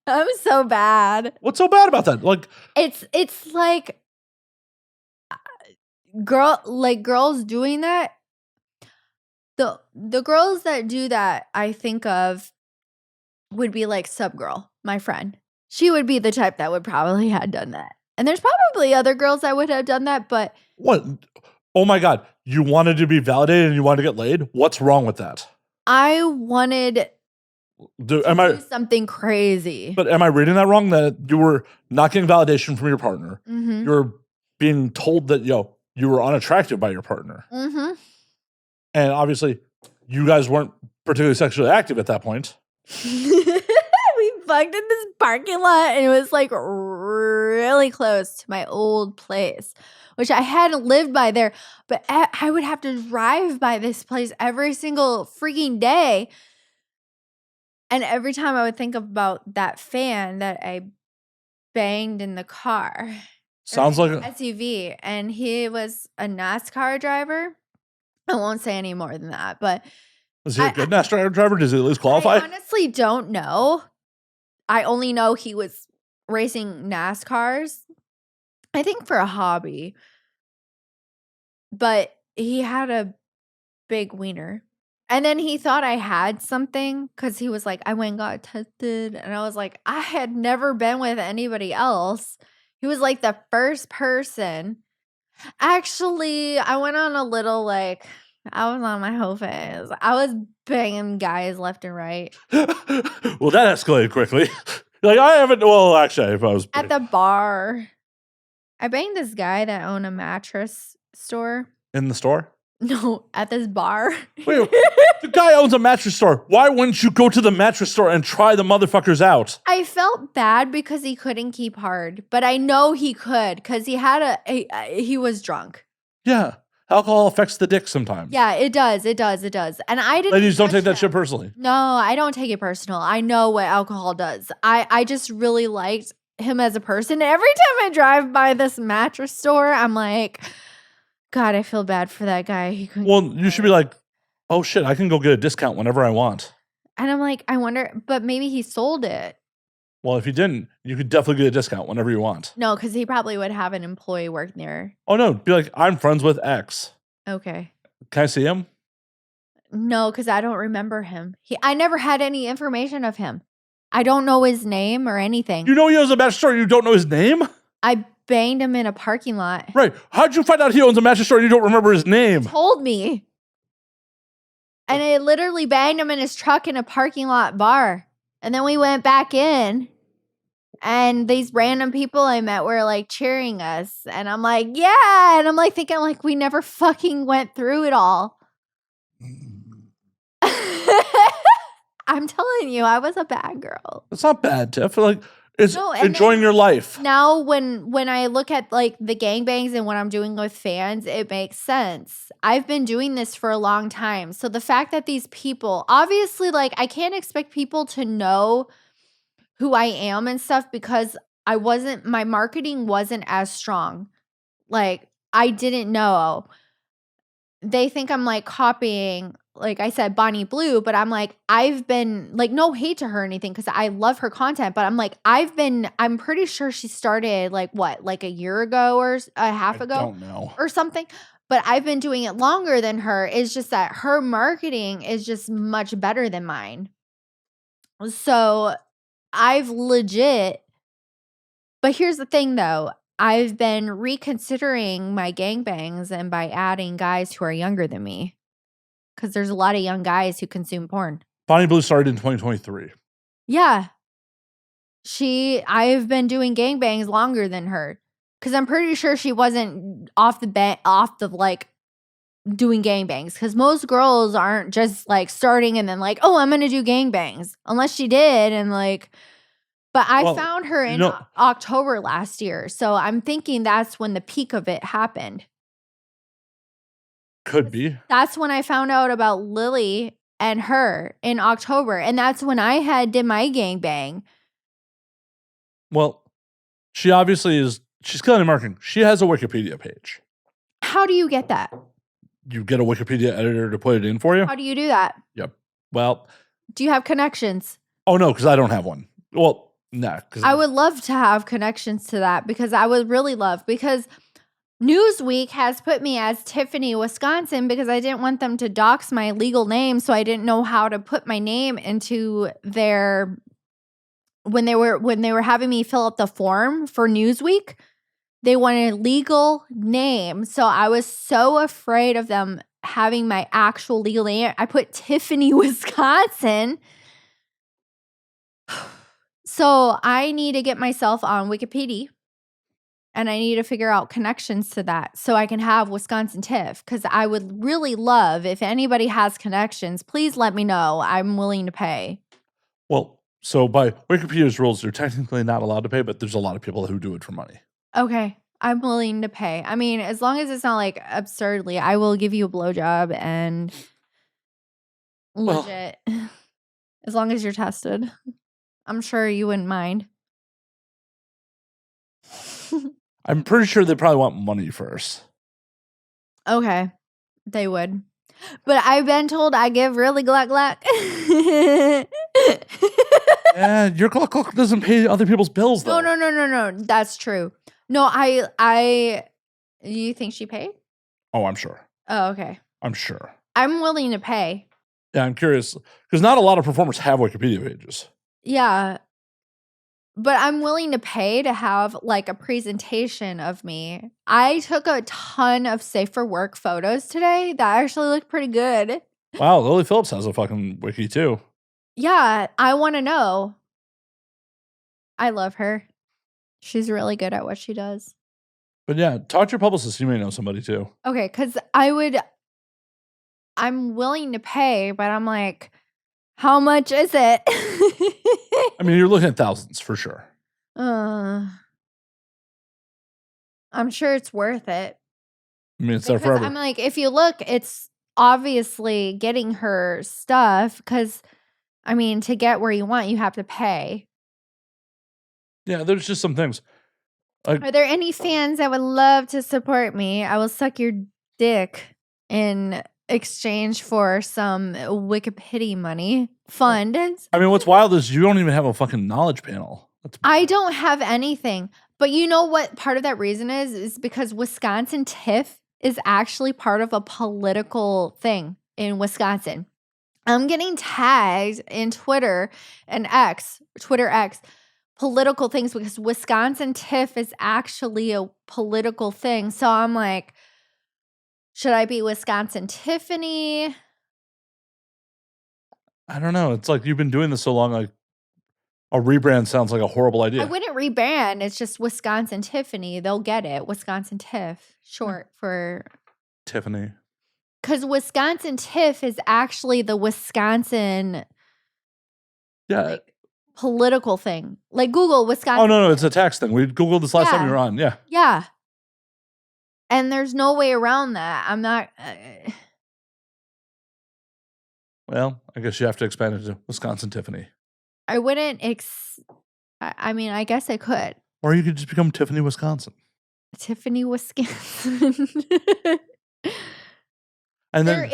I'm so bad. What's so bad about that? Like it's like girls doing that. The girls that do that, I think of would be like Subgirl, my friend. She would be the type that would probably have done that. And there's probably other girls that would have done that, but what? Oh my God. You wanted to be validated and you wanted to get laid? What's wrong with that? I wanted to do something crazy. But am I reading that wrong? That you were not getting validation from your partner. Mm-hmm. You're being told that, you were unattractive by your partner. Mm-hmm. And obviously, you guys weren't particularly sexually active at that point. We fucked in this parking lot, and it was like really close to my old place, which I hadn't lived by there, but I would have to drive by this place every single freaking day. And every time I would think about that fan that I banged in the car. Sounds like an SUV, and he was a NASCAR driver. I won't say any more than that, but was he a good NASCAR driver? Does he at least qualify? I honestly don't know. I only know he was racing NASCARs, I think for a hobby. But he had a big wiener. And then he thought I had something because he was like, I went and got tested. And I was like, I had never been with anybody else. He was like the first person. Actually, I went on a little I was on my whole phase. I was banging guys left and right. Well, that escalated quickly. Like, I haven't, well, actually, if I was at the bar. I banged this guy that owned a mattress store. In the store? No, at this bar. Wait, the guy owns a mattress store. Why wouldn't you go to the mattress store and try the motherfuckers out? I felt bad because he couldn't keep hard, but I know he could because he had he was drunk. Yeah. Alcohol affects the dick sometimes. Yeah, it does. It does. It does. And I didn't. Ladies, don't take that shit personally. No, I don't take it personal. I know what alcohol does. I just really liked him as a person. Every time I drive by this mattress store, I'm like, God, I feel bad for that guy. He couldn't. Well, you should be like, oh shit, I can go get a discount whenever I want. And I'm like, I wonder, but maybe he sold it. Well, if you didn't, you could definitely get a discount whenever you want. No, because he probably would have an employee working there. Oh no, be like, I'm friends with X. Okay. Can I see him? No, because I don't remember him. I never had any information of him. I don't know his name or anything. You know he owns a mattress store and you don't know his name? I banged him in a parking lot. Right. How'd you find out he owns a mattress store and you don't remember his name? He told me. And I literally banged him in his truck in a parking lot bar. And then we went back in. And these random people I met were like cheering us. And I'm like, yeah. And I'm like thinking like we never fucking went through it all. I'm telling you, I was a bad girl. It's not bad, Tiff. Like, it's No, enjoying your life. Now when I look at like the gangbangs and what I'm doing with fans, it makes sense. I've been doing this for a long time. So the fact that these people, obviously, like I can't expect people to know who I am and stuff because my marketing wasn't as strong. Like I didn't know. They think I'm like copying, like I said, Bonnie Blue, but I'm like, I've been like, no hate to her or anything because I love her content, but I'm like, I'm pretty sure she started like what, like a year ago or a half ago? I don't know. Or something. But I've been doing it longer than her. It's just that her marketing is just much better than mine. So I've legit, but here's the thing though. I've been reconsidering my gangbangs and by adding guys who are younger than me. Because there's a lot of young guys who consume porn. Bonnie Blue started in 2023. Yeah. I've been doing gangbangs longer than her. Because I'm pretty sure she wasn't off the like doing gangbangs. Because most girls aren't just like starting and then like, oh, I'm going to do gangbangs. Unless she did and like... But I found her in October last year. So I'm thinking that's when the peak of it happened. Could be. That's when I found out about Lily and her in October. And that's when I did my gangbang. Well, she obviously she's killing in marketing. She has a Wikipedia page. How do you get that? You get a Wikipedia editor to put it in for you? How do you do that? Yep. Well. Do you have connections? Oh, no, because I don't have one. Well, no. I would love to have connections to that because I would really love, because Newsweek has put me as Tiffany, Wisconsin, because I didn't want them to dox my legal name. So I didn't know how to put my name into their, when they were having me fill out the form for Newsweek, they wanted a legal name. So I was so afraid of them having my actual legal name. I put Tiffany, Wisconsin. So I need to get myself on Wikipedia. And I need to figure out connections to that so I can have Wisconsin Tiff. Because I would really love, if anybody has connections, please let me know. I'm willing to pay. Well, so by Wikipedia's rules, they're technically not allowed to pay, but there's a lot of people who do it for money. Okay. I'm willing to pay. I mean, as long as it's not like absurdly, I will give you a blowjob and legit. As long as you're tested. I'm sure you wouldn't mind. I'm pretty sure they probably want money first. Okay. They would. But I've been told I give really gluck gluck. Yeah, your gluck gluck doesn't pay other people's bills, though. No. That's true. No, you think she paid? Oh, I'm sure. Oh, okay. I'm sure. I'm willing to pay. Yeah, I'm curious. Because not a lot of performers have Wikipedia pages. Yeah. But I'm willing to pay to have like a presentation of me. I took a ton of safe for work photos today that actually looked pretty good. Wow, Lily Phillips has a fucking wiki too. Yeah, I want to know. I love her. She's really good at what she does. But yeah, talk to your publicist. You may know somebody too. Okay, because I'm willing to pay, but I'm like, how much is it? I mean, you're looking at thousands for sure. I'm sure it's worth it. I mean, it's there forever. I'm like, if you look, it's obviously getting her stuff because, I mean, to get where you want, you have to pay. Yeah, there's just some things. Like, Are there any fans that would love to support me? I will suck your dick in exchange for some Wikipedia money. Fund. I mean, what's wild is you don't even have a fucking knowledge panel. I don't have anything. But you know what part of that reason is because Wisconsin Tiff is actually part of a political thing in Wisconsin. I'm getting tagged in Twitter and Twitter X, political things because Wisconsin Tiff is actually a political thing. So I'm like, should I be Wisconsin Tiffany? I don't know. It's like you've been doing this so long. Like a rebrand sounds like a horrible idea. I wouldn't rebrand. It's just Wisconsin Tiffany. They'll get it. Wisconsin Tiff, short for Tiffany. Because Wisconsin Tiff is actually the Wisconsin political thing. Like Google Wisconsin. Oh, no, it's a tax thing. We Googled this last time you were on. Yeah. Yeah. And there's no way around that. I'm not. Well, I guess you have to expand it to Wisconsin Tiffany. I wouldn't. I mean, I guess I could. Or you could just become Tiffany, Wisconsin. Tiffany, Wisconsin. And then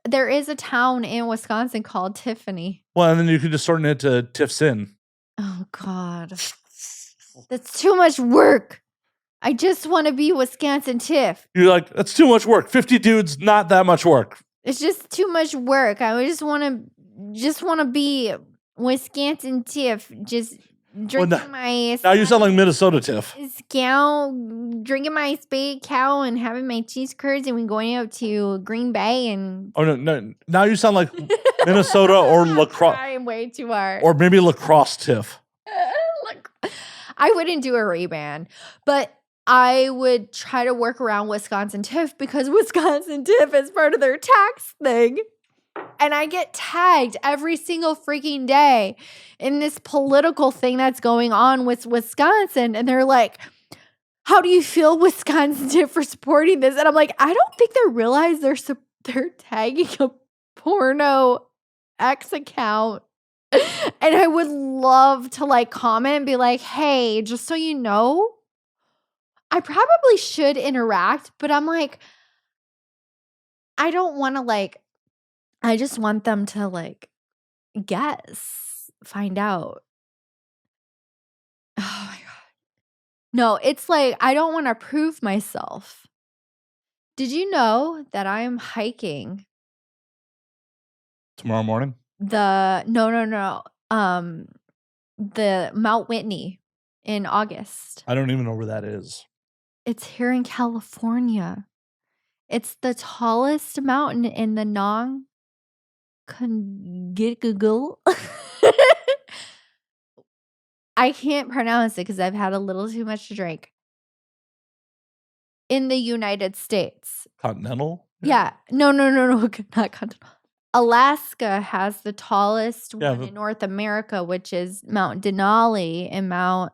there is a town in Wisconsin called Tiffany. Well, and then you could just shorten it to Tiffsin. Oh God, that's too much work. I just want to be Wisconsin Tiff. You're like, that's too much work. 50 dudes, not that much work. It's just too much work. I just want to be Wisconsin Tiff. Just drinking my. Now you sound like Minnesota Tiff. Drinking my spade cow and having my cheese curds, and we going out to Green Bay and. Oh no! Now you sound like Minnesota or lacrosse. I'm way too hard. Or maybe lacrosse Tiff. I wouldn't do a rebrand, but I would try to work around Wisconsin Tiff because Wisconsin Tiff is part of their tax thing. And I get tagged every single freaking day in this political thing that's going on with Wisconsin. And they're like, how do you feel, Wisconsin Tiff, for supporting this? And I'm like, I don't think they realize they're tagging a porno X account. And I would love to like comment and be like, hey, just so you know, I probably should interact, but I'm like, I don't want to like, I just want them to like find out. Oh my God. No, it's like, I don't want to prove myself. Did you know that I am hiking tomorrow morning? No. The Mount Whitney in August. I don't even know where that is. It's here in California. It's the tallest mountain in the Google. I can't pronounce it because I've had a little too much to drink. In the United States. Continental? Yeah. No, not continental. Alaska has the tallest one in North America, which is Mount Denali and Mount.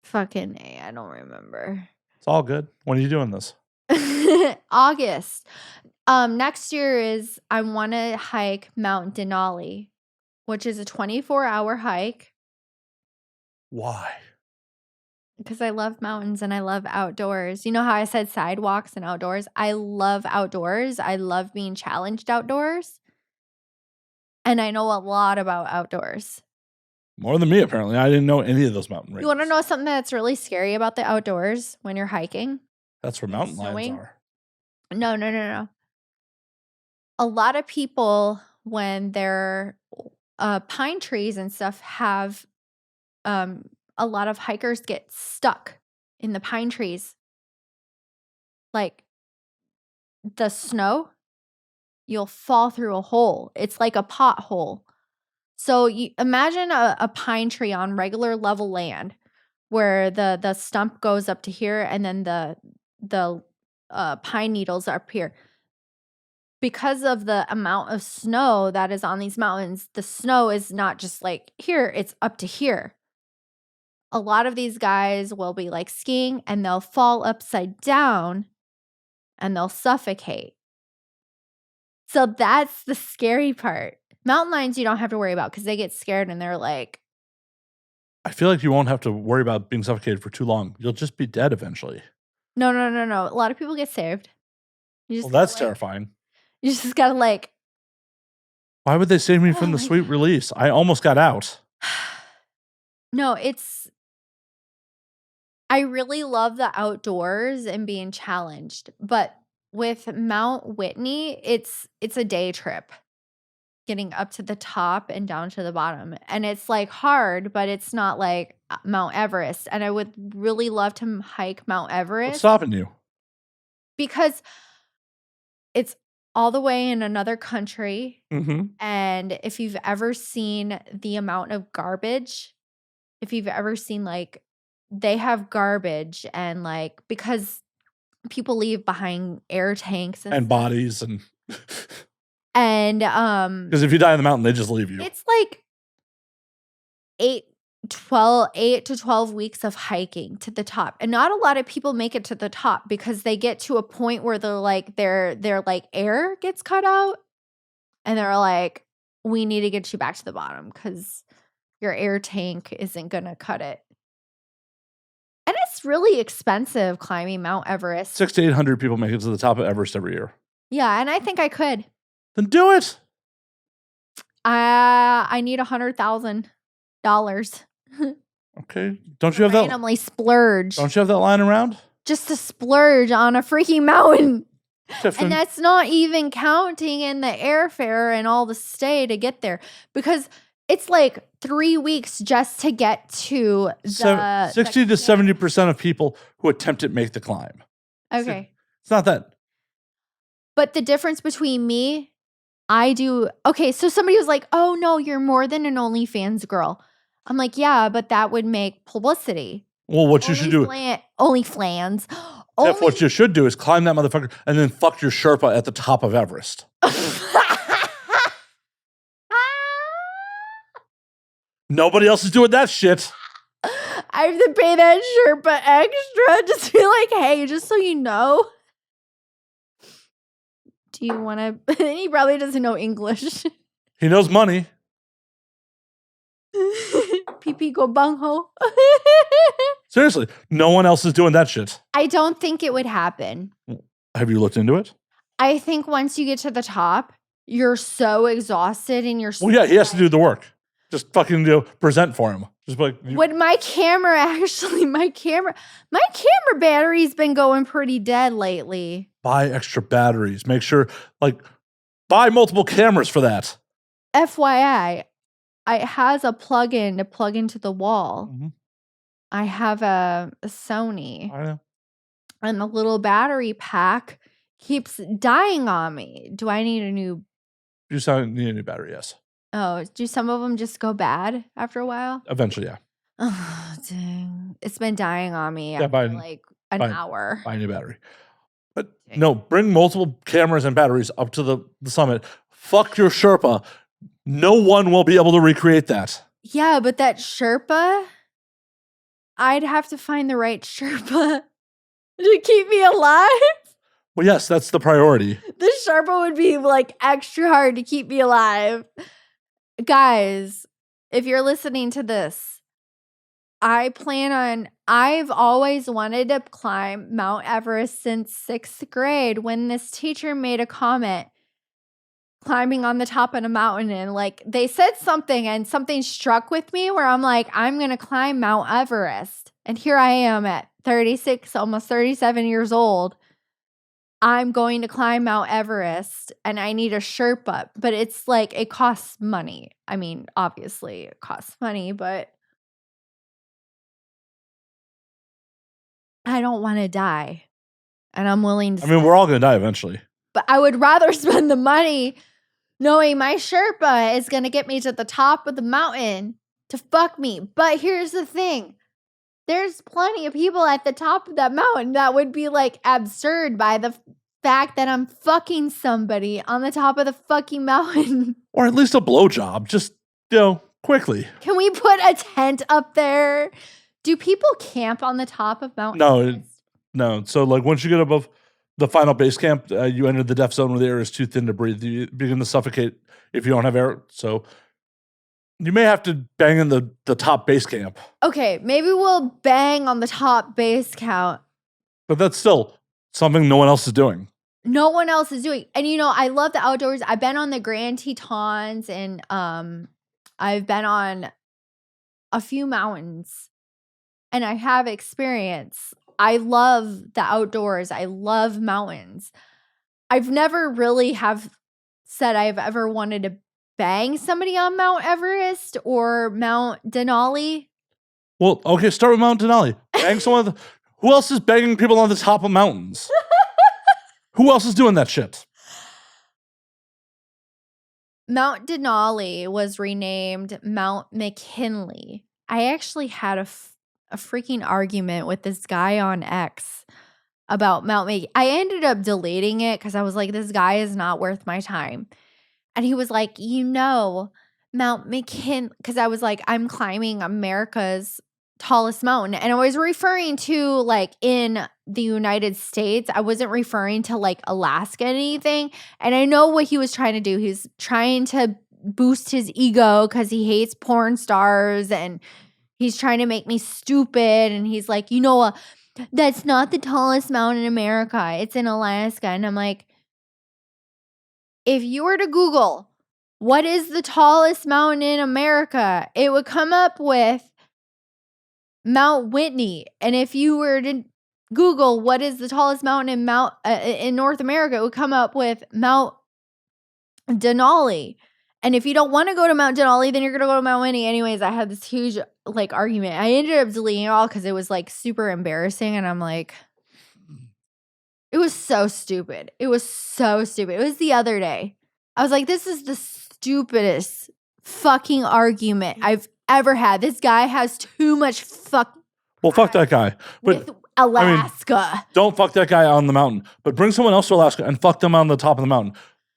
Fucking A, I don't remember. It's all good. When are you doing this? August. Next year I want to hike Mount Denali, which is a 24-hour hike. Why? Because I love mountains and I love outdoors. You know how I said sidewalks and outdoors? I love outdoors. I love being challenged outdoors. And I know a lot about outdoors. More than me, apparently. I didn't know any of those mountain ranges. You want to know something that's really scary about the outdoors when you're hiking? That's where mountain lions are. No. A lot of people, when they're pine trees and stuff, have a lot of hikers get stuck in the pine trees. Like the snow, you'll fall through a hole. It's like a pothole. So you imagine a pine tree on regular level land where the stump goes up to here and then the pine needles are up here. Because of the amount of snow that is on these mountains, the snow is not just like here, it's up to here. A lot of these guys will be like skiing and they'll fall upside down and they'll suffocate. So that's the scary part. Mountain lions you don't have to worry about because they get scared and they're like, I feel like you won't have to worry about being suffocated for too long. You'll just be dead eventually. no. A lot of people get saved. You Well, just that's gotta, like, terrifying. you just gotta like, Why would they save me oh from the my sweet release? I almost got out. no, I really love the outdoors and being challenged, but with Mount Whitney, it's a day trip getting up to the top and down to the bottom. And it's like hard, but it's not like Mount Everest. And I would really love to hike Mount What's Everest stopping you? because it's all the way in another country. Mm-hmm. And if you've ever seen the amount of garbage, if you've ever seen like they have garbage and like because people leave behind air tanks And stuff. bodies and And because if you die in the mountain, they just leave you. it's like 8 to 12 weeks of hiking to the top. And not a lot of people make it to the top because they get to a point where they're like their like air gets cut out and they're like, we need to get you back to the bottom because your air tank isn't gonna cut it. And it's really expensive climbing Mount Everest. 600 to 800 people make it to the top of Everest every year. Yeah, and I think I could. Then do it. I need $100,000. Okay. Don't you have that? Randomly splurge. Don't you have that lying around? Just to splurge on a freaking mountain. Tiffany. And that's not even counting in the airfare and all the stay to get there. Because it's like 3 weeks just to get to the 60 to 70% of people who attempt it make the climb. Okay. It's not that. But the difference between me, okay, so somebody was like, oh no, you're more than an OnlyFans girl. I'm like, yeah, but that would make publicity. Well, what you should do. OnlyFans. If what you should do is climb that motherfucker and then fuck your Sherpa at the top of Everest. Nobody else is doing that shit. I have to pay that Sherpa extra just to be like, hey, just so you know. Do you want to? He probably doesn't know English. He knows money. Pee go bungho. Seriously, no one else is doing that shit. I don't think it would happen. Have you looked into it? I think once you get to the top, you're so exhausted and you're so Well, yeah, he has to do the work. Just fucking present for him. Just like would my camera actually my camera battery's been going pretty dead lately. Buy extra batteries. Make sure buy multiple cameras for that. FYI, it has a plug-in to plug into the wall. Mm-hmm. I have a Sony. I know. And the little battery pack keeps dying on me. Do I need a new? You need a new battery, yes. Oh, do some of them just go bad after a while? Eventually, yeah. Oh, dang. It's been dying on me Yeah, after like an hour. Buy a new battery. But no, bring multiple cameras and batteries up to the summit. Fuck your Sherpa. No one will be able to recreate that. Yeah, but that Sherpa, I'd have to find the right Sherpa to keep me alive. Well, yes, that's the priority. The Sherpa would be like extra hard to keep me alive. Guys, if you're listening to this, I've always wanted to climb Mount Everest since 6th grade when this teacher made a comment climbing on the top of a mountain and like they said something and something struck with me where I'm like, I'm going to climb Mount Everest. And here I am at 36, almost 37 years old. I'm going to climb Mount Everest and I need a Sherpa, but it's like it costs money. I mean, obviously it costs money, but I don't want to die. And I'm willing to we're all going to die eventually. But I would rather spend the money knowing my Sherpa is going to get me to the top of the mountain to fuck me. But here's the thing. There's plenty of people at the top of that mountain that would be like absurd by the fact that I'm fucking somebody on the top of the fucking mountain. Or at least a blowjob. Just, quickly. Can we put a tent up there? Do people camp on the top of Mount Everest? No. So once you get above the final base camp, you enter the death zone where the air is too thin to breathe. You begin to suffocate if you don't have air. So you may have to bang in the top base camp. Okay, maybe we'll bang on the top base count. But that's still something no one else is doing. No one else is doing. And I love the outdoors. I've been on the Grand Tetons and I've been on a few mountains and I have experience. I love the outdoors. I love mountains. I've never really have said I've ever wanted to bang somebody on Mount Everest or Mount Denali. Well, okay, start with Mount Denali. Bang someone. Who else is banging people on the top of mountains? Who else is doing that shit? Mount Denali was renamed Mount McKinley. I actually had a freaking argument with this guy on X about Mount McKinley. I ended up deleting it because I was like, this guy is not worth my time. And he was like, Mount McKinley, because I was like, I'm climbing America's tallest mountain. And I was referring to like in the United States. I wasn't referring to like Alaska or anything. And I know what he was trying to do. He's trying to boost his ego because he hates porn stars and he's trying to make me stupid. And he's like, that's not the tallest mountain in America. It's in Alaska. And I'm like, if you were to Google what is the tallest mountain in America, it would come up with Mount Whitney. And if you were to Google what is the tallest mountain in North America, it would come up with Mount Denali. And if you don't want to go to Mount Denali, then you're going to go to Mount Whitney. Anyways, I had this huge like argument. I ended up deleting it all because it was like super embarrassing. And I'm like, it was so stupid. It was so stupid. It was the other day. I was like, this is the stupidest fucking argument I've ever had. This guy has too much fuck. Well, fuck that guy. But with Alaska. Don't fuck that guy on the mountain. But bring someone else to Alaska and fuck them on the top of the mountain.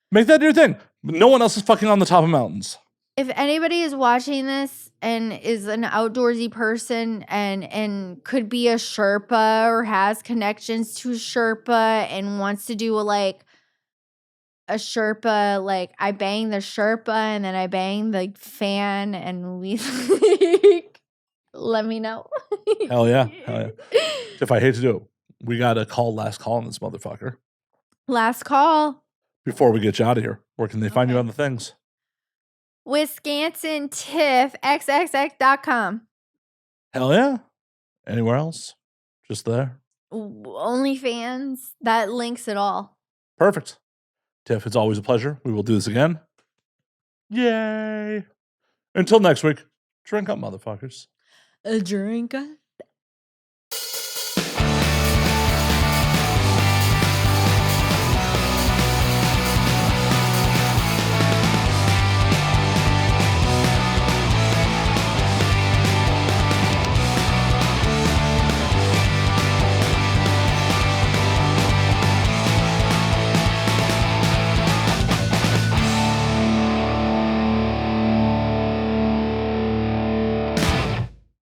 Make that your thing. No one else is fucking on the top of mountains. If anybody is watching this and is an outdoorsy person and could be a Sherpa or has connections to a Sherpa and wants to do a Sherpa, like I bang the Sherpa and then I bang the fan and we let me know. Hell yeah. If I hate to do it, we got to call last call on this motherfucker. Last call. Before we get you out of here, where can they find you on the things? Wisconsin Tiff, xxx.com. Hell yeah. Anywhere else? Just there? OnlyFans. That links it all. Perfect. Tiff, it's always a pleasure. We will do this again. Yay. Until next week, drink up, motherfuckers. A drink up.